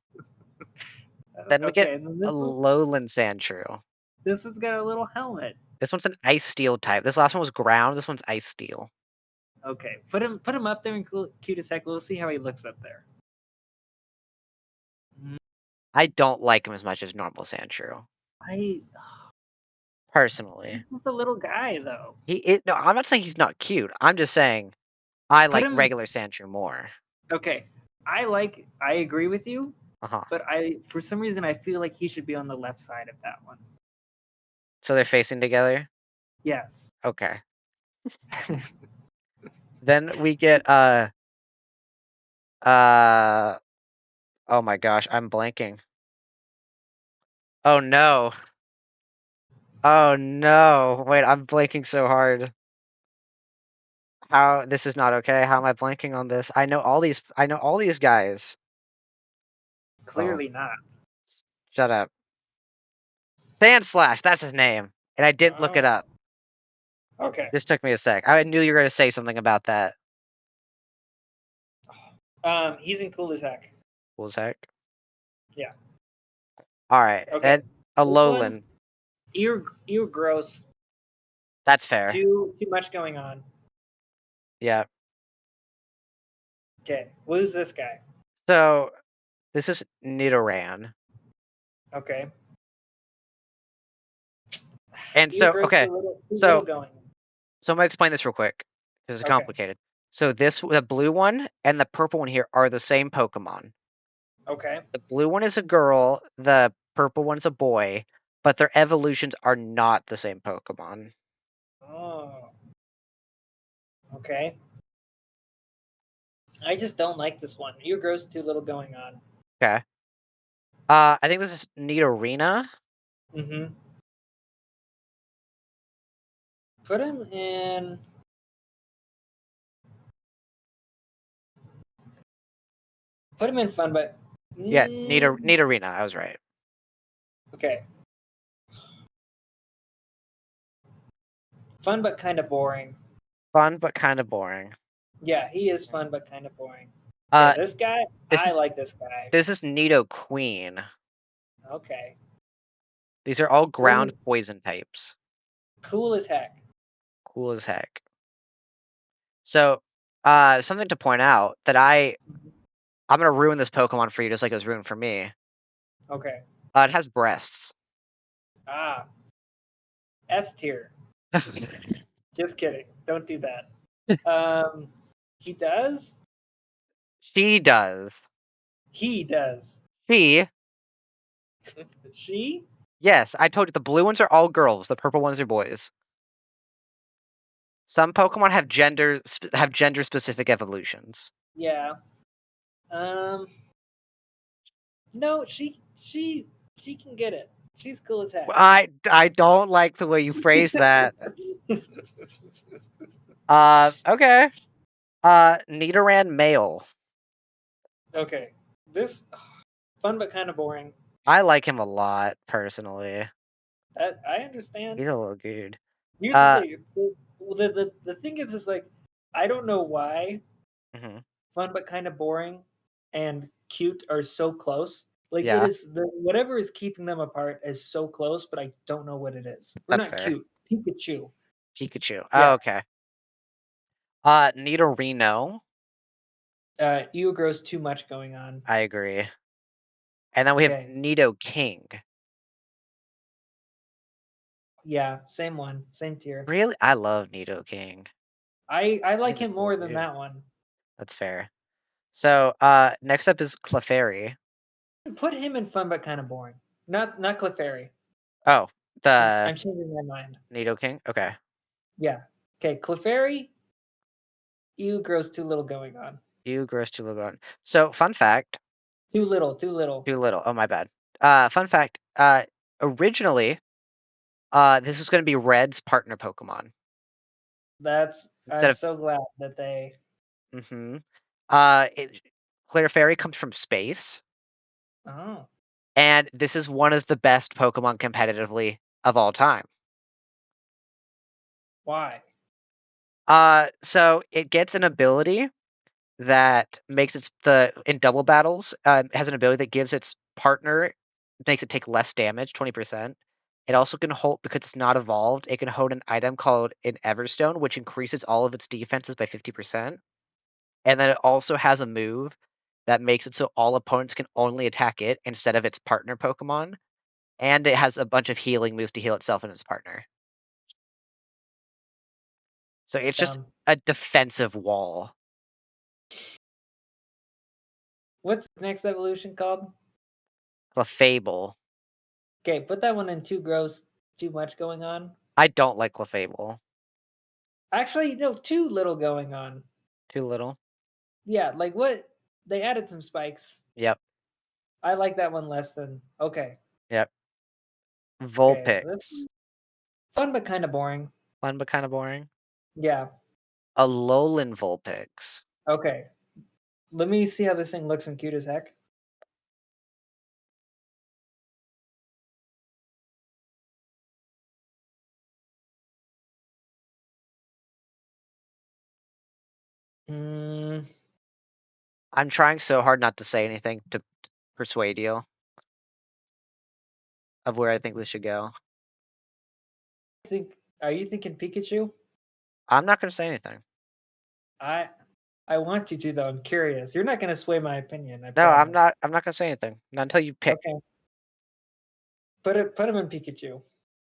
[SPEAKER 1] Then we get
[SPEAKER 2] and then this, one,
[SPEAKER 1] Alolan Sandshrew.
[SPEAKER 2] this one's got a little helmet.
[SPEAKER 1] This one's an Ice Steel type. This last one was Ground. This one's Ice Steel.
[SPEAKER 2] Okay, put him up there in cute as heck. We'll see how he looks up there.
[SPEAKER 1] I don't like him as much as normal Sandshrew. Personally.
[SPEAKER 2] He's a little guy though.
[SPEAKER 1] No, I'm not saying he's not cute. I'm just saying I like
[SPEAKER 2] him-
[SPEAKER 1] regular Sandshrew more.
[SPEAKER 2] Okay, I agree with you,
[SPEAKER 1] Uh-huh.
[SPEAKER 2] but for some reason I feel like he should be on the left side of that one.
[SPEAKER 1] So they're facing together?
[SPEAKER 2] Yes.
[SPEAKER 1] Okay. Then we get oh my gosh, I'm blanking. Oh no. Oh no. Wait, I'm blanking so hard. This is not okay. How am I blanking on this? I know all these guys.
[SPEAKER 2] Clearly not.
[SPEAKER 1] Shut up. Sandslash, that's his name. And I didn't look it up.
[SPEAKER 2] Okay.
[SPEAKER 1] This took me a sec. I knew you were gonna say something about that.
[SPEAKER 2] He's in cool as heck.
[SPEAKER 1] Cool as heck.
[SPEAKER 2] Yeah.
[SPEAKER 1] Alright.
[SPEAKER 2] Okay.
[SPEAKER 1] And Alolan.
[SPEAKER 2] Ear gross.
[SPEAKER 1] That's fair.
[SPEAKER 2] Too much going on.
[SPEAKER 1] Yeah.
[SPEAKER 2] Okay. Who's this guy?
[SPEAKER 1] So this is Nidoran.
[SPEAKER 2] Okay.
[SPEAKER 1] And
[SPEAKER 2] Ear
[SPEAKER 1] so
[SPEAKER 2] gross,
[SPEAKER 1] okay.
[SPEAKER 2] too
[SPEAKER 1] so-
[SPEAKER 2] little going.
[SPEAKER 1] So I'm gonna explain this real quick because it's
[SPEAKER 2] Okay.
[SPEAKER 1] complicated. So the blue one and the purple one here are the same Pokemon.
[SPEAKER 2] Okay.
[SPEAKER 1] The blue one is a girl, the purple one's a boy, but their evolutions are not the same Pokemon.
[SPEAKER 2] Oh. Okay. I just don't like this one. You grows too little going on.
[SPEAKER 1] Okay. I think this is Nidorina.
[SPEAKER 2] Mm-hmm. Put him in. Put him in fun, but
[SPEAKER 1] Yeah, Nidorina. I was right.
[SPEAKER 2] Okay. Fun but kind of boring.
[SPEAKER 1] Fun but kind of boring.
[SPEAKER 2] Yeah, he is fun but kind of boring. Okay, this guy, I like this guy.
[SPEAKER 1] This is Nidoqueen.
[SPEAKER 2] Okay.
[SPEAKER 1] These are all ground poison types.
[SPEAKER 2] Cool as heck.
[SPEAKER 1] Cool as heck. So, something to point out that I'm gonna ruin this Pokemon for you, just like it was ruined for me.
[SPEAKER 2] Okay.
[SPEAKER 1] It has breasts.
[SPEAKER 2] Ah. S tier. Just kidding. Don't do that. He does?
[SPEAKER 1] She does.
[SPEAKER 2] He does.
[SPEAKER 1] She?
[SPEAKER 2] She?
[SPEAKER 1] Yes, I told you the blue ones are all girls, the purple ones are boys. Some Pokemon have gender specific evolutions.
[SPEAKER 2] Yeah. No, she can get it. She's cool as heck.
[SPEAKER 1] I don't like the way you phrase that. Okay. Nidoran male.
[SPEAKER 2] Okay. This fun but kind of boring.
[SPEAKER 1] I like him a lot personally.
[SPEAKER 2] I understand.
[SPEAKER 1] He's a little good.
[SPEAKER 2] Here's the thing. The thing is like I don't know why fun but kind of boring and cute are so close. Like it is whatever is keeping them apart is so close, but I don't know what it is. We're
[SPEAKER 1] That's
[SPEAKER 2] not
[SPEAKER 1] fair.
[SPEAKER 2] cute. Pikachu.
[SPEAKER 1] Pikachu.
[SPEAKER 2] Yeah.
[SPEAKER 1] Oh, okay. Nidorino.
[SPEAKER 2] Eel grows too much going on.
[SPEAKER 1] I agree. And then we have Nidoking.
[SPEAKER 2] Yeah, same one, same tier.
[SPEAKER 1] Really? I love Nidoking.
[SPEAKER 2] I like him more than that one.
[SPEAKER 1] That's fair. So, next up is Clefairy.
[SPEAKER 2] Put him in fun but kind of boring. Not Clefairy.
[SPEAKER 1] Oh,
[SPEAKER 2] I'm changing my mind.
[SPEAKER 1] Nidoking? Okay.
[SPEAKER 2] Yeah. Okay, Clefairy. Ew grows too little going on.
[SPEAKER 1] Ew grows too little going on. So, fun fact.
[SPEAKER 2] Too little.
[SPEAKER 1] Too little. Oh, my bad. Fun fact. Originally, this was going to be Red's partner Pokemon.
[SPEAKER 2] I'm so glad that they.
[SPEAKER 1] Clefairy comes from space.
[SPEAKER 2] Oh.
[SPEAKER 1] And this is one of the best Pokemon competitively of all time.
[SPEAKER 2] Why?
[SPEAKER 1] So it gets an ability that makes in double battles, has an ability that gives its partner, makes it take less damage, 20%. It also can hold, because it's not evolved, it can hold an item called an Everstone, which increases all of its defenses by 50%. And then it also has a move that makes it so all opponents can only attack it instead of its partner Pokemon. And it has a bunch of healing moves to heal itself and its partner. So it's just a defensive wall.
[SPEAKER 2] What's the next evolution called?
[SPEAKER 1] Clefable.
[SPEAKER 2] Okay, put that one in too gross, too much going on.
[SPEAKER 1] I don't like Clefable.
[SPEAKER 2] Actually, no, too little going on.
[SPEAKER 1] Too little?
[SPEAKER 2] Yeah, like what? They added some spikes.
[SPEAKER 1] Yep.
[SPEAKER 2] I like that one less than. Okay.
[SPEAKER 1] Yep. Vulpix.
[SPEAKER 2] Okay, fun but kind of boring.
[SPEAKER 1] Fun but kind of boring?
[SPEAKER 2] Yeah.
[SPEAKER 1] Alolan Vulpix.
[SPEAKER 2] Okay. Let me see how this thing looks and cute as heck.
[SPEAKER 1] I'm trying so hard not to say anything to persuade you of where I think this should go.
[SPEAKER 2] Are you thinking Pikachu?
[SPEAKER 1] I'm not going to say anything.
[SPEAKER 2] I want you to though. I'm curious. You're not going to sway my opinion.
[SPEAKER 1] No, I'm not. I'm not going to say anything. Not until you pick.
[SPEAKER 2] Okay. Put him in Pikachu.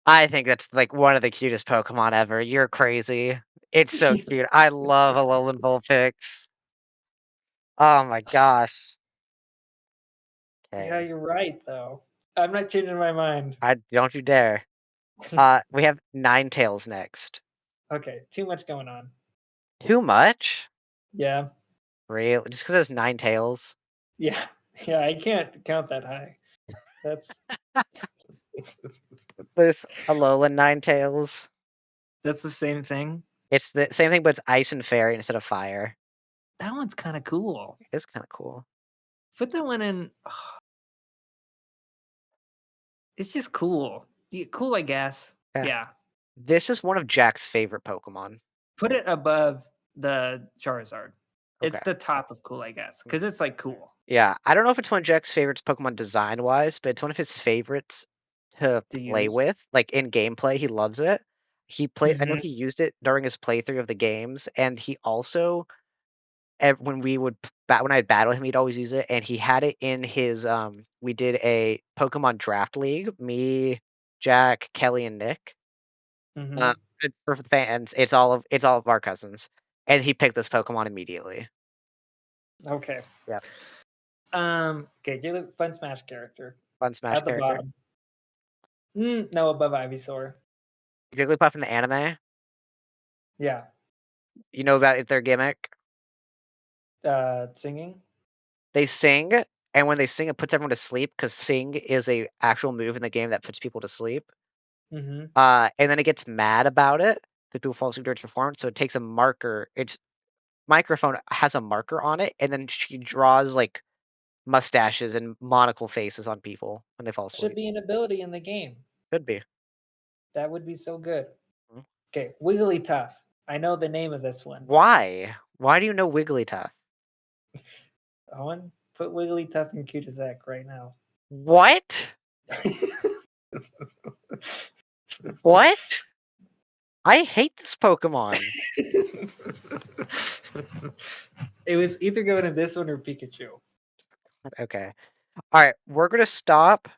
[SPEAKER 1] I think that's like one of the cutest Pokemon ever. You're crazy. It's so cute. I love Alolan Vulpix. Oh my gosh.
[SPEAKER 2] Yeah,
[SPEAKER 1] Okay.
[SPEAKER 2] you're right though. I'm not changing my mind.
[SPEAKER 1] Don't you dare. We have Ninetales next.
[SPEAKER 2] Okay, too much going on.
[SPEAKER 1] Too much?
[SPEAKER 2] Yeah,
[SPEAKER 1] Really? Just because it's Ninetales?
[SPEAKER 2] yeah, yeah. I can't count that high. That's
[SPEAKER 1] There's Alolan Ninetales.
[SPEAKER 2] that's the same thing.
[SPEAKER 1] It's the same thing, but it's ice and fairy instead of fire.
[SPEAKER 2] That one's kind of cool.
[SPEAKER 1] It's kind of cool.
[SPEAKER 2] Put that one in. It's just cool. Cool, I guess.
[SPEAKER 1] Yeah.
[SPEAKER 2] Yeah.
[SPEAKER 1] This is one of Jack's favorite Pokemon.
[SPEAKER 2] Put it above the Charizard. It's
[SPEAKER 1] Okay.
[SPEAKER 2] the top of cool, I guess, because it's like cool.
[SPEAKER 1] Yeah, I don't know if it's one of Jack's favorites Pokemon design-wise, but it's one of his favorites to
[SPEAKER 2] To
[SPEAKER 1] play
[SPEAKER 2] use.
[SPEAKER 1] with. Like in gameplay, he loves it. I know
[SPEAKER 2] Mhm.
[SPEAKER 1] he used it during his playthrough of the games, and he also when I'd battle him, he'd always use it, and he had it in his we did a Pokemon draft league, me, Jack, Kelly, and Nick.
[SPEAKER 2] Mhm.
[SPEAKER 1] For the fans, it's all of our cousins, and he picked this Pokemon immediately.
[SPEAKER 2] Okay.
[SPEAKER 1] Yeah.
[SPEAKER 2] Okay. Do the fun Smash character
[SPEAKER 1] Fun Smash
[SPEAKER 2] at the
[SPEAKER 1] character.
[SPEAKER 2] bottom. No, above Ivysaur.
[SPEAKER 1] Jigglypuff in the anime.
[SPEAKER 2] Yeah.
[SPEAKER 1] You know about their gimmick?
[SPEAKER 2] Singing.
[SPEAKER 1] They sing, and when they sing, it puts everyone to sleep because sing is a actual move in the game that puts people to sleep.
[SPEAKER 2] Mhm.
[SPEAKER 1] And then it gets mad about it because people fall asleep during its performance. So it takes a marker. Its microphone has a marker on it, and then she draws like mustaches and monocle faces on people when they fall asleep.
[SPEAKER 2] Should be an ability in the game.
[SPEAKER 1] Could be.
[SPEAKER 2] That would be so good.
[SPEAKER 1] Mhm.
[SPEAKER 2] Okay, Wigglytuff. I know the name of this one.
[SPEAKER 1] Why? Why do you know Wigglytuff?
[SPEAKER 2] Owen, put Wigglytuff in Cutazak right now.
[SPEAKER 1] What? What? I hate this Pokemon.
[SPEAKER 2] It was either going to this one or Pikachu.
[SPEAKER 1] Okay. All right, we're gonna stop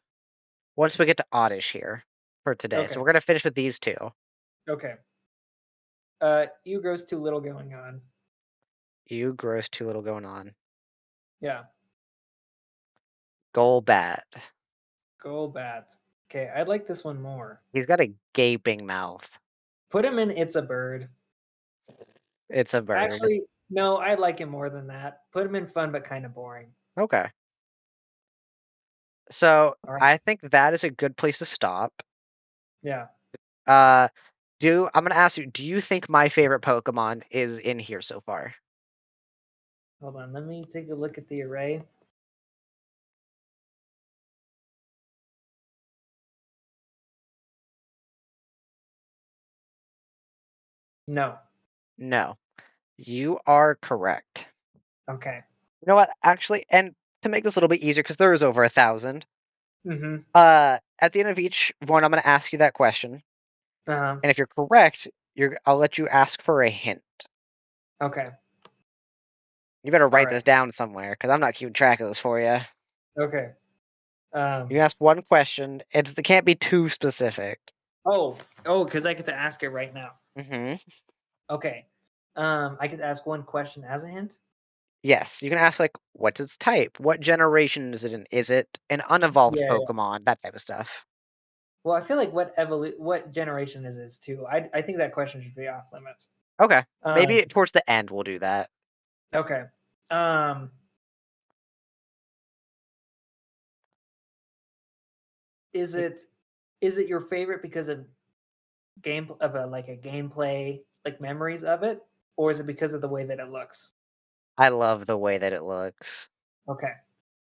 [SPEAKER 1] once we get to Oddish here for today.
[SPEAKER 2] Okay.
[SPEAKER 1] So we're gonna finish with these two.
[SPEAKER 2] Okay. Ugro's too little going on.
[SPEAKER 1] You gross, too little going on.
[SPEAKER 2] Yeah.
[SPEAKER 1] Golbat.
[SPEAKER 2] Golbat. Okay, I like this one more.
[SPEAKER 1] He's got a gaping mouth.
[SPEAKER 2] Put him in It's a Bird.
[SPEAKER 1] It's a bird.
[SPEAKER 2] Actually, no, I like him more than that. Put him in Fun but kind of boring.
[SPEAKER 1] Okay. So
[SPEAKER 2] All right.
[SPEAKER 1] I think that is a good place to stop.
[SPEAKER 2] Yeah.
[SPEAKER 1] I'm gonna ask you, do you think my favorite Pokemon is in here so far?
[SPEAKER 2] Hold on, let me take a look at the array. No.
[SPEAKER 1] No. You are correct.
[SPEAKER 2] Okay.
[SPEAKER 1] You know what? Actually, and to make this a little bit easier, because there is over 1,000.
[SPEAKER 2] Mm-hmm.
[SPEAKER 1] At the end of each one, I'm gonna ask you that question.
[SPEAKER 2] Uh-huh.
[SPEAKER 1] And if you're correct, I'll let you ask for a hint.
[SPEAKER 2] Okay.
[SPEAKER 1] You better write
[SPEAKER 2] Alright.
[SPEAKER 1] this down somewhere, because I'm not keeping track of this for you.
[SPEAKER 2] Okay.
[SPEAKER 1] You ask one question. It can't be too specific.
[SPEAKER 2] Oh, because I get to ask it right now.
[SPEAKER 1] Mm-hmm.
[SPEAKER 2] Okay. I get to ask one question as a hint?
[SPEAKER 1] Yes, you can ask like, what's its type? What generation is it in? Is it an unevolved
[SPEAKER 2] Yeah.
[SPEAKER 1] Pokemon? That type of stuff.
[SPEAKER 2] Well, I feel like what generation is this too? I think that question should be off limits.
[SPEAKER 1] Okay, maybe
[SPEAKER 2] Um,
[SPEAKER 1] towards the end we'll do that.
[SPEAKER 2] Okay. Is it your favorite because of gameplay, like memories of it, or is it because of the way that it looks?
[SPEAKER 1] I love the way that it looks.
[SPEAKER 2] Okay.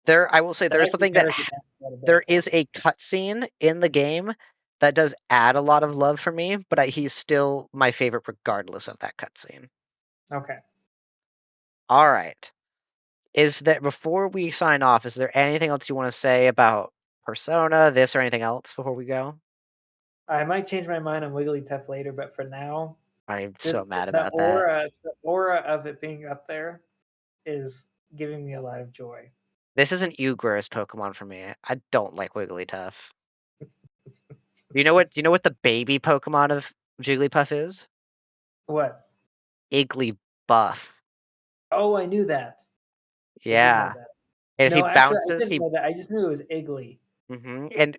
[SPEAKER 1] I will say
[SPEAKER 2] That
[SPEAKER 1] there's
[SPEAKER 2] actually
[SPEAKER 1] something that
[SPEAKER 2] narrows it down quite a bit
[SPEAKER 1] there
[SPEAKER 2] for me.
[SPEAKER 1] is a cutscene in the game that does add a lot of love for me, but he's still my favorite regardless of that cutscene.
[SPEAKER 2] Okay.
[SPEAKER 1] All right. Before we sign off, is there anything else you want to say about Persona, this, or anything else before we go?
[SPEAKER 2] I might change my mind on Wigglytuff later, but for now,
[SPEAKER 1] I'm so
[SPEAKER 2] just
[SPEAKER 1] mad about that.
[SPEAKER 2] the aura of it being up there is giving me a lot of joy.
[SPEAKER 1] This isn't Ugro's Pokemon for me. I don't like Wigglytuff. You know what the baby Pokemon of Jigglypuff is?
[SPEAKER 2] What?
[SPEAKER 1] Igglybuff.
[SPEAKER 2] Oh, I knew that. I did know
[SPEAKER 1] Yeah.
[SPEAKER 2] that.
[SPEAKER 1] And if he
[SPEAKER 2] No, actually, I
[SPEAKER 1] bounces,
[SPEAKER 2] didn't
[SPEAKER 1] he
[SPEAKER 2] know that. I just knew it was Iggly.
[SPEAKER 1] and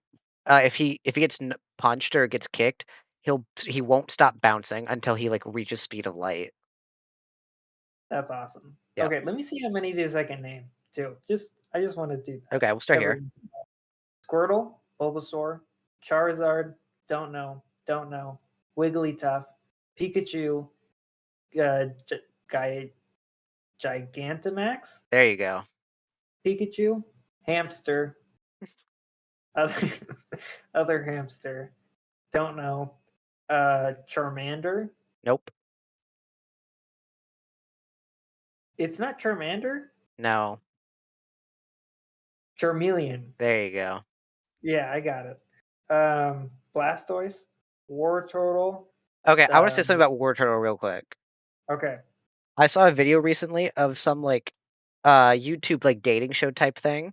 [SPEAKER 1] if he gets punched or gets kicked, he won't stop bouncing until he like reaches speed of light.
[SPEAKER 2] That's awesome.
[SPEAKER 1] Yep.
[SPEAKER 2] Okay, let me see how many of these I can name too. I just want to do that.
[SPEAKER 1] Okay, we'll start here.
[SPEAKER 2] Squirtle, Bulbasaur, Charizard, don't know. Wigglytuff, Pikachu, Gigantamax,
[SPEAKER 1] There you go.
[SPEAKER 2] Pikachu, Hamster, other, other hamster, don't know. Charmander.
[SPEAKER 1] Nope.
[SPEAKER 2] It's not Charmander.
[SPEAKER 1] No.
[SPEAKER 2] Charmeleon.
[SPEAKER 1] There you go.
[SPEAKER 2] Yeah, I got it. Blastoise, Wartortle.
[SPEAKER 1] Okay, I want to say something about Wartortle real quick.
[SPEAKER 2] Okay.
[SPEAKER 1] I saw a video recently of some like YouTube like dating show type thing.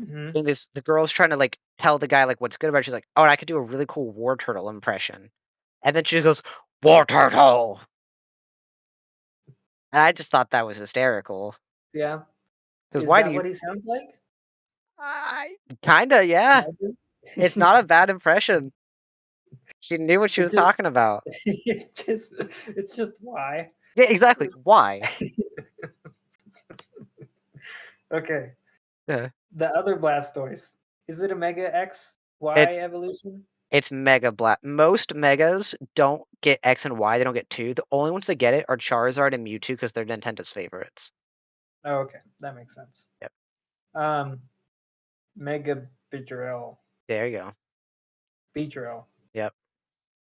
[SPEAKER 2] Mm-hmm.
[SPEAKER 1] And the girl's trying to like tell the guy like what's good about it. She's like, oh, I could do a really cool Wartortle impression. And then she goes, Wartortle. And I just thought that was hysterical.
[SPEAKER 2] Yeah.
[SPEAKER 1] Because
[SPEAKER 2] Is
[SPEAKER 1] why
[SPEAKER 2] that
[SPEAKER 1] do you
[SPEAKER 2] what he sounds like?
[SPEAKER 1] kinda, yeah.
[SPEAKER 2] Imagine?
[SPEAKER 1] It's not a bad impression. She knew what she was talking about.
[SPEAKER 2] it's just why.
[SPEAKER 1] Yeah, exactly. Why?
[SPEAKER 2] Okay.
[SPEAKER 1] Yeah.
[SPEAKER 2] The other Blastoise. Is it a Mega X Y
[SPEAKER 1] It's-
[SPEAKER 2] evolution?
[SPEAKER 1] It's Mega Black. Most Megas don't get X and Y. They don't get 2. The only ones that get it are Charizard and Mewtwo because they're Nintendo's favorites.
[SPEAKER 2] Oh, okay. That makes sense.
[SPEAKER 1] Yep.
[SPEAKER 2] Mega Beedrill.
[SPEAKER 1] There you go.
[SPEAKER 2] Beedrill.
[SPEAKER 1] Yep.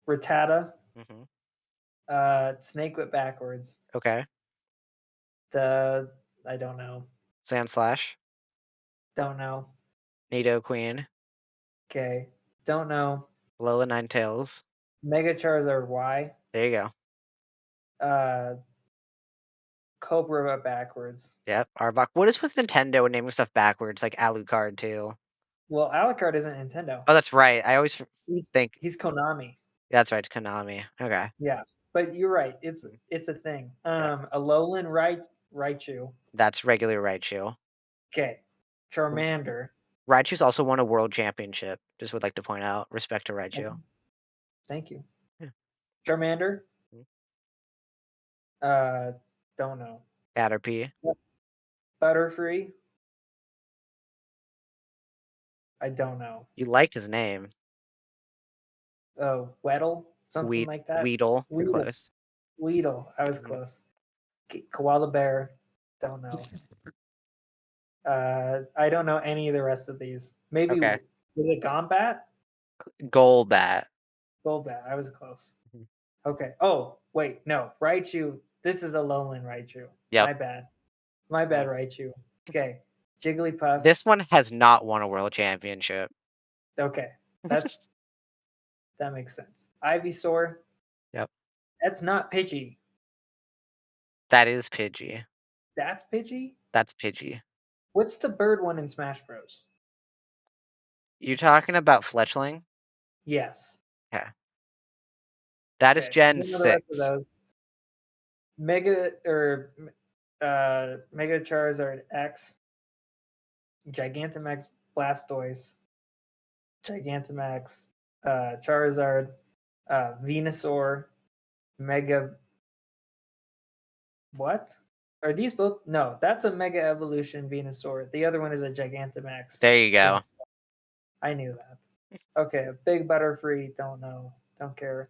[SPEAKER 2] Rattata.
[SPEAKER 1] Mm-hmm.
[SPEAKER 2] Snake whip backwards.
[SPEAKER 1] Okay.
[SPEAKER 2] I don't know.
[SPEAKER 1] Sandslash.
[SPEAKER 2] Don't know.
[SPEAKER 1] Nidoqueen.
[SPEAKER 2] Okay. Don't know.
[SPEAKER 1] Lola Ninetales.
[SPEAKER 2] Mega Charizard Y.
[SPEAKER 1] There you go.
[SPEAKER 2] Cobra backwards.
[SPEAKER 1] Yep. Arbok. What is with Nintendo and naming stuff backwards, like Alucard too?
[SPEAKER 2] Well, Alucard isn't Nintendo.
[SPEAKER 1] Oh, that's right. I always think
[SPEAKER 2] He's Konami.
[SPEAKER 1] that's right. It's Konami. Okay.
[SPEAKER 2] Yeah, but you're right. It's a thing. Alolan Raichu.
[SPEAKER 1] That's regular Raichu.
[SPEAKER 2] Okay. Charmander.
[SPEAKER 1] Raichu's also won a world championship. Just would like to point out. Respect to Raichu.
[SPEAKER 2] Okay. Thank you.
[SPEAKER 1] Yeah.
[SPEAKER 2] Charmander.
[SPEAKER 1] Mhm.
[SPEAKER 2] Don't know.
[SPEAKER 1] Caterpie.
[SPEAKER 2] Butterfree. I don't know.
[SPEAKER 1] You liked his name.
[SPEAKER 2] Weddle, something like that.
[SPEAKER 1] Weedle. You're
[SPEAKER 2] Weedle.
[SPEAKER 1] close.
[SPEAKER 2] Weedle. I was
[SPEAKER 1] Mhm.
[SPEAKER 2] close. Koala bear. Don't know. I don't know any of the rest of these. Maybe
[SPEAKER 1] Okay.
[SPEAKER 2] was it Gombat?
[SPEAKER 1] Golbat.
[SPEAKER 2] Golbat. I was close.
[SPEAKER 1] Mhm.
[SPEAKER 2] Okay. Oh wait, no. Raichu. This is a Alolan Raichu.
[SPEAKER 1] Yep.
[SPEAKER 2] My bad. My bad, Raichu. Okay. Jigglypuff.
[SPEAKER 1] This one has not won a world championship.
[SPEAKER 2] Okay. That makes sense. Ivysaur.
[SPEAKER 1] Yep.
[SPEAKER 2] That's not Pidgey.
[SPEAKER 1] That is Pidgey.
[SPEAKER 2] That's Pidgey?
[SPEAKER 1] That's Pidgey.
[SPEAKER 2] What's the bird one in Smash Bros?
[SPEAKER 1] You talking about Fletchling?
[SPEAKER 2] Yes.
[SPEAKER 1] Okay. That is
[SPEAKER 2] Okay,
[SPEAKER 1] Gen
[SPEAKER 2] none of the rest
[SPEAKER 1] 6.
[SPEAKER 2] of those. Mega Charizard X, Gigantamax Blastoise, Gigantamax Charizard, Venusaur, Mega. What? Are these both? No, that's a Mega Evolution Venusaur. The other one is a Gigantamax.
[SPEAKER 1] There you go.
[SPEAKER 2] I knew that. Okay, a big Butterfree. Don't know. Don't care.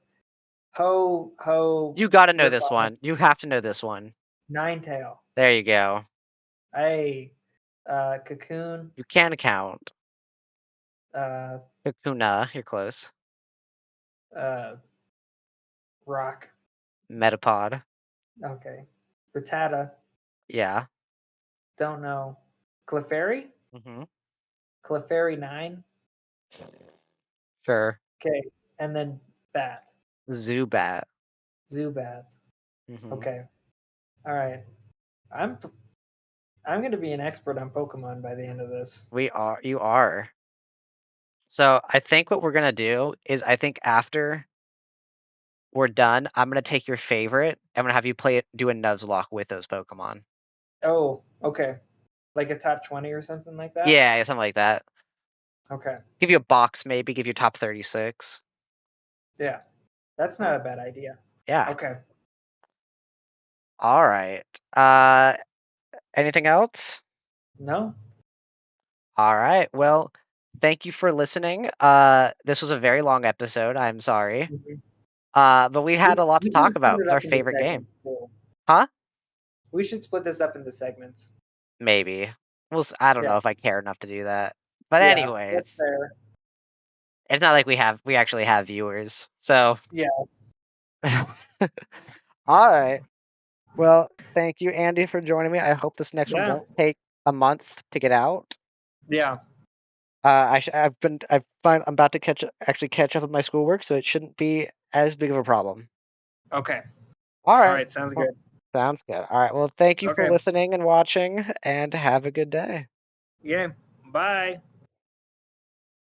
[SPEAKER 2] Ho.
[SPEAKER 1] You got to know this
[SPEAKER 2] Ripple,
[SPEAKER 1] one. You have to know this one.
[SPEAKER 2] Ninetale.
[SPEAKER 1] There you go.
[SPEAKER 2] Hey, Cocoon.
[SPEAKER 1] You can count.
[SPEAKER 2] Uh,
[SPEAKER 1] Kakuna, you're close.
[SPEAKER 2] Rock.
[SPEAKER 1] Metapod.
[SPEAKER 2] Okay. Rattata.
[SPEAKER 1] Yeah.
[SPEAKER 2] Don't know. Clefairy.
[SPEAKER 1] Mm-hmm.
[SPEAKER 2] Clefairy 9.
[SPEAKER 1] Sure.
[SPEAKER 2] Okay, and then Bat.
[SPEAKER 1] Zubat.
[SPEAKER 2] Zubat.
[SPEAKER 1] Mm-hmm.
[SPEAKER 2] Okay. All right. I'm going to be an expert on Pokemon by the end of this.
[SPEAKER 1] You are. So I think what we're gonna do is I think after we're done, I'm gonna take your favorite. I'm gonna have you do a Nuzlocke with those Pokemon.
[SPEAKER 2] Oh, okay. Like a top 20 or something like that?
[SPEAKER 1] Yeah, something like that.
[SPEAKER 2] Okay.
[SPEAKER 1] Give you a box, maybe. Give you top 36.
[SPEAKER 2] Yeah. That's not a bad idea.
[SPEAKER 1] Yeah.
[SPEAKER 2] Okay.
[SPEAKER 1] All right. Anything else?
[SPEAKER 2] No?
[SPEAKER 1] All right. Well, thank you for listening. This was a very long episode. I'm sorry.
[SPEAKER 2] Mhm.
[SPEAKER 1] But we had a lot to
[SPEAKER 2] We
[SPEAKER 1] talk
[SPEAKER 2] should split
[SPEAKER 1] about.
[SPEAKER 2] it
[SPEAKER 1] It's our
[SPEAKER 2] up into
[SPEAKER 1] favorite game.
[SPEAKER 2] segments, too.
[SPEAKER 1] Huh?
[SPEAKER 2] We should split this up into segments.
[SPEAKER 1] Maybe. I don't
[SPEAKER 2] Yeah.
[SPEAKER 1] know if I care enough to do that. But
[SPEAKER 2] Yeah,
[SPEAKER 1] anyways,
[SPEAKER 2] that's fair.
[SPEAKER 1] it's not like we actually have viewers. So
[SPEAKER 2] Yeah.
[SPEAKER 1] all right. Well, thank you, Andy, for joining me. I hope this next one
[SPEAKER 2] Yeah.
[SPEAKER 1] won't take a month to get out.
[SPEAKER 2] Yeah.
[SPEAKER 1] I'm about to catch up with my schoolwork, so it shouldn't be as big of a problem.
[SPEAKER 2] Okay.
[SPEAKER 1] All
[SPEAKER 2] All
[SPEAKER 1] right.
[SPEAKER 2] right. Sounds
[SPEAKER 1] Well,
[SPEAKER 2] good.
[SPEAKER 1] sounds good. All right. Well, thank you for
[SPEAKER 2] Okay.
[SPEAKER 1] listening and watching, and have a good day.
[SPEAKER 2] Yeah. Bye.